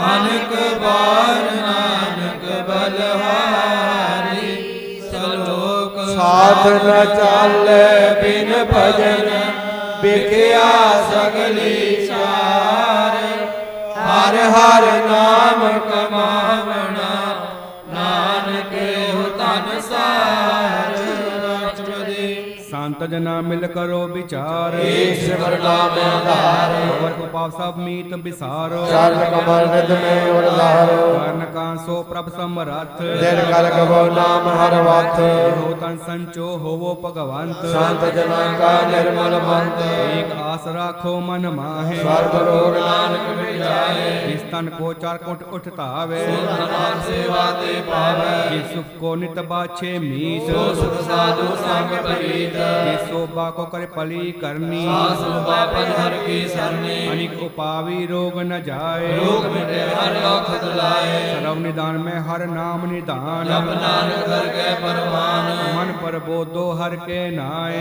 ਅਨਕ ਬਾਰ ਨਾਨਕ ਬਲਹਾਰੀ ਸਲੋਕ ਸਾਥ ਨ ਚਾਲੇ ਬਿਨ ਭਜਨ ਬਿਖਿਆ ਸਗਲੀ ਸਾਰ ਹਰ ਹਰ ਨਾਮ ਕਮਾਵਣਾ ਨਾਨਕ ਹੋ ਤਨ ਸਾਰ ਰਚਦੇ ਸੰਤ ਜਨਾ ਮਿਲ ਕਰੋ ਵਿਚਾਰ ਏਕ ਸਿਮਰ ਨਾਮ ਆਧਾਰ ਅਵਰ ਉਪਾਵ ਸਭ ਮੀਤ ਵਿਸਾਰੋ ਚਰਨ ਕਮਲ ਨਿਧ ਮੈਂ ਉਰਧਾਰੋ ਕਰਨ ਕਾਂ ਸੋ ਪ੍ਰਭ ਸਮਰੱਥ ਦਿਨ ਕਰ ਗਵੋ ਨਾਮ ਹਰ ਵਤ ਹੋ ਤਨ ਸੰਚੋ ਹੋਵੋ ਭਗਵੰਤ ਸੰਤ ਜਨਾਂ ਕਾ ਨਿਰਮਲ ਮੰਤ ਏਕ ਆਸ ਰਾਖੋ ਮਨ ਮਾਹੇ ਸਰਬ ਰੋਗ ਨਾਨਕ ਮਿਟ ਜਾਏ ਜਿਸ ਤਨ ਕੋ ਚਾਰ ਕੋਟ ਉਠ ਧਾਵੇ ਨਾਮ ਸੇਵਾ ਤੇ ਪਾਵੈ ਜਿਸ ਸੁਖ ਕੋ ਨਿਤ ਬਾਛੇ ਮੀਤ ਸੋ ਸੁਖ ਸਾਧੂ ਸੰਗ ਪ੍ਰੀਤ ਜਿਸ ਸੋਭਾ ਕੋ ਕਰ ਪਲੀ ਕਰਨੀ ਸੋਭਾ ਪਦ ਹਰ ਕੀ ਸਰਨੀ ਅਨਿਕ ਉਪਾਵੀ ਰੋਗ ਨ ਜਾਏ ਰੋਗ ਮਿਟੇ ਹਰ ਔਖਦ ਲਾਏ ਸਰਵ ਨਿਦਾਨ ਮੈਂ ਹਰ ਨਾਮ ਨਿਦਾਨ ਜਪ ਨਾਨਕ ਕਰ ਕੇ ਪਰਮਾਨ ਮਨ ਪਰਬੋਧੋ ਹਰ ਕੇ ਨਾਏ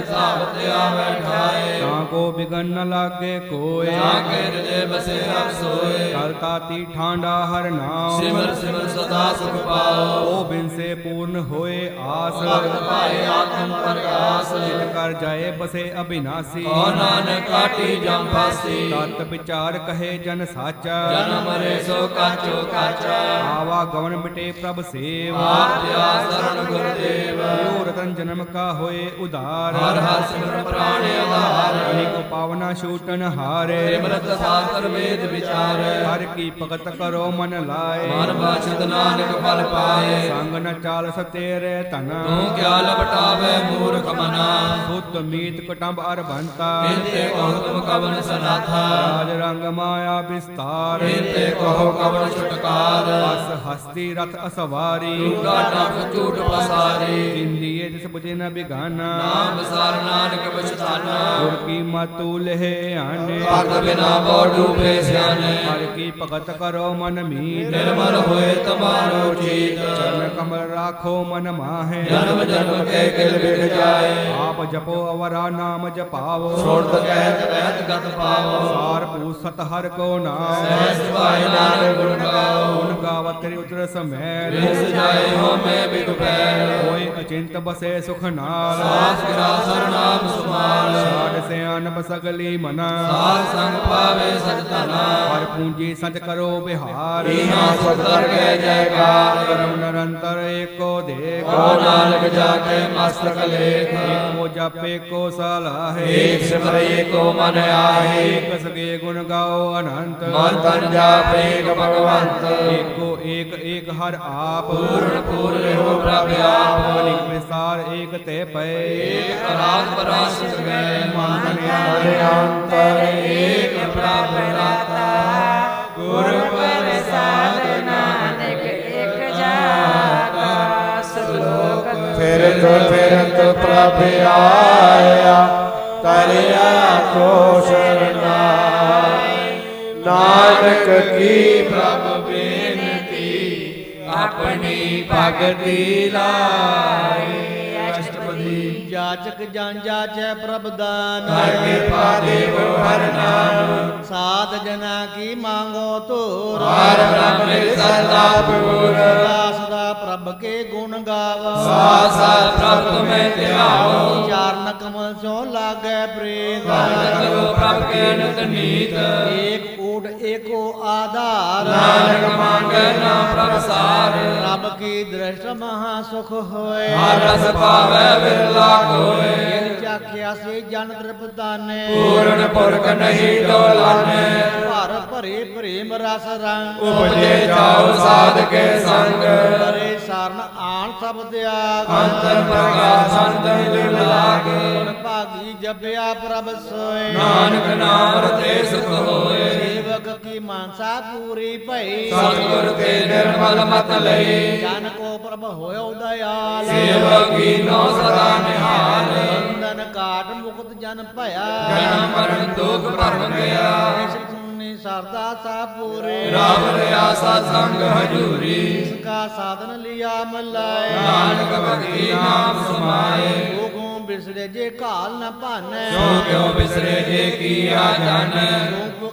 ਸਾਬਤ ਆਵੈ ਠਾਏ ਤਾਂ ਕੋ ਬਿਗਨ ਨ ਲਾਗੇ ਕੋਏ ਜਾ ਕੇ ਹਿਰਦੇ ਬਸੇ ਹਰ ਸੋਏ ਕਲ ਤਾਤੀ ਠਾਂਡਾ ਹਰ ਨਾਮ ਸਿਮਰ ਸਿਮਰ ਸਦਾ ਸੁਖ ਪਾਓ ਉਹ ਬਿਨ ਸੇ ਪੂਰਨ ਹੋਏ ਆਸ ਭਗਤ ਪਾਏ ਆਤਮ ਪ੍ਰਕਾਸ਼ ਜਿਤ ਕਰ ਜਾਏ ਬਸੇ ਅਬਿਨਾਸੀ ਕੋ ਨਾਨਕ ਕਾਟੀ ਜਮ ਫਾਸੀ ਤਤ ਵਿਚਾਰ ਕਹੇ ਜਨ ਸਾਚਾ ਜਨ ਮਰੇ ਸੋ ਕਾਚੋ ਕਾਚਾ ਆਵਾ ਗਵਨ ਮਿਟੇ ਪ੍ਰਭ ਸੇਵ ਆਪ ਦਿਆ ਸਰਣ ਗੁਰਦੇਵ ਜੋ ਰਤਨ ਜਨਮ ਕਾ ਹੋਏ ਉਧਾਰ ਹਰ ਹਰ ਸਿਮਰ ਪ੍ਰਾਣ ਆਧਾਰ ਅਨੇਕ ਪਾਵਨਾ ਛੂਟਨ ਹਾਰੇ ਸਿਮਰਤ ਸਾਸਤਰ ਵੇਦ ਵਿਚਾਰ ਹਰ ਕੀ ਭਗਤ ਕਰੋ ਮਨ ਲਾਏ ਮਨ ਬਾਛਤ ਨਾਨਕ ਫਲ ਪਾਏ ਸੰਗ ਨ ਚਾਲ ਸਤੇਰੇ ਧਨ ਤੂੰ ਕਿਆ ਲਪਟਾਵੇ ਮੂਰਖ ਮਨਾ ਸੁਤ ਮੀਤ ਕਟੰਬ ਅਰਬੰਤਾ ਕਿੰਤੇ ਕਹੋ ਤੁਮ ਕਵਨ ਸਨਾਥਾ ਰਾਜ ਰੰਗ ਮਾਇਆ ਵਿਸਤਾਰ ਕਿੰਤੇ ਕਹੋ ਕਵਨ ਛੁਟਕਾਰ ਅਸ ਹਸਤੀ ਰਥ ਅਸਵਾਰੀ ਝੂਠਾ ਟੱਕ ਝੂਠ ਪਸਾਰੀ ਜਿੰਦੀਏ ਜਿਸ ਬੁਝੇ ਨ ਬਿਗਾਨਾ ਨਾਮ ਸਾਰ ਨਾਨਕ ਪਛਤਾਨਾ ਗੁਰ ਕੀ ਮਤੂ ਲਹਿ ਆਨੇ ਭਗਤ ਬਿਨਾ ਬੋ ਡੂਬੇ ਸਿਆਣੇ ਹਰ ਕੀ ਭਗਤ ਕਰੋ ਮਨ ਮੀਤ ਨਿਰਮਲ ਹੋਏ ਤਮਾਰੋ ਚੀਤ ਚਰਨ ਕਮਲ ਰਾਖੋ ਮਨ ਮਾਹੇ ਜਨਮ ਜਨਮ ਕੇ ਕਿਲ ਵਿਗ ਜਾਏ ਆਪ ਜਪੋ ਅਵਰਾ ਨਾਮ ਜਪਾਵੋ ਸੁਰਤ ਕਹਿਤ ਕਹਿਤ ਗਤ ਪਾਵੋ ਸਾਰ ਪੂ ਸਤ ਹਰ ਕੋ ਨਾਮ ਸਹਿ ਸਿਵਾਏ ਨਾਨਕ ਗੁਣ ਗਾਓ ਗੁਣ ਗਾਵਤ ਤੇਰੇ ਉਤਰ ਸਮੈਲ ਰਿਸ ਜਾਏ ਹੋ ਮੈਂ ਬਿਗ ਪੈਲ ਹੋਏ ਅਚਿੰਤ ਬਸੇ ਸੁਖ ਨਾਲ ਸਾਸ ਗਿਰਾ ਸਰ ਨਾਮ ਸੁਮਾਲ ਸਾਡ ਸਿਆਨਪ ਸਗਲੀ ਮਨਾ ਸਾਧ ਸੰਗ ਪਾਵੇ ਸਚ ਧਨਾ ਹਰ ਪੂੰਜੀ ਸਚ ਕਰੋ ਵਿਹਾਰ ਈਨਾ ਸੁਖਦਰ ਕੇ ਜੈਕਾਰ ਕਰਮ ਨਿਰੰਤਰ ਏਕੋ ਦੇਖ ਕੋ ਨਾਨਕ ਜਾ ਕੇ ਮਸਤਕ ਲੇਖ ਏਕੋ ਜਪੇ ਕੋ ਸਲਾਹੇ ਏਕ ਸਿਮਰ ਏਕੋ ਮਨ ਆਏ ਏਕ ਸਗੇ ਗੁਣ ਗਾਓ ਅਨੰਤ ਮਨ ਤਨ ਜਾਪੇ ਭਗਵੰਤ ਏਕੋ ਏਕ ਏਕ ਹਰ ਆਪ ਪੂਰਨ ਪੂਰਨ ਹੋ ਪ੍ਰਭ ਆਪ ਅਨੇਕ ਵਿਸਾਰ ਏਕ ਤੇ ਪਏ ਏਕ ਅਰਾਧ ਪਰਾਸ਼ਿਤ ਗਏ ਮਨ ਅੰਤਰ ਏਕ ਪ੍ਰਭ ਰਾਤਾ ਗੁਰ ਪ੍ਰਸਾਦ ਨਾਨਕ ਇਕ ਜਾਤਾ ਸਲੋਕ ਫਿਰਤ ਪ੍ਰਭ ਆਇਆ ਤਰਿਆ ਕੋ ਸ਼ਰਨਾਈ ਨਾਨਕ ਕੀ ਪ੍ਰਭ ਬੇਨਤੀ ਆਪਣੀ ਭਗਤੀ ਲਾਈ ਜਾਚਕ ਜਨ ਜਾਚੈ ਪ੍ਰਭ ਦਾਨ ਕਰ ਕਿਰਪਾ ਦੇਵ ਹਰ ਨਾਮ ਸਾਧ ਜਨਾ ਕੀ ਮੰਗੋ ਤੋਰ ਹਰ ਬ੍ਰਹਮ ਸਦਾ ਪੂਰ ਸਦਾ ਪ੍ਰਭ ਕੇ ਗੁਣ ਗਾਵਾ ਸਾਸਾ ਪ੍ਰਭ ਤੁਮੈ ਧਿਆਵੋ ਚਰਨ ਕਮਲ ਸੋ ਲਾਗੈ ਪ੍ਰੇਮ ਕਰੋ ਪ੍ਰਭ ਕੇ ਨਿਤ ਨੀਤ ਏਕ ਊਟ ਏਕੋ ਆਧਾਰ ਨਾਨਕ ਮੰਗੈ ਨਾ ਪ੍ਰਭ ਸਾਰ ਰੱਬ ਕੀ ਦ੍ਰਿਸ਼ਟ ਮਹਾ ਸੁਖ ਹੋਏ ਹਰ ਰਸ ਪਾਵੈ ਬਿਰਲਾ ਕੋਇ ਜਿਨ ਚਾਖਿਆ ਸੇ ਜਨ ਤ੍ਰਿਪਤਾਨੇ ਪੂਰਨ ਪੁਰਖ ਨਹੀਂ ਡੋਲਾਨੇ ਭਰ ਭਰੇ ਪ੍ਰੇਮ ਰਸ ਰੰਗ ਉਪਜੇ ਜਾਉ ਸਾਧ ਕੇ ਸੰਗ ਕਰੇ ਸਰਨ ਆਣ ਸਭ ਤਿਆਗ ਅੰਤਰ ਪ੍ਰਕਾਸ਼ ਅੰਤਰ ਦਿਲ ਲਾਗੇ ਭਾਗੀ ਜਪਿਆ ਪ੍ਰਭ ਸੋਏ ਨਾਨਕ ਨਾਮ ਰਤੇ ਸੁਖ ਹੋਏ ਸੇਵਕ ਕੀ ਮਾਨਸਾ ਪੂਰੀ ਭਈ ਸਤਿਗੁਰ ਤੇ ਨਿਰਮਲ ਮਤ ਲਈ ਜਨ ਕੋ ਪ੍ਰਭ ਹੋਇਓ ਦਇਆਲ ਸੇਵਕ ਕੀਨੋ ਸਦਾ ਨਿਹਾਲ ਬੰਧਨ ਕਾਟ ਮੁਕਤ ਜਨ ਭਇਆ ਜਨਮ ਮਰਨ ਦੁਖ ਭਰਮ ਗਿਆ ਇਸ ਪੁੰਨੀ ਸਰਦਾ ਸਾ ਪੂਰੇ ਰਾਮ ਰਿਆ ਸਤ ਸੰਗ ਹਜੂਰੀ ਇਸਕਾ ਸਾਧਨ ਲਿਆ ਮਲਾਏ ਨਾਨਕ ਭਗਤੀ ਨਾਮ ਸਮਾਏ ਲੋਗੋਂ ਬਿਸਰੇ ਜੇ ਘਾਲ ਨ ਭਾਨੈ ਜੋ ਕਿਉ ਬਿਸਰੇ ਜੇ ਕੀਆ ਜਾਣੈ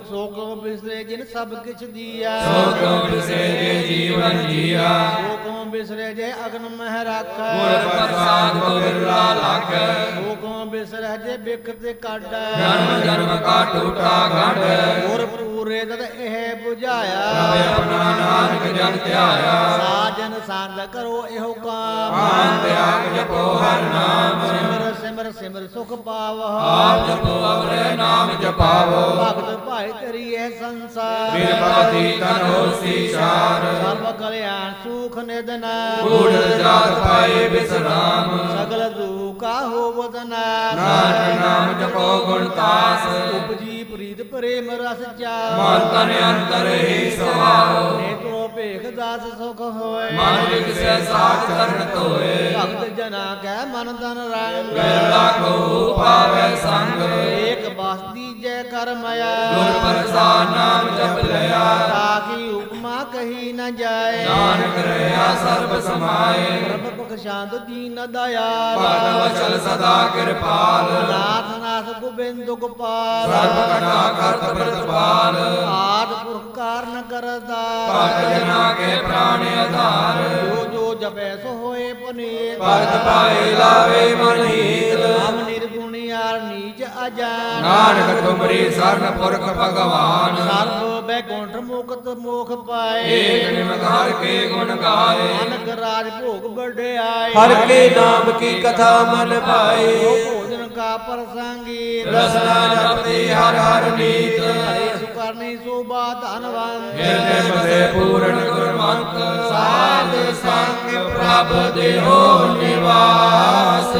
ਸੋ ਕਿਉ ਬਿਸਰੇ ਜਿਨ ਸਭ ਕਿਛ ਦੀਆ ਸੋ ਕਿਉ ਬਿਸਰੇ ਜੇ ਜੀਵਨ ਜੀਆ ਸੋ ਕਿਉ ਬਿਸਰੇ ਜੇ ਅਗਨ ਮਹਿ ਰਾਖੈ ਗੁਰ ਪ੍ਰਸਾਦ ਕੋ ਬਿਰਲਾ ਲਾਗੈ ਸੋ ਕਿਉ ਬਿਸਰੇ ਜੇ ਬਿਖ ਤੇ ਕਾਢੈ ਜਨਮ ਜਨਮ ਕਾ ਟੂਟਾ ਗੰਢ ਗੁਰ ਪੂਰੇ ਤਦ ਇਹ 부ਝਾਇਆ ਆਪਣਾ ਨਾਨਕ ਜਨ ਧਿਆਇਆ ਸਾਜਨ ਸੰਗ ਕਰੋ ਇਹੋ ਕਾਮ ਆਨ ਤਿਆਗ ਜਪੋ ਹਰ ਨਾਮ ਸਿਮਰ ਸਿਮਰ ਸਿਮਰ ਸੁਖ ਪਾਵਹੁ ਆਪ ਜਪੋ ਅਵਰੇ ਨਾਮ ਜਪਾਵੋ ਭਗਤ ਭਾਇ ਕਰੀਏ ਸੰਸਾਰ ਬਿਰਪਤੀ ਤਨ ਹੋਸੀ ਚਾਰ ਸਰਬ ਕਲਿਆਣ ਸੁਖ ਨਿਦਨਾ ਗੂੜ ਜਾਤ ਪਾਏ ਬਿਸਰਾਮ ਸਗਲ ਦੂਕਾ ਹੋਵਤ ਨਾਸ ਨਾਨਕ ਨਾਮ ਜਪੋ ਗੁਣ ਤਾਸ ਉਪਜੀ ਪ੍ਰੀਤ ਪ੍ਰੇਮ ਰਸ ਚਾ ਮਨ ਤਨ ਅੰਤਰ ਹੀ ਸਵਾਓ ਨੇਤਰੋ ਭੇਖ ਦਾਸ ਸੁਖ ਹੋਏ ਮਨ ਵਿਗਸੈ ਸਾਥ ਕਰਨ ਧੋਏ ਭਗਤ ਜਨਾ ਕੈ ਮਨ ਤਨ ਰੰਗ ਬਿਰਲਾ ਕੋ ਪਾਵੈ ਸੰਗ ਏਕ ਬਸਤੀ ਜੈ ਕਰ ਮਇਆ ਗੁਰ ਪ੍ਰਸਾਦ ਨਾਮ ਜਪ ਲਿਆ ਤਾਕੀ ਉਪਮਾ ਕਹੀ ਨ ਜਾਏ ਨਾਨਕ ਰਹਿਆ ਸਰਬ ਸਮਾਏ ਪ੍ਰਭ ਪਖ ਸ਼ਾਂਤ ਦੀਨ ਦਇਆਲ ਭਗਤ ਵਚਲ ਸਦਾ ਕਿਰਪਾਲ ਨਾਥ ਨਾਥ ਗੋਬਿੰਦ ਗੋਪਾਲ ਸਰਬ ਕਟਾ ਕਰਤ ਪ੍ਰਤਪਾਲ ਆਦ ਪੁਰਖ ਕਾਰਨ ਕਰਦਾ ਭਗਤ ਜਨਾ ਕੇ ਪ੍ਰਾਣ ਆਧਾਰ ਜੋ ਜੋ ਜਪੈ ਸੋ ਹੋਏ ਪੁਨੀਤ ਭਗਤ ਪਾਏ ਲਾਵੇ ਮਨ ਹੀਤ ਹਮ ਨਿਰਗੁਣਿਆਰ ਨੀਚ ਅਜਾਨ ਨਾਨਕ ਤੁਮਰੀ ਸਰਨ ਪੁਰਖ ਭਗਵਾਨ ਸਰਬ ਬੈਕੁੰਠ ਮੁਕਤ ਮੋਖ ਪਾਏ ਏਕ ਨਿਮਕਾਰ ਕੇ ਗੁਣ ਗਾਏ ਅਨਕ ਰਾਜ ਭੋਗ ਵਡਿਆਏ ਹਰ ਕੇ ਨਾਮ ਕੀ ਕਥਾ ਮਨ ਭਾਏ ਭੋਜਨ ਕਾ ਪ੍ਰਸੰਗੀ ਰਸਨਾ ਜਪਤੀ ਹਰ ਹਰ ਨੀਤ ਹਰੇ ਸੁਕਰਨੀ ਸੋਭਾ ਧਨਵੰਤ ਹਿਰਦੇ ਬਸੇ ਪੂਰਨ ਗੁਰਮੰਤ ਸਾਧ ਸੰਗ ਪ੍ਰਭ ਦੇਹੋ ਨਿਵਾਸ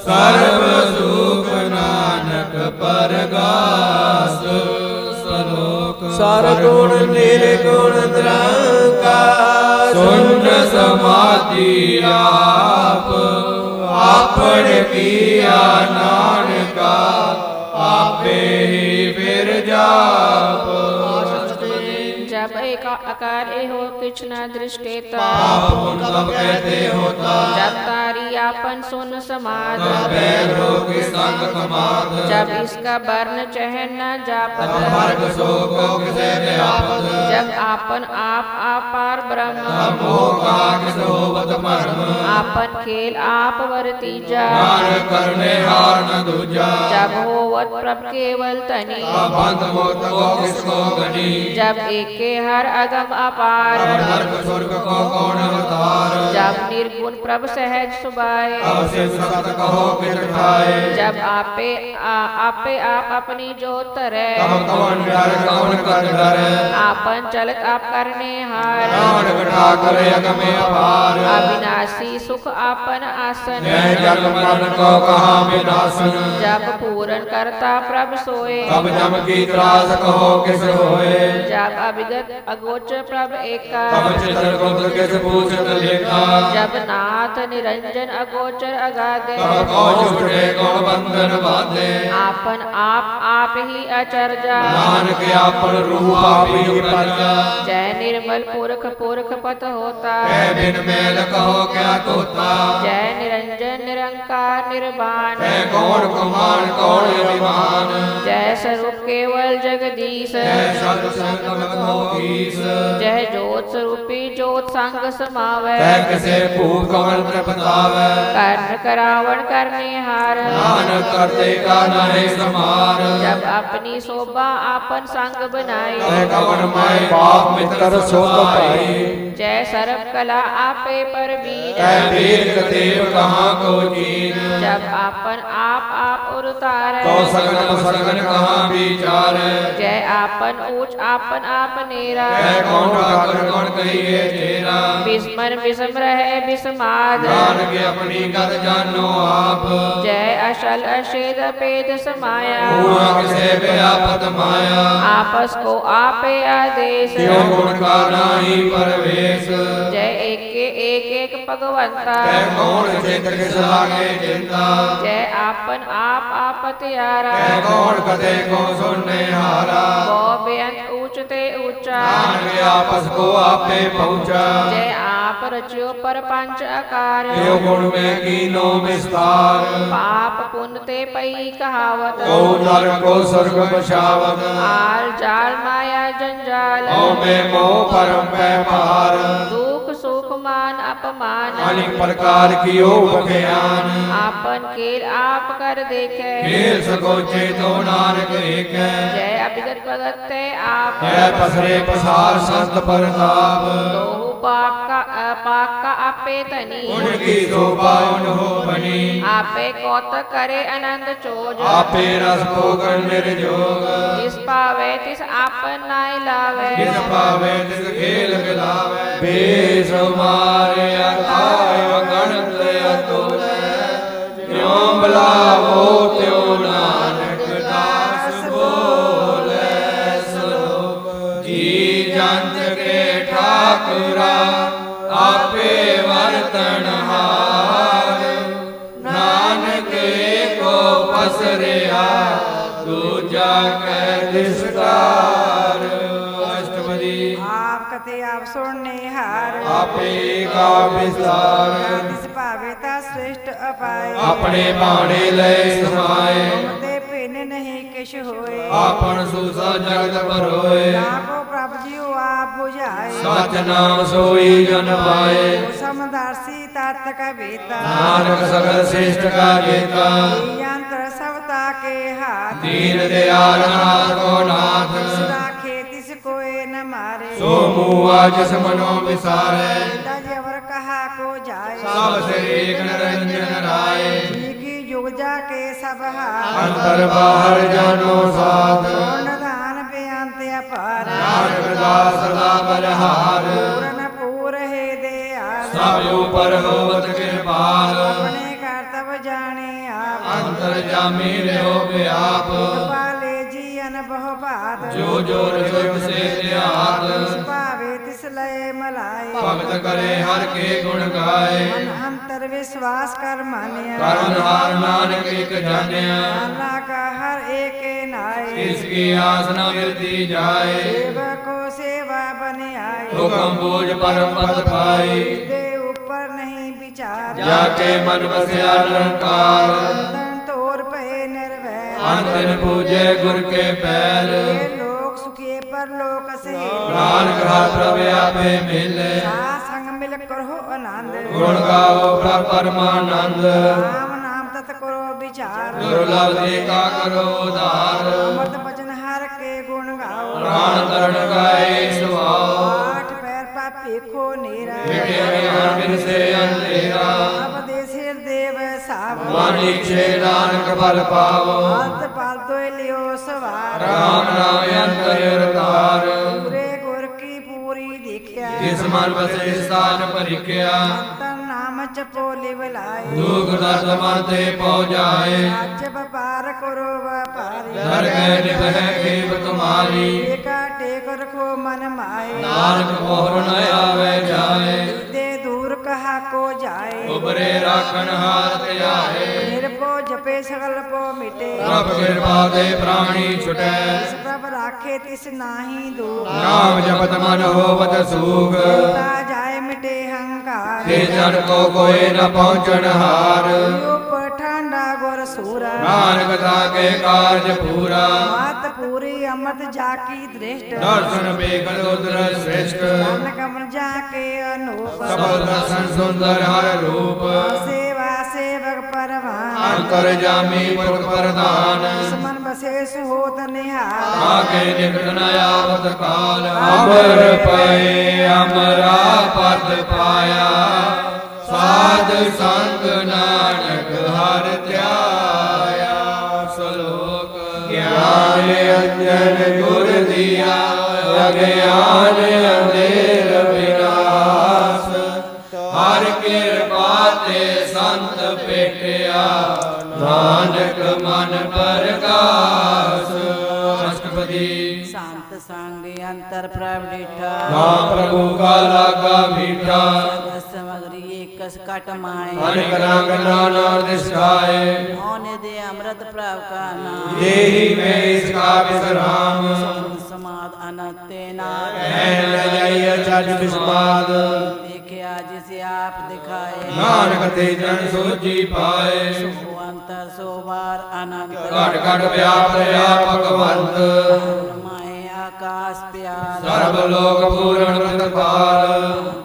ਸਰਬ ਸੁਖ ਨਾਨਕ ਪਰਗਾਸ ਸਲੋਕ ਸਰਗੁਣ ਨਿਰਗੁਣ ਨਿਰੰਕਾਰ ਸੁਨ ਸਮਾਧੀ ਆਪ ਆਪਣ ਕੀਆ ਨਾਨਕਾ ਆਪੇ ਹੀ ਫਿਰ ਜਾਪ जब एक आकार ए हो किछ न दृष्टेता पाप पुण्य कब कहते होता जब तारी आपन सुन समाध बैर रोग संग कमाद जब इसका वर्ण चहन न जापत मर्ग शोक किसे व्यापत जब आपन आप आपार ब्रह्म मोह का किस होवत मर्म आपन खेल आप वर्तीजा नानक करने हार न दूजा जब होवत प्रभ केवल तनी बंध मोत को किसको गनी जब एके हर अगम अपार नरक स्वर्ग को कौन अवतार जब निर्गुण प्रभ सहज सुबाए अवशेष सत कहो कित ठाए जब आपे आप अपनी जोत रे तब कौन डर कौन कर डरे आपन चलत आप करने हार नानक ठाकर अगमे अपार अविनाशी सुख आपन आसन मैं जग मरण को कहा विनाशन जब पूरन करता प्रभ सोए कब जम की त्रास कहो किस होए जब अभिगत अगोचर प्रभ एका कब चित्रगुप्त किस पूछत लेखा जब नाथ निरंजन अगोचर अगाधे कब कौन छुटे कौन बंधन बांधे आपन आप ही अचरजा नानक आपन रूप आपी प्रजा जय निर्मल पुरख पुरख पत होता कह बिन मेल कहो क्या तोता जय निरंजन निरंकार निर्वाण है कौन कमान कौन अभिमान जय स्वरूप केवल जगदीश है सत संग हो ईस जय जोत स्वरूपी जोत संग समावै है किसे भूप कमल तृपतावै कर्ण करावण करने हार नानक करते का नाहि समार जब अपनी शोभा आपन संग बनाई है कवन माय बाप मित्र सोत पाई जय सर्व कला आपे पर बीन है वीर कदेव कहाँ को कीन जब आपन आप उतारे तो सगन कहाँ विचार जय आपन ऊंच आपन आप नेरा है कौन ठाकुर कौन कहिए तेरा विस्मर विस्म रहे विस्माद जान के अपनी गत जानो आप जय अशल अशेद पेद समाया हुआ किसे व्यापत माया आपस को आपे आदेश क्यों गुण का नाही परवेश जय एक भगवंता है कौन चित्र किस लागे चिंता जय आपन आप त्यारा है कौन कदे को सुनने हारा वो बेअंत ऊंचते ऊंचा जान के आपस को आपे पहुँचा जय आप रचियो पर पंच आकार क्यों गुण में कीनो विस्तार पाप पुण्य ते पई कहावत को नर को स्वर्ग बचावत आल जाल माया जंजाल ओ में मोह परम व्यापार दुख सुख मान अपमान अनेक प्रकार की ओ बख्यान आपन खेल आप कर देखे खेल सकोचे तो नानक एक जय अभिगत भगत ते आप है पसरे पसार संत परताप दोहु पाक का आपे तनी उनकी शोभा उन्हो बनी आपे कौत करे आनंद चोज आपे रस भोगन निर्जोग जिस पावे तिस आपन नाय लावे जिस पावे तिस खेल खिलावे बेस मारे अथाय गणत अतुल क्यों बुलावो त्यो नानक दास बोले सुनो जी जंत के ठाकुरा आपे वर्तन हार नानक एको पसरिया दूजा कै दिसदार अष्टपदी आप कथे आप सुनने हार आपे का विस्तार जिस पावे ता श्रेष्ठ अपाय अपने बाणे लय समाए ते पिन नहीं किश होए आपन सुसा जगत भरोए आपो प्रभु जी आप बुझाए सच नाम सोई जन पाए समदर्शी तात का बेता नानक सगल श्रेष्ठ का जेता यंत्र सवता के हाथ दीन दयाल नाथ को नाथ राखे तिस कोई न मारे सो मुआ जस मनो विसारे जवर कहा को जाए सब से एक निरंजन राय जी की जुग जाके सब हाथ अंतर बाहर जानो साथ दान बेअंत अपार नानक दास सदा बलहार पूरन पूर है दयाल सब ऊपर होवत कृपाल अपने कर्तव्य जाने आप अंतर जामी रहो व्याप पाले जीवन बहु बात जो जो रजो से त्याग पावे तिस लय मलाई भक्त करे हर के गुण गाए मन अंतर विश्वास कर मान्य करुण हार नानक एक जान्या अल्लाह का हर एक नाय इसकी आस न मिलती जाए सेवको सेवा बने आए हुक्म बोझ परम पद पाई दे ऊपर नहीं विचार जाके मन बसया निरंकार तन तोर पे निर्भय अंतन पूजे गुर के पैर ये लोक सुखी पर लोक से नानक हर प्रभु आपे मिले संग मिल कर हो आनंद गुण गाओ प्रभु परमानंद राम नाम तत् करो विचार दुर्लभ देखा करो उदार अमृत वचन हर के गुण गाओ प्राण तरण गाए सुभाओ आठ पैर पापी को नीरा मिटे ज्ञान बिन से अंधेरा अब देशिर देव साव वाणी छे नानक बल पावो अंत पाल तो लियो सवार राम नाम अंतर तार पूरे गुर की पूरी दीख्या जिस मन बसे स्थान परिख्या तन नाम जपो लिवलाए दुख दर्द मन ते पहुँचाए राज्य व्यापार करो व्यापारी धर गए निभह खेप तुम्हारी एका टेक रखो मन माए नानक मोहर न आवे जाए दे दूर कहा को जाए उबरे राखन हार त्याए निरपो जपे सकल पो मिटे प्रभ कृपा दे प्राणी छुटे प्रभ राखे तिस नाही दूर नाम जपत मन होवत सुख जाए मिट मिटे हंकार ते जन को कोई न पहुँचन हार ठांडा गुर सूरा नानक ताके कारज पूरा मात पूरी अमृत जाकी दृष्ट दर्शन बेकल उदर श्रेष्ठ कमल जाके अनूप सबल दर्शन सुंदर हर रूप सेवा सेवक परवान अंतर जामी पुरख प्रधान मन बसे सुहोत निहार आके निकट न आवत काल अमर पए अमरा पद पाया साध संग नानक हर ध्याया श्लोक ज्ञान अंजन गुर दिया अज्ञान अंधेर विनाश हर कृपा ते संत पेटिया नानक मन प्रकाश अष्टपदी शांत संग अंतर प्रविठा नाम प्रभु का लागा मीठा समग्री एक कट माए अनेक रंग नाना दिशाए होने दे अमृत प्रभ का नाम देहि में इसका विश्राम समाद अनते ना चल विस्माद देखे आज से आप दिखाए नानक ते जन सोची पाए सो अंतर सो बार अनंत घट घट व्यापक भगवंत माए आकाश प्यार सर्व लोक पूर्ण प्रतिपाल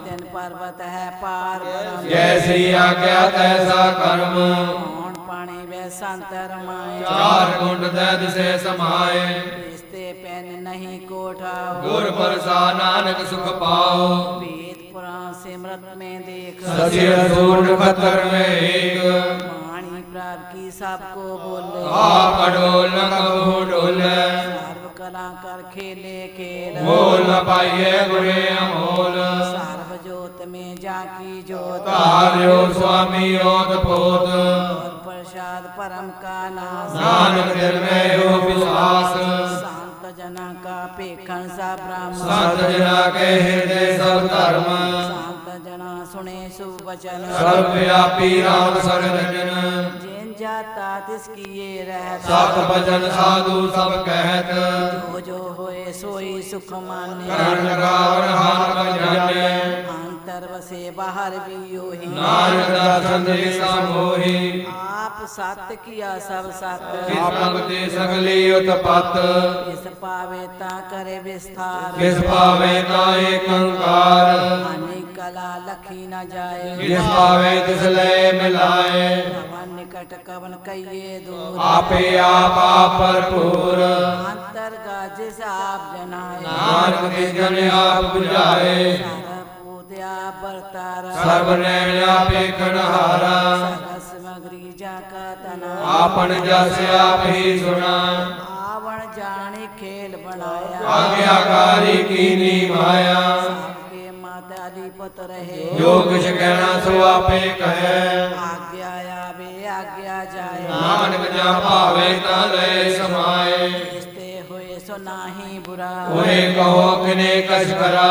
दिन पर्वत है पार ब्रह्म। जैसी आज्ञा तैसा कर्म कौन पानी वे संतर माए चार कुंड दैद से समाए रिश्ते पेन नहीं कोठाओ गुर परसा नानक सुख पाओ वेद पुराण सिमरत में देख सचिव सूर्ण खतर में एक वाणी प्राप्त की सबको बोले आप डोल न कबू डोले सर्व कला कर खेले खेल मोल न पाइए गुरे अमोल सर्व जोत में जाकी जोत तार्यो स्वामी ओत पोत और प्रसाद परम का नाश नानक दिल में हो विश्वास शांत जना का पेखन सा ब्राह्मण संत जना के हृदय सब धर्म शांत जना सुने सुवचन सर्वव्यापी राम सरजन जिन जाता तिसकी ये रहता सत भजन साधु सब कहत जो होए सोई सुख माने करण गावन हार जाने अंतर बसे बाहर भी योही नानक दर्शन दिशा मोही आप सत्य किया सब सत्य किस भक्ति सगली उत्पत किस पावे ता करे विस्तार किस पावे ता एक अंकार अनेक कला लखी न जाए किस पावे तिस लय मिलाए भवन निकट कवन कहिए दूर आपे आप भरपूर अंतर का जिस आप जनाए नानक के जन आप बुझाए पूत्या बरतारा सर्व नैन आपे खनहारा समग्री जाका तना आपन जस आप ही सुना आवण जाने खेल बनाया आज्ञाकारी कीनी माया सबके माता अधिपत रहे जो कुछ कहना सो आपे कहे आज्ञा आवे आज्ञा जाए नानक जा पावे ता लय समाए रिश्ते हुए सो नाही बुरा उहे कहो किने कछ करा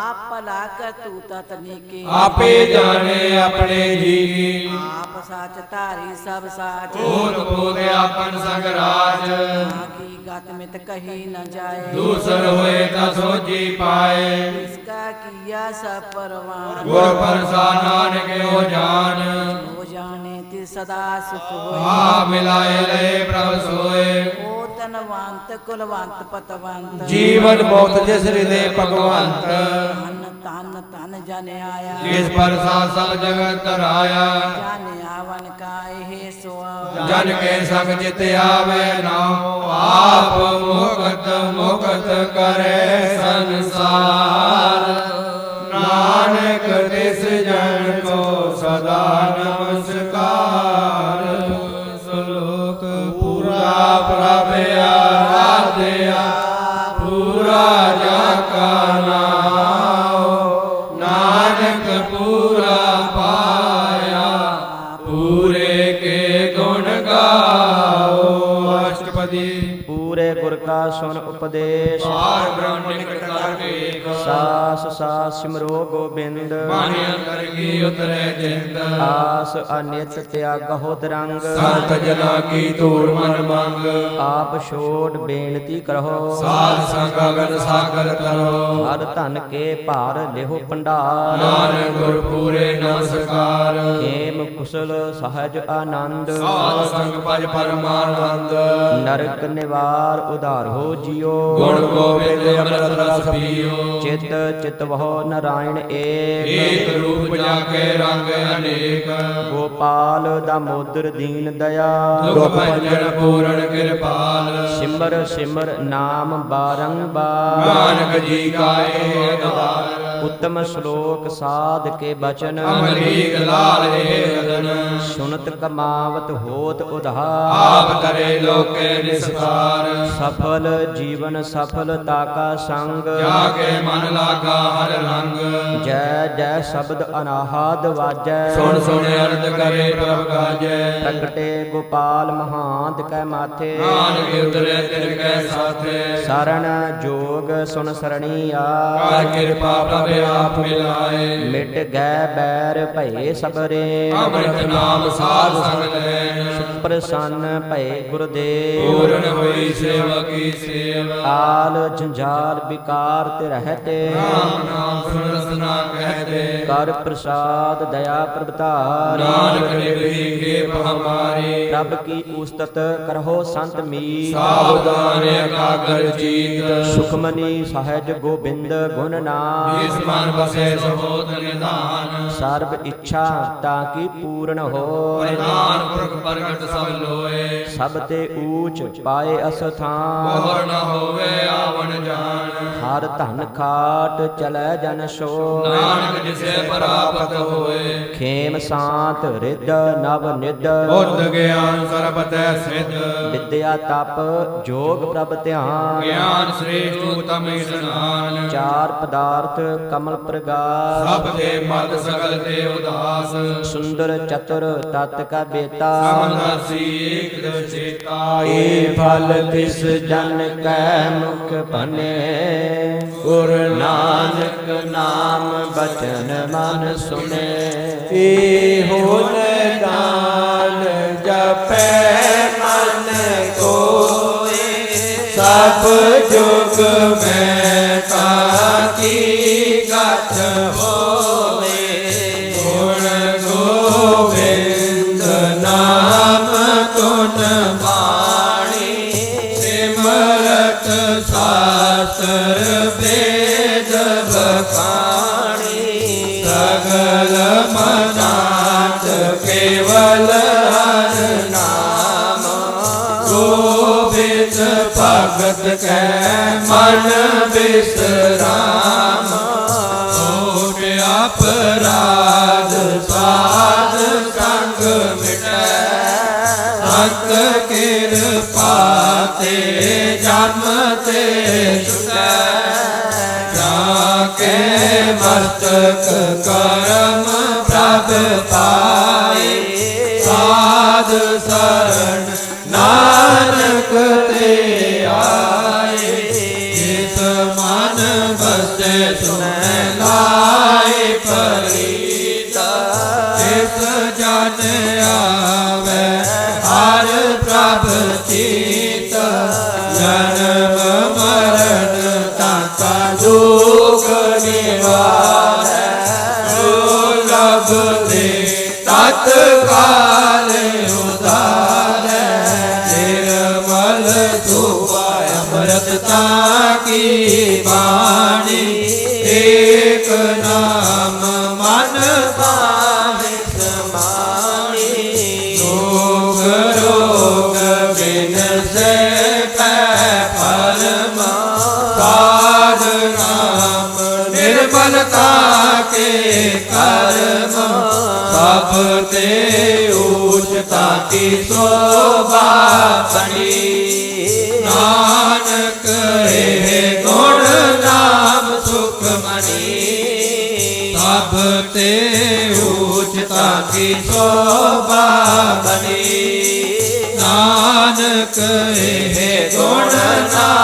आप भला कर तू ततनी की आपे जाने अपने जी की आप साच तारी सब साच भूत भूत आपन संग राज की गत मित कही न जाए दूसर हुए ता सोची पाए इसका किया सब परवान गुर परसा नानक हो जान हो जाने ति सदा सुख हो आ मिलाए ले प्रभ सोए ओ तनवंत कुलवंत पतवंत जीवन मौत जिस हृदय भगवंत धन तन तन जन आया जिस परसा सब जगत तराया जन आवन का हे सोआ जन के संग जित आवे नाम आप मुक्त मुक्त करे संसार नानक तिस जन को सदा नमस्कार श्लोक पूरा प्रभ आराध्या पूरा जाका नाम नानक पूरा पाया पूरे के गुण गाओ अष्टपदी पूरे गुर ਕਾ ਸੁਨ ਉਪਦੇਸ਼ ਪਾਰ ਬ੍ਰਹਮ ਨਿਕਟ ਕਰ ਵੇਖ ਸਾਸ ਸਾਸ ਸਿਮਰੋ ਗੋਬਿੰਦ ਬਾਣੀ ਅੰਦਰ ਕੀ ਉਤਰੇ ਜਿੰਦ ਆਸ ਅਨਿਤ ਤਿਆਗਹੁ ਤਰੰਗ ਸੰਤ ਜਨਾ ਕੀ ਧੂੜ ਮਨ ਮੰਗ ਆਪ ਛੋੜ ਬੇਨਤੀ ਕਰਹੁ ਸਾਧ ਸੰਗ ਅਗਨ ਸਾਗਰ ਤਰੋ ਹਰ ਧਨ ਕੇ ਭਾਰ ਲਿਹੁ ਭੰਡਾਰ ਨਾਨਕ ਗੁਰ ਪੂਰੇ ਨਮਸਕਾਰ ਖੇਮ ਕੁਸਲ ਸਹਜ ਆਨੰਦ ਸਾਧ ਸੰਗ ਭਜ ਪਰਮਾਨੰਦ ਨਰਕ ਨਿਵਾਰ ਉਧਾਰ ਹੋ ਜਿਉ ਗੁਣ ਗੋਬਿੰਦ ਅੰਮ੍ਰਿਤ ਰਸ ਪੀਓ ਚਿਤ ਚਿਤਵਹੁ ਨਾਰਾਇਣ ਏਕ ਏਕ ਰੂਪ ਜਾ ਕੇ ਰੰਗ ਅਨੇਕ ਗੋਪਾਲ दामोदर दीन दयाल ਦੁਖ ਭੰਜਨ ਪੂਰਨ ਕਿਰਪਾਲ सिमर सिमर नाम बारंबार ਨਾਨਕ ਜੀ ਕਾ ਏ ਆਧਾਰ उत्तम श्लोक साध के बचन ਅਮਰੀਕ ਲਾਲ ਏ ਅਦਨ सुनत कमावत होत उधार ਆਪ ਕਰੇ ਲੋਕੇ ਨਿਸਤਾਰ सफल जीवन सफलता का संग ਜਾ ਕੇ ਮਨ ਲਾਗਾ ਹਰ ਰੰਗ जय जय शब्द अनाहद वाजै ਸੁਣ ਸੁਣ ਅਰਥ ਕਰੇ ਪ੍ਰਭ ਗਾਜੈ प्रगटे गोपाल महांत कै माथे ਨਾਨਕ ਉਤਰੇ ਤਿਨ ਕੈ ਸਾਥੇ शरण जोग सुन सरणी आ ਕਰ ਕਿਰਪਾ ਪ੍ਰਭ ਆਪ ਮਿਲਾਏ मिट गए बैर भये सबरे ਅੰਮ੍ਰਿਤ ਨਾਮ ਸਾਧ ਸੰਗ ਲੈਨ प्रसन्न भये गुरुदेव ਪੂਰਨ ਹੋਈ ਸੇਵਾ ਕੀ ਸੇਵ आल जंजाल विकार ते रहते ਨਾਮ ਨਾਮ ਸੁਨ ਰਸਨਾ ਕਹਤੇ कर प्रसाद दया प्रभतार ਨਾਨਕ ਨਿਭੀ ਕੇ ਹਮਾਰੀ प्रभ की उस्तत करहो संत मीत ਸਾਵਧਾਨ ਇਕਾਗਰ ਚੀਤ सुखमनी सहज गोबिंद गुण नाम ਜਿਸ ਮਨ ਬਸੇ ਸੋਤ ਨਿਧਾਨ सर्व इच्छा ताकि पूर्ण हो ਪ੍ਰਧਾਨ ਪੁਰਖ ਪ੍ਰਗਟ ਸਭ ਲੋਏ सब ते ऊंच पाए अस्थान ਮੋਹਰ ਨ ਹੋਵੇ ਆਵਣ ਜਾਣ हर धन खाट चलै जन सो ਨਾਨਕ ਜਿਸੇ ਪ੍ਰਾਪਤ ਹੋਏ खेम सांत रिद नव निद ਬੁੱਧ ਗਿਆਨ ਸਰਬ ਤੈ ਸਿੱਧ विद्या तप जोग प्रभ ध्यान ਗਿਆਨ ਸ੍ਰੇਸ਼ਟ ਉਤਮ ਇਸਨਾਨ चार पदार्थ कमल प्रगास ਸਭ ਦੇ ਮਦ ਸਗਲ ਤੇ ਉਦਾਸ सुंदर चतुर तत् का बेता ਸਮਦਰਸੀ ਏਕ ਦ੍ਰਿਸ਼ਟਾ ए फल तिस जन कै मुख बने गुर नानक नाम बचन मन सुने ए होन दान जपै मन कोय सब जुग में ताकी गत होए गुण गोविंद नाम तुन बाणी सिमरत शास्त्र वेद बखाणी सगल मनात केवल हर नाम गोविंद भगत कै मन विश्राम होठ अपराध साध संग मिटै संत कृपा ते जन्म ते छुटै जाके मस्तक करम प्रभ पाए साध शरण नानक ते आए जिस मन बसे सुनै लाए परीता जिस जन आवे हर प्रभ चीत जन्म मरण ताका दुख निवारै दुर्लभ दे तत्काल उधारै निर्मल सुवा अमृतता की वाणी एक नाम मन पावे समाणी रोग रोग बिन से फल साध नाम निर्मलता के कर्म सब ते ऊंचता की शोभा बनी नानक हे गुण नाम सुखमणि सब ते ऊंचता की शोभा बनी नानक हे गुण नाम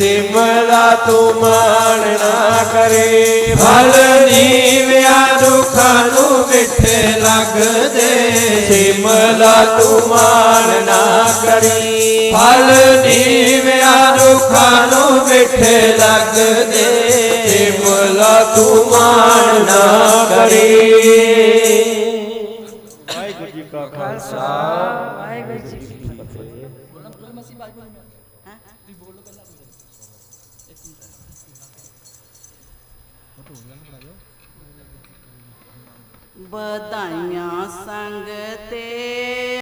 ਸਿਮਲਾ ਤੂੰ ਮਾਣ ਨਾ ਕਰੇ ਫਲ ਨੀਵਿਆ ਦੁੱਖਾਂ ਨੂੰ ਮਿੱਠੇ ਲੱਗਦੇ ਸਿਮਲਾ ਤੂੰ ਮਾਣ ਨਾ ਕਰੀ ਫਲ ਨੀਵਿਆ ਦੁੱਖਾਂ ਨੂੰ ਮਿੱਠੇ ਲੱਗਦੇ ਸਿਮਲਾ ਤੂੰ ਮਾਣ ਨਾ ਕਰੀ ਵਾਹਿਗੁਰੂ ਜੀ ਕਾ ਖਾਲਸਾ ਵਾਹਿਗੁਰੂ ਜੀ ਕੀ ਵਧਾਈਆਂ ਸੰਗ ਤੇ